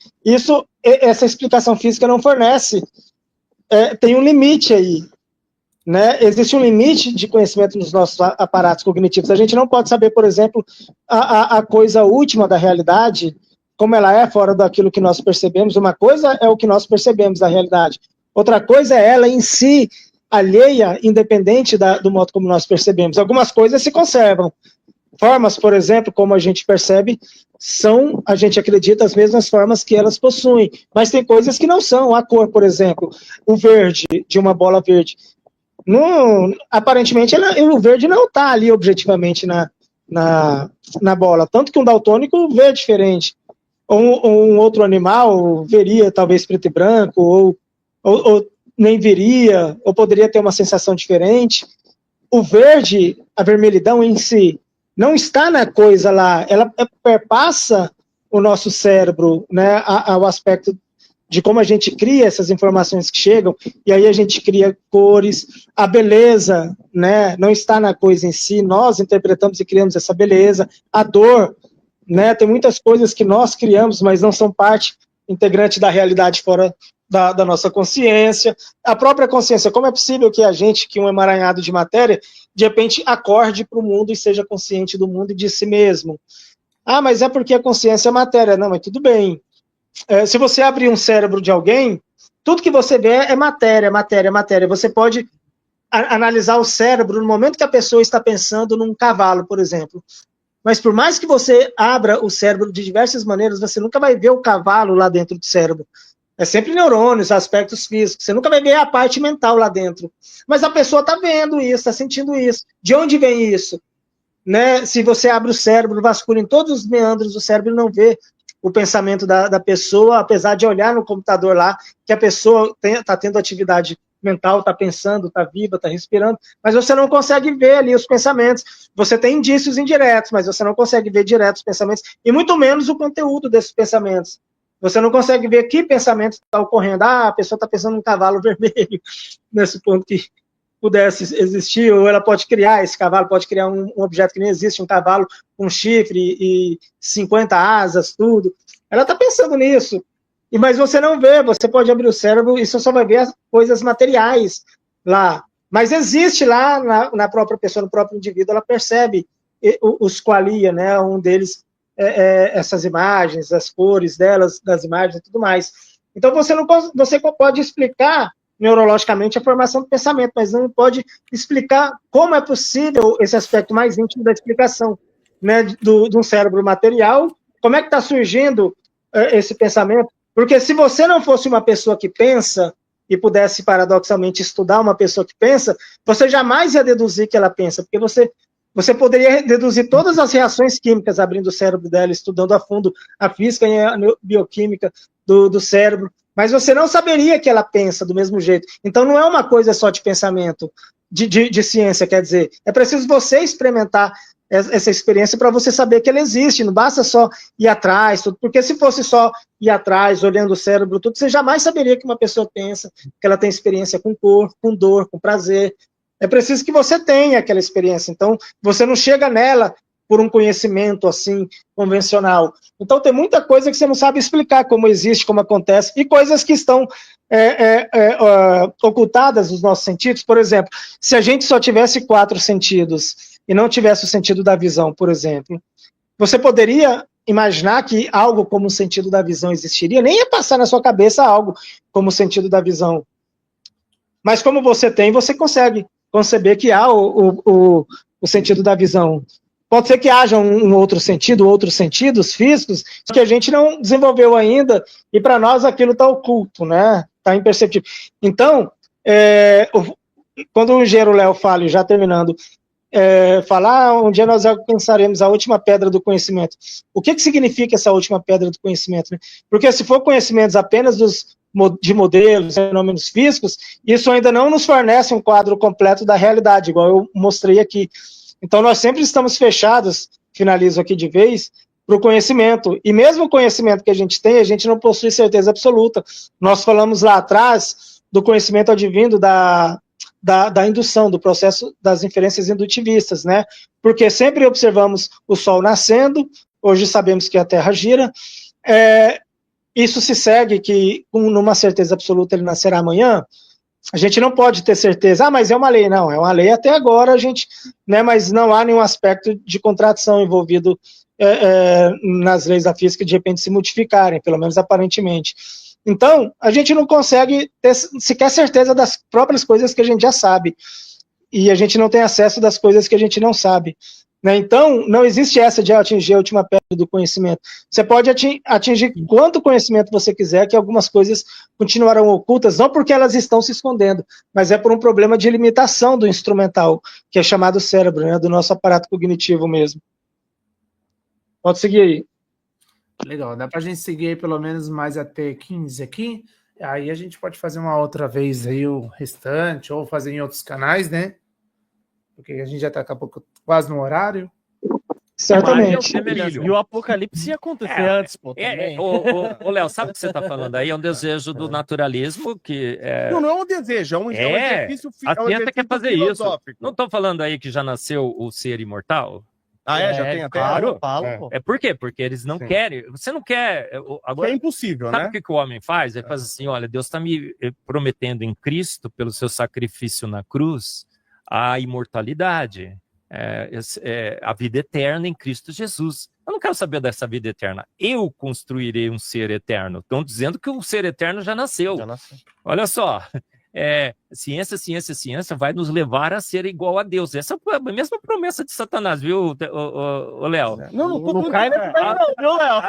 C: essa explicação física não fornece. Tem um limite aí, né? Existe um limite de conhecimento nos nossos aparatos cognitivos. A gente não pode saber, por exemplo, a coisa última da realidade, como ela é fora daquilo que nós percebemos. Uma coisa é o que nós percebemos da realidade, outra coisa é ela em si, alheia, independente do modo como nós percebemos. Algumas coisas se conservam. Formas, por exemplo, como a gente percebe, são, a gente acredita, as mesmas formas que elas possuem. Mas tem coisas que não são. A cor, por exemplo, o verde de uma bola verde. Aparentemente, o verde não está ali objetivamente na bola. Tanto que um daltônico vê diferente. Ou um outro animal veria talvez preto e branco, ou nem viria, ou poderia ter uma sensação diferente. O verde, a vermelhidão em si, não está na coisa lá, ela perpassa o nosso cérebro, né, ao aspecto de como a gente cria essas informações que chegam, e aí a gente cria cores, a beleza, né, não está na coisa em si, nós interpretamos e criamos essa beleza, a dor, né, tem muitas coisas que nós criamos, mas não são parte integrante da realidade fora da nossa consciência, a própria consciência, como é possível que a gente, que um emaranhado de matéria, de repente acorde para o mundo e seja consciente do mundo e de si mesmo? Ah, mas é porque a consciência é matéria. Não, mas tudo bem. Se você abrir um cérebro de alguém, tudo que você vê é matéria, matéria, matéria. Você pode analisar o cérebro no momento que a pessoa está pensando num cavalo, por exemplo. Mas por mais que você abra o cérebro de diversas maneiras, você nunca vai ver o cavalo lá dentro do cérebro. É sempre neurônios, aspectos físicos. Você nunca vai ver a parte mental lá dentro. Mas a pessoa está vendo isso, está sentindo isso. De onde vem isso? Né? Se você abre o cérebro, vasculha em todos os meandros do cérebro e não vê o pensamento da pessoa, apesar de olhar no computador lá, que a pessoa está tendo atividade mental, está pensando, está viva, está respirando, mas você não consegue ver ali os pensamentos. Você tem indícios indiretos, mas você não consegue ver direto os pensamentos, e muito menos o conteúdo desses pensamentos. Você não consegue ver que pensamento está ocorrendo. Ah, a pessoa está pensando num cavalo vermelho, nesse ponto que pudesse existir, ou ela pode criar, esse cavalo pode criar um objeto que nem existe, um cavalo com chifre e 50 asas, tudo. Ela está pensando nisso. Mas você não vê, você pode abrir o cérebro e você só vai ver as coisas materiais lá. Mas existe lá na própria pessoa, no próprio indivíduo, ela percebe os qualia, né? Um deles essas imagens, as cores delas, das imagens e tudo mais. Então você pode explicar neurologicamente a formação do pensamento, mas não pode explicar como é possível esse aspecto mais íntimo da explicação, né, de um cérebro material, como é que está surgindo esse pensamento, porque se você não fosse uma pessoa que pensa e pudesse paradoxalmente estudar uma pessoa que pensa, você jamais ia deduzir que ela pensa, porque você poderia deduzir todas as reações químicas abrindo o cérebro dela, estudando a fundo a física e a bioquímica do cérebro, mas você não saberia que ela pensa do mesmo jeito. Então não é uma coisa só de pensamento, de ciência, quer dizer, é preciso você experimentar essa experiência para você saber que ela existe, não basta só ir atrás, tudo, porque se fosse só ir atrás, olhando o cérebro, tudo, você jamais saberia que uma pessoa pensa, que ela tem experiência com cor, com dor, com prazer. É preciso que você tenha aquela experiência, então você não chega nela por um conhecimento assim, convencional. Então tem muita coisa que você não sabe explicar como existe, como acontece, e coisas que estão ocultadas nos nossos sentidos. Por exemplo, se a gente só tivesse 4 sentidos e não tivesse o sentido da visão, por exemplo, você poderia imaginar que algo como o sentido da visão existiria? Nem ia passar na sua cabeça algo como o sentido da visão. Mas como você tem, você consegue conceber que há o sentido da visão. Pode ser que haja um outro sentido, outros sentidos físicos, que a gente não desenvolveu ainda, e para nós aquilo está oculto, né? Está imperceptível. Então, quando o engenheiro Léo fala, já terminando, falar um dia nós alcançaremos a última pedra do conhecimento. O que significa essa última pedra do conhecimento? Né? Porque se for conhecimentos apenas de modelos, fenômenos físicos, isso ainda não nos fornece um quadro completo da realidade, igual eu mostrei aqui. Então nós sempre estamos fechados, finalizo aqui de vez, para o conhecimento. E mesmo o conhecimento que a gente não possui certeza absoluta. Nós falamos lá atrás do conhecimento advindo da indução, do processo das inferências indutivistas, né? Porque sempre observamos o Sol nascendo, hoje sabemos que a Terra gira, isso se segue que, numa certeza absoluta, ele nascerá amanhã. A gente não pode ter certeza, mas é uma lei. Não, é uma lei até agora, né, mas não há nenhum aspecto de contradição envolvido nas leis da física de repente se modificarem, pelo menos aparentemente. Então, a gente não consegue ter sequer certeza das próprias coisas que a gente já sabe. E a gente não tem acesso das coisas que a gente não sabe. Né? Então, não existe essa de atingir a última pedra do conhecimento. Você pode atingir quanto conhecimento você quiser, que algumas coisas continuarão ocultas, não porque elas estão se escondendo, mas é por um problema de limitação do instrumental, que é chamado cérebro, né? Do nosso aparato cognitivo mesmo. Pode seguir aí.
B: Legal, dá pra gente seguir aí pelo menos mais até 15 aqui, aí a gente pode fazer uma outra vez aí o restante, ou fazer em outros canais, né? Porque a gente já tá daqui a pouco quase no horário.
C: Certamente.
D: E
H: o apocalipse ia acontecer antes, pô, também.
D: Ô, Léo, sabe o que você está falando aí? É um desejo do naturalismo que...
E: Não é um desejo, é um exercício
D: a ciência quer fazer isso.
E: filosófico.
D: Não estou falando aí que já nasceu o ser imortal?
E: Já tem até?
H: Claro, pô.
D: Por quê? Porque eles não querem. Você não quer. Agora,
E: é impossível,
D: sabe
E: né?
D: o que o homem faz? Ele faz assim: olha, Deus está me prometendo em Cristo, pelo seu sacrifício na cruz, a imortalidade, a vida eterna em Cristo Jesus. Eu não quero saber dessa vida eterna. Eu construirei um ser eterno. Estão dizendo que o ser eterno já nasceu. Olha só. Ciência vai nos levar a ser igual a Deus. Essa é a mesma promessa de Satanás, viu, Léo?
H: Não cai nessa daí não, viu, Léo?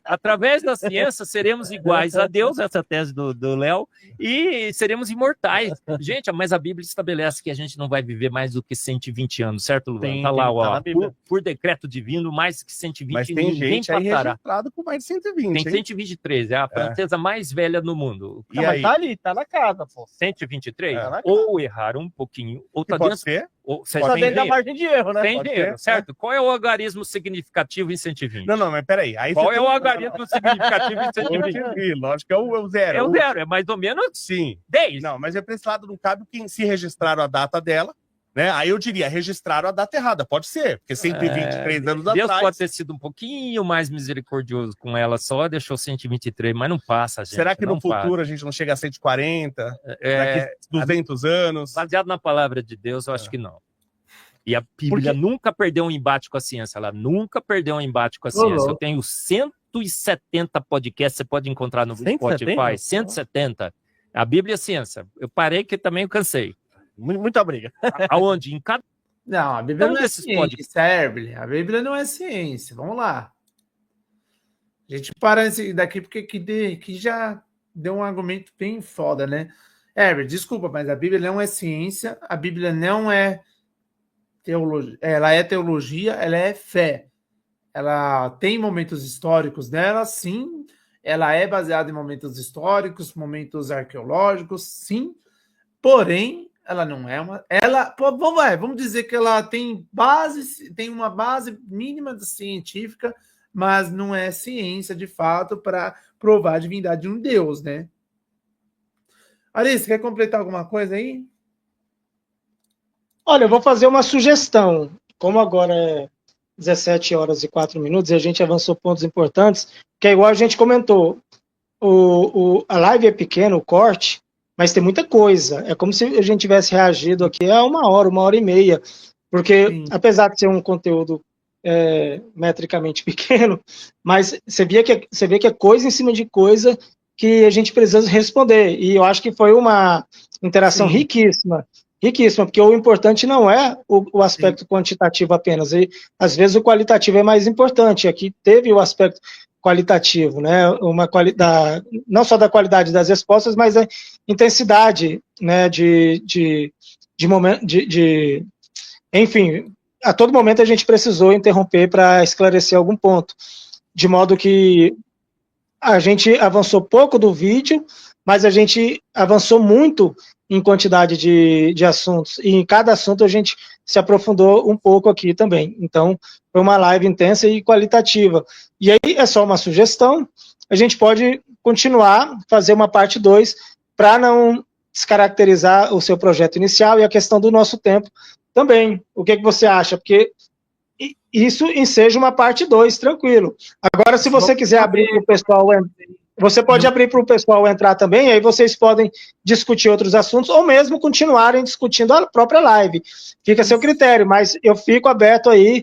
D: Através da ciência, seremos iguais a Deus, essa é a tese do Léo, e seremos imortais. Gente, mas a Bíblia estabelece que a gente não vai viver mais do que 120 anos, certo, Luan? Tá lá, ó, por decreto divino, mais que 120,
E: mas tem gente aí registrado com mais de 120.
D: Tem 123, é a francesa mais velha no mundo.
H: E aí? Mas tá ali, tá na casa, pô.
D: 123? Ou erraram um pouquinho, ou tá
E: pode
D: dentro...
E: ser?
H: Tá dentro da margem de erro, né?
D: Tem dinheiro, certo? Qual é o algarismo significativo em 120?
E: Não, mas peraí. Aí
D: qual é o algarismo significativo em 120?
E: Lógico que é o zero.
D: É o zero, é mais ou menos
E: sim.
D: 10.
E: Não, mas pra esse lado não cabe quem se registraram a data dela, né? Aí eu diria, registraram a data errada. Pode ser, porque 123 anos
D: Deus
E: atrás...
D: pode ter sido um pouquinho mais misericordioso com ela só, deixou 123, mas não passa, gente.
E: Será que no futuro a gente não chega a 140? Daqui 200 anos?
D: Baseado na palavra de Deus, eu acho que não. E a Bíblia nunca perdeu um embate com a ciência. Ela nunca perdeu um embate com a ciência. Eu tenho 170 podcasts, você pode encontrar no Spotify. 170. A Bíblia é ciência. Eu parei que também eu cansei.
H: Muita briga.
D: Aonde? Em cada...
B: Não, a Bíblia não é ciência, a Bíblia não é ciência. Vamos lá. A gente para esse daqui porque que já deu um argumento bem foda, né? Herbert, desculpa, mas a Bíblia não é ciência, a Bíblia não é teologia. Ela é teologia, ela é fé. Ela tem momentos históricos nela, sim. Ela é baseada em momentos históricos, momentos arqueológicos, sim. Porém, ela não é uma... vamos dizer que ela tem uma base mínima científica, mas não é ciência, de fato, para provar a divindade de um Deus, né? Ari, você quer completar alguma coisa aí?
C: Olha, eu vou fazer uma sugestão. Como agora é 17 horas e 4 minutos e a gente avançou pontos importantes, que é igual a gente comentou, a live é pequena, o corte, mas tem muita coisa. É como se a gente tivesse reagido aqui a 1 hora e meia, porque apesar de ser um conteúdo metricamente pequeno, mas você vê que é coisa em cima de coisa que a gente precisa responder. E eu acho que foi uma interação riquíssima, porque o importante não é o aspecto quantitativo apenas. E, às vezes o qualitativo é mais importante. Aqui teve o aspecto qualitativo, né? Uma qualidade, não só da qualidade das respostas, mas a intensidade, né? Enfim, a todo momento a gente precisou interromper para esclarecer algum ponto, de modo que a gente avançou pouco do vídeo, mas a gente avançou muito em quantidade de assuntos, e em cada assunto a gente se aprofundou um pouco aqui também. Então, foi uma live intensa e qualitativa. E aí, é só uma sugestão, a gente pode continuar, fazer uma parte 2, para não descaracterizar o seu projeto inicial e a questão do nosso tempo também. O que você acha? Porque isso enseja uma parte 2, tranquilo. Agora, se você quiser abrir para o pessoal... Você pode abrir para o pessoal entrar também, aí vocês podem discutir outros assuntos, ou mesmo continuarem discutindo a própria live. Fica a seu critério, mas eu fico aberto aí,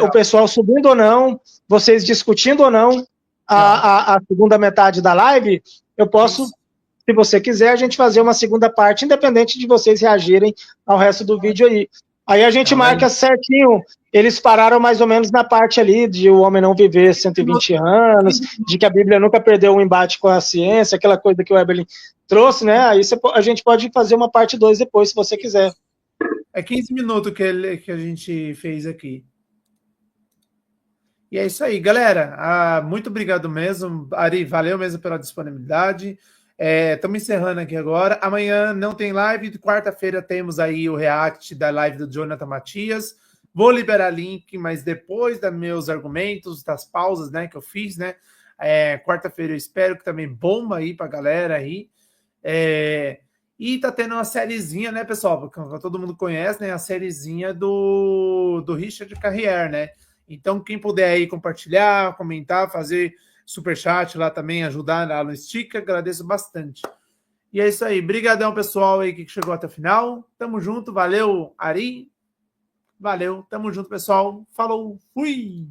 C: o pessoal subindo ou não, vocês discutindo ou não a segunda metade da live, eu posso, se você quiser, a gente fazer uma segunda parte, independente de vocês reagirem ao resto do vídeo aí. Aí a gente marca certinho, eles pararam mais ou menos na parte ali de o homem não viver 120 anos, de que a Bíblia nunca perdeu um embate com a ciência, aquela coisa que o Eberlin trouxe, né? Aí a gente pode fazer uma parte 2 depois, se você quiser.
B: É 15 minutos que a gente fez aqui. E é isso aí, galera. Muito obrigado mesmo. Ari, valeu mesmo pela disponibilidade. Estamos encerrando aqui agora. Amanhã não tem live. Quarta-feira temos aí o react da live do Jonathan Matias. Vou liberar link, mas depois dos meus argumentos, das pausas, né, que eu fiz, né? Quarta-feira eu espero que também bomba aí pra galera aí. E tá tendo uma sériezinha, né, pessoal? Porque todo mundo conhece, né? A sériezinha do Richard Carrier, né? Então, quem puder aí compartilhar, comentar, fazer superchat lá também, ajudar lá no Sticker, agradeço bastante. E é isso aí. Brigadão, pessoal, aí que chegou até o final. Tamo junto. Valeu, Ari. Valeu. Tamo junto, pessoal. Falou. Fui.